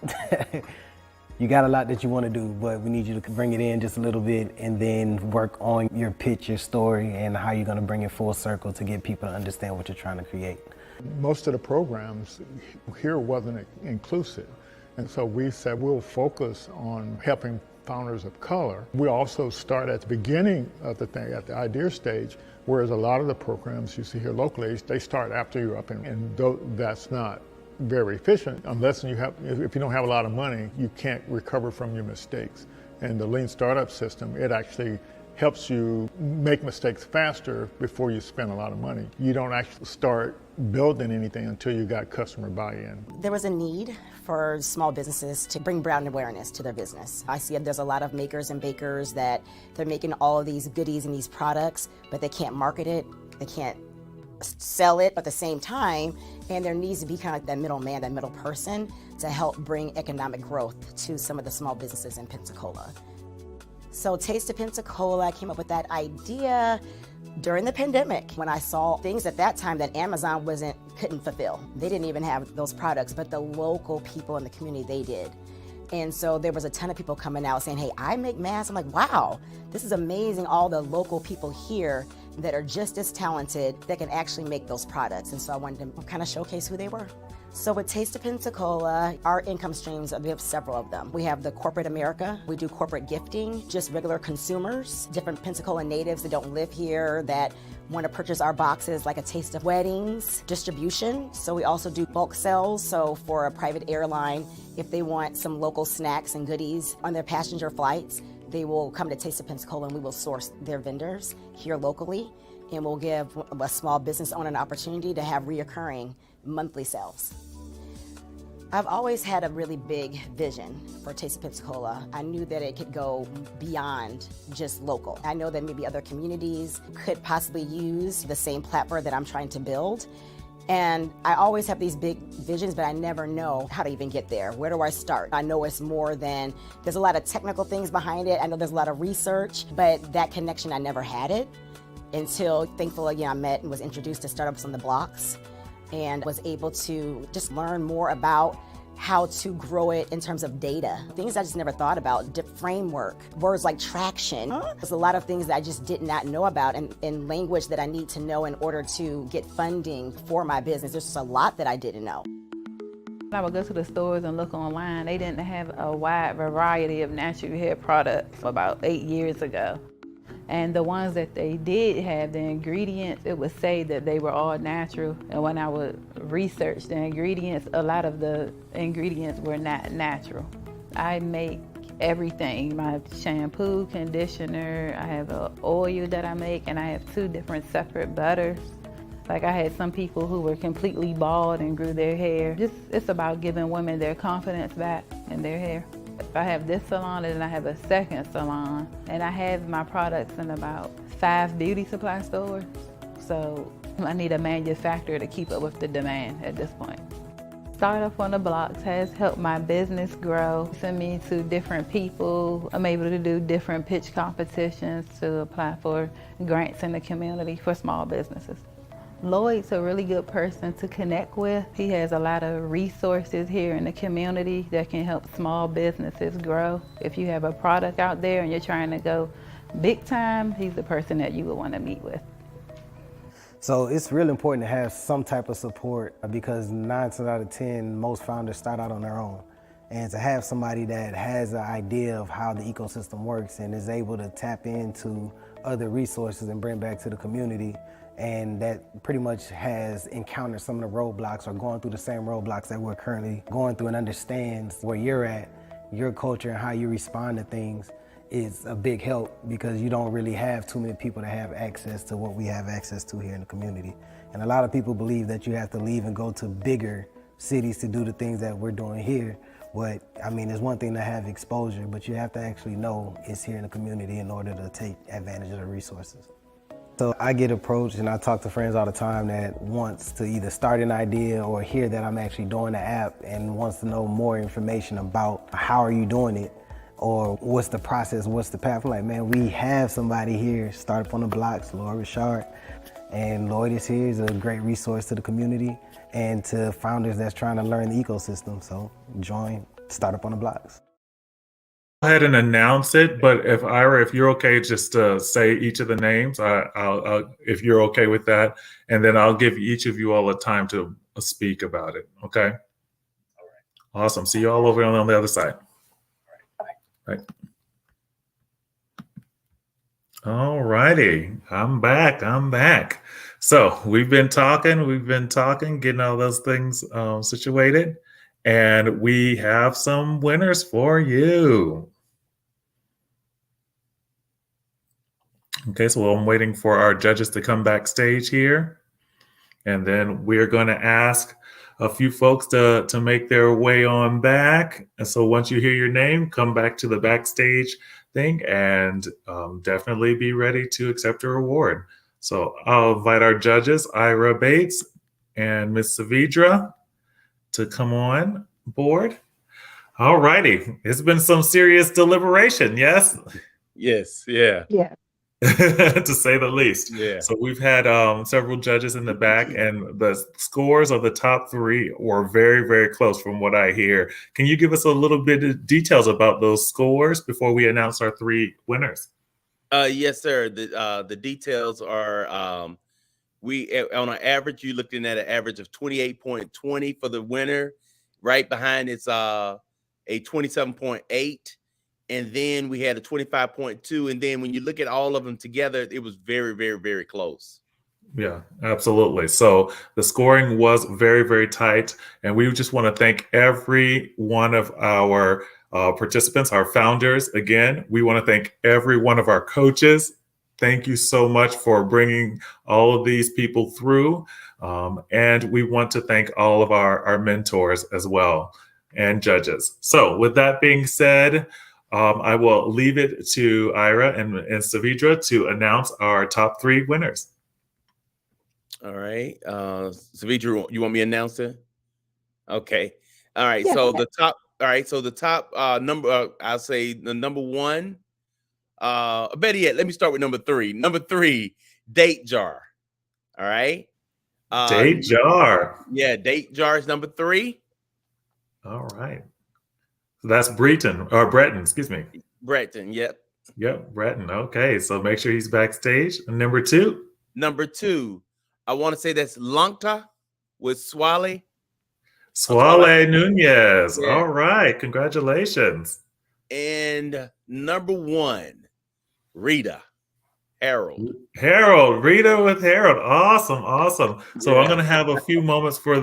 You got a lot that you want to do, but we need you to bring it in just a little bit and then work on your pitch, your story, and how you're going to bring it full circle to get people to understand what you're trying to create. Most of the programs here wasn't inclusive. And so we said we'll focus on helping founders of color. We also start at the beginning of the thing, at the idea stage, whereas a lot of the programs you see here locally, they start after you're up, and that's not very efficient unless you have, if you don't have a lot of money, you can't recover from your mistakes. And the lean startup system, it actually helps you make mistakes faster before you spend a lot of money. You don't actually start building anything until you got customer buy-in. There was a need for small businesses to bring brand awareness to their business. I see there's a lot of makers and bakers that they're making all of these goodies and these products, but they can't market it, they can't sell it at the same time, and there needs to be kind of like that middleman, that middle person to help bring economic growth to some of the small businesses in Pensacola. So Taste of Pensacola, I came up with that idea during the pandemic when I saw things at that time that Amazon couldn't fulfill. They didn't even have those products, but the local people in the community, they did. And so there was a ton of people coming out saying, hey, I make masks. I'm like, wow, this is amazing. All the local people here that are just as talented that can actually make those products. And so I wanted to kind of showcase who they were. So with Taste of Pensacola, our income streams, we have several of them. We have the corporate America. We do corporate gifting, just regular consumers, different Pensacola natives that don't live here that want to purchase our boxes, like a taste of weddings, distribution. So we also do bulk sales. So for a private airline, if they want some local snacks and goodies on their passenger flights, they will come to Taste of Pensacola and we will source their vendors here locally. And we'll give a small business owner an opportunity to have reoccurring monthly sales. I've always had a really big vision for Taste of Pensacola. I knew that it could go beyond just local. I know that maybe other communities could possibly use the same platform that I'm trying to build. And I always have these big visions, but I never know how to even get there. Where do I start? I know it's more than, there's a lot of technical things behind it. I know there's a lot of research, but that connection, I never had it until, thankfully, I met and was introduced to Startups on the Blocks and was able to just learn more about how to grow it in terms of data. Things I just never thought about, framework, words like traction. There's a lot of things that I just did not know about in language that I need to know in order to get funding for my business. There's just a lot that I didn't know. I would go to the stores and look online. They didn't have a wide variety of natural hair products about 8 years ago. And the ones that they did have, the ingredients, it would say that they were all natural. And when I would research the ingredients, a lot of the ingredients were not natural. I make everything, my shampoo, conditioner, I have an oil that I make, and I have 2 different separate butters. Like I had some people who were completely bald and grew their hair. It's about giving women their confidence back in their hair. I have this salon and I have a second salon, and I have my products in about 5 beauty supply stores. So I need a manufacturer to keep up with the demand at this point. Startup on the Blocks has helped my business grow, send me to different people. I'm able to do different pitch competitions to apply for grants in the community for small businesses. Lloyd's a really good person to connect with. He has a lot of resources here in the community that can help small businesses grow. If you have a product out there and you're trying to go big time, he's the person that you would want to meet with. So it's really important to have some type of support because 9 times out of 10, most founders start out on their own. And to have somebody that has an idea of how the ecosystem works and is able to tap into other resources and bring back to the community, and that pretty much has encountered some of the roadblocks or going through the same roadblocks that we're currently going through and understands where you're at, your culture and how you respond to things is a big help because you don't really have too many people that have access to what we have access to here in the community. And a lot of people believe that you have to leave and go to bigger cities to do the things that we're doing here. But I mean, it's one thing to have exposure, but you have to actually know it's here in the community in order to take advantage of the resources. So I get approached and I talk to friends all the time that wants to either start an idea or hear that I'm actually doing the app and wants to know more information about how are you doing it or what's the process, what's the path. I'm like, man, we have somebody here, Startup on the Blocks, Lloyd Richard. And Lloyd is here, he's a great resource to the community and to founders that's trying to learn the ecosystem. So join Startup on the Blocks. Go ahead and announce it, but if Ira, if you're okay, just to say each of the names, I'll if you're okay with that, and then I'll give each of you all a time to speak about it. Okay. All right. Awesome. See you all over on the other side. All right. All righty. I'm back. So we've been talking, getting all those things situated, and we have some winners for you. Okay, so I'm waiting for our judges to come backstage here. And then we're going to ask a few folks to make their way on back. And so once you hear your name, come back to the backstage thing and definitely be ready to accept your award. So I'll invite our judges, Ira Bates and Miss Savidra, to come on board. All righty. It's been some serious deliberation, yes? Yes, yeah. Yeah. To say the least. Yeah. So we've had several judges in the back, and the scores of the top 3 were very, very close from what I hear. Can you give us a little bit of details about those scores before we announce our 3 winners? Yes, sir. The details are on an average, you're looking at an average of 28.20 for the winner. Right behind it's a 27.8. And then we had a 25.2. And then when you look at all of them together, it was very, very, very close. Yeah, absolutely. So the scoring was very, very tight. And we just want to thank every one of our participants, our founders. Again, we want to thank every one of our coaches. Thank you so much for bringing all of these people through. And we want to thank all of our mentors as well and judges. So with that being said, I will leave it to Ira and Savidra to announce our top 3 winners. All right. Savidra, you want me to announce it? Okay. All right. Yes, So okay. the top number, I'll say the number 1. Better yet, let me start with number 3. Number 3, Date Jar. All right. Date Jar. Yeah, Date Jar is number 3. All right. So that's Breton, excuse me. Breton, yep. Yep, Breton. Okay, so make sure he's backstage. And number 2. Number 2, I want to say that's Langta with Swale. Swale Nunez. Yeah. All right, congratulations. And number 1, Rita. Rita with Harold. Awesome. So I'm going to have a few moments for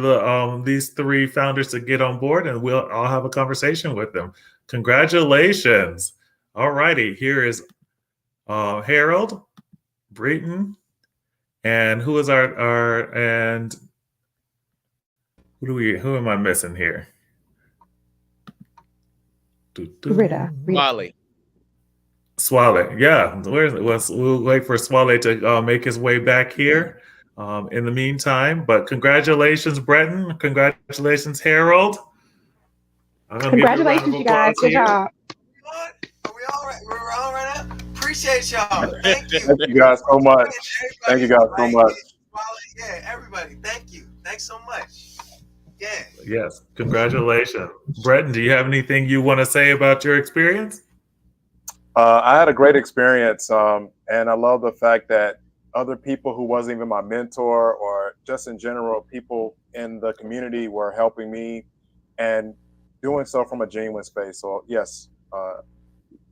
these 3 founders to get on board, and I'll have a conversation with them. Congratulations. All righty, here is Harold, Breton, and who is and who am I missing here? Rita. Swale, yeah. We'll wait for Swale to make his way back here in the meantime. But congratulations, Breton. Congratulations, Harold. Congratulations, you guys. Good job. Are we all right? We're all right now? Appreciate y'all. Thank you. Thank you guys so much. Thank you guys so much. Yeah, everybody. Thank you. Thanks so much. Yeah. Yes, congratulations. Breton, do you have anything you want to say about your experience? I had a great experience, and I love the fact that other people who wasn't even my mentor or just in general, people in the community were helping me and doing so from a genuine space. So yes,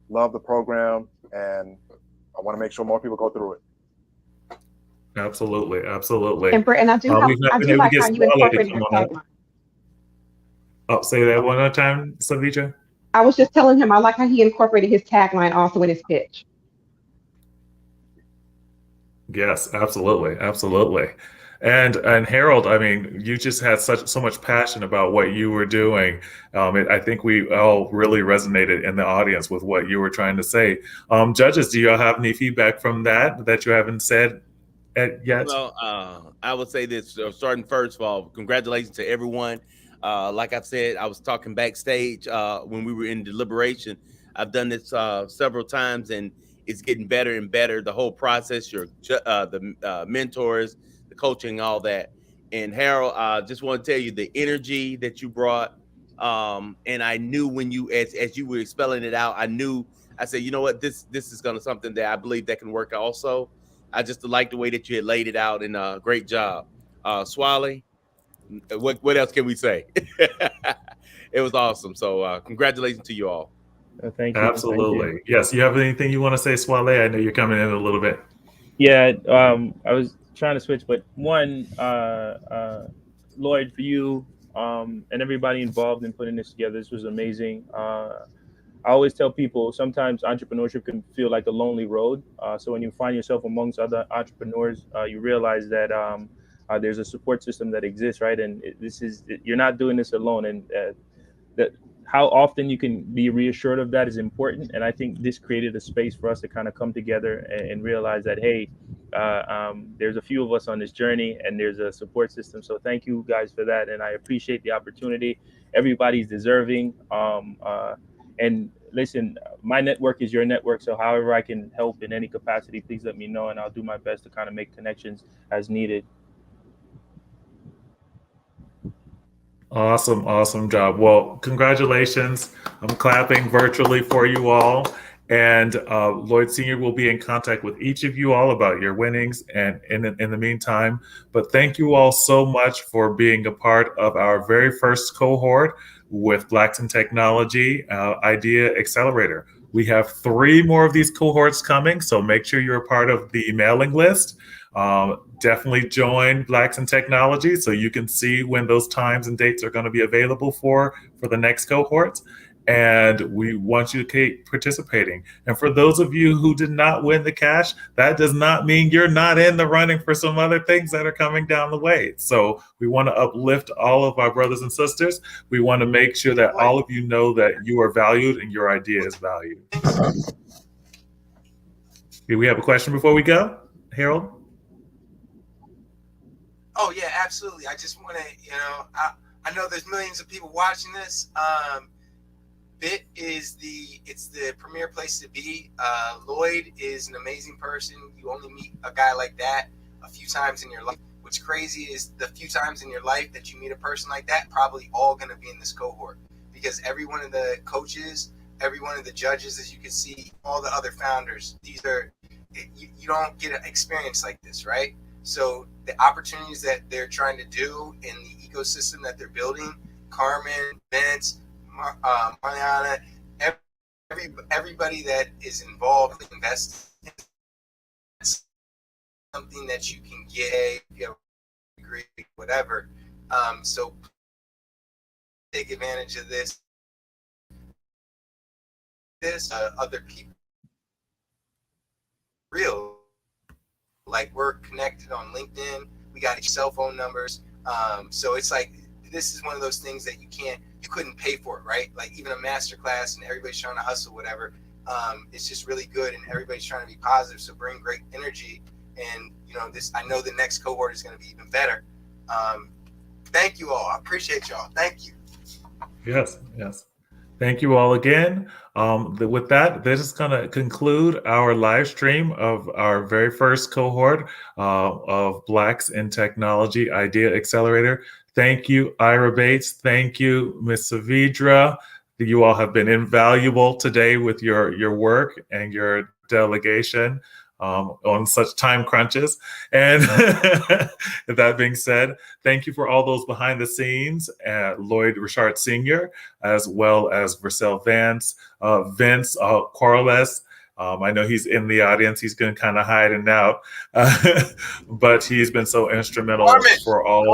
love the program, and I want to make sure more people go through it. Absolutely. And Breton, I do like how you incorporated your tagline. Oh, say that one more time, Savija. I was just telling him I like how he incorporated his tagline also in his pitch. Yes, absolutely. And Harold, I mean, you just had so much passion about what you were doing. I think we all really resonated in the audience with what you were trying to say. Judges, do you all have any feedback from that you haven't said yet? Well, I would say this, starting first of all, congratulations to everyone. Like I said, I was talking backstage when we were in deliberation. I've done this several times, and it's getting better and better. The whole process, the mentors, the coaching, all that. And Harold, I just want to tell you the energy that you brought. And I knew when as you were spelling it out, I said, you know what, this is gonna something that I believe that can work also. I just like the way that you had laid it out, and great job. Swale, what else can we say? It was awesome. So congratulations to you all. Thank you. Absolutely. Thank you. Yes. You have anything you want to say, Swale? I know you're coming in a little bit. Yeah. I was trying to switch, but one, Lloyd, for you and everybody involved in putting this together, this was amazing. I always tell people sometimes entrepreneurship can feel like a lonely road. So when you find yourself amongst other entrepreneurs, you realize that there's a support system that exists, right? And you're not doing this alone. And that how often you can be reassured of that is important. And I think this created a space for us to kind of come together and realize that, hey, there's a few of us on this journey and there's a support system. So thank you guys for that. And I appreciate the opportunity. Everybody's deserving. And listen, my network is your network. So however I can help in any capacity, please let me know, and I'll do my best to kind of make connections as needed. Awesome job. Well, congratulations. I'm clapping virtually for you all. And Lloyd Sr. will be in contact with each of you all about your winnings and in the meantime. But thank you all so much for being a part of our very first cohort with Blacks in Technology Idea Accelerator. We have 3 more of these cohorts coming, so make sure you're a part of the mailing list. Definitely join Blacks in Technology so you can see when those times and dates are going to be available for the next cohorts. And we want you to keep participating. And for those of you who did not win the cash, that does not mean you're not in the running for some other things that are coming down the way. So we want to uplift all of our brothers and sisters. We want to make sure that all of you know that you are valued and your idea is valued. Do we have a question before we go, Harold? Oh yeah, absolutely. I just want to, I know there's millions of people watching this. BIT is it's the premier place to be. Lloyd is an amazing person. You only meet a guy like that a few times in your life. What's crazy is the few times in your life that you meet a person like that, probably all going to be in this cohort, because every one of the coaches, every one of the judges, as you can see, all the other founders, you don't get an experience like this, right? So the opportunities that they're trying to do in the ecosystem that they're building, Carmen, Vince, Mariana, everybody that is involved in investing, something that you can get, if you have a degree, whatever. So take advantage of this. Other people, real, like we're connected on LinkedIn. We got each cell phone numbers. So it's like, this is one of those things that you couldn't pay for it, right? Like even a master class and everybody's trying to hustle, whatever. It's just really good and everybody's trying to be positive. So bring great energy. And I know the next cohort is going to be even better. Thank you all. I appreciate y'all. Thank you. Yes. Thank you all again. With that, this is going to conclude our live stream of our very first cohort of Blacks in Technology Idea Accelerator. Thank you, Ira Bates. Thank you, Ms. Savidra. You all have been invaluable today with your work and your delegation on such time crunches. And that being said, thank you for all those behind the scenes, Lloyd Richard Sr., as well as Vercel Vance, Vince Corrales. I know he's in the audience. He's going to kind of hiding out, but he's been so instrumental for all.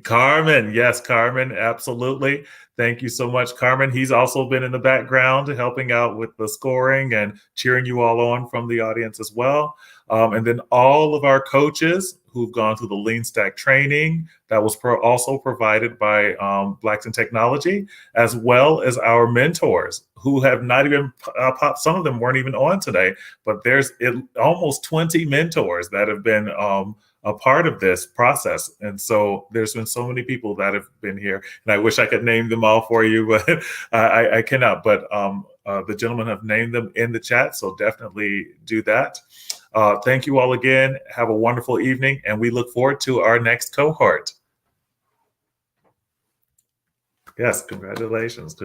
Carmen, yes, Carmen, absolutely. Thank you so much, Carmen. He's also been in the background helping out with the scoring and cheering you all on from the audience as well. And then all of our coaches who've gone through the Lean Stack training that was also provided by Blacks in Technology, as well as our mentors who have not even popped. Some of them weren't even on today, but there's almost 20 mentors that have been a part of this process. And so there's been so many people that have been here, and I wish I could name them all for you, but I cannot. But the gentlemen have named them in the chat, so definitely do that. Thank you all again. Have a wonderful evening, and we look forward to our next cohort. Yes, congratulations.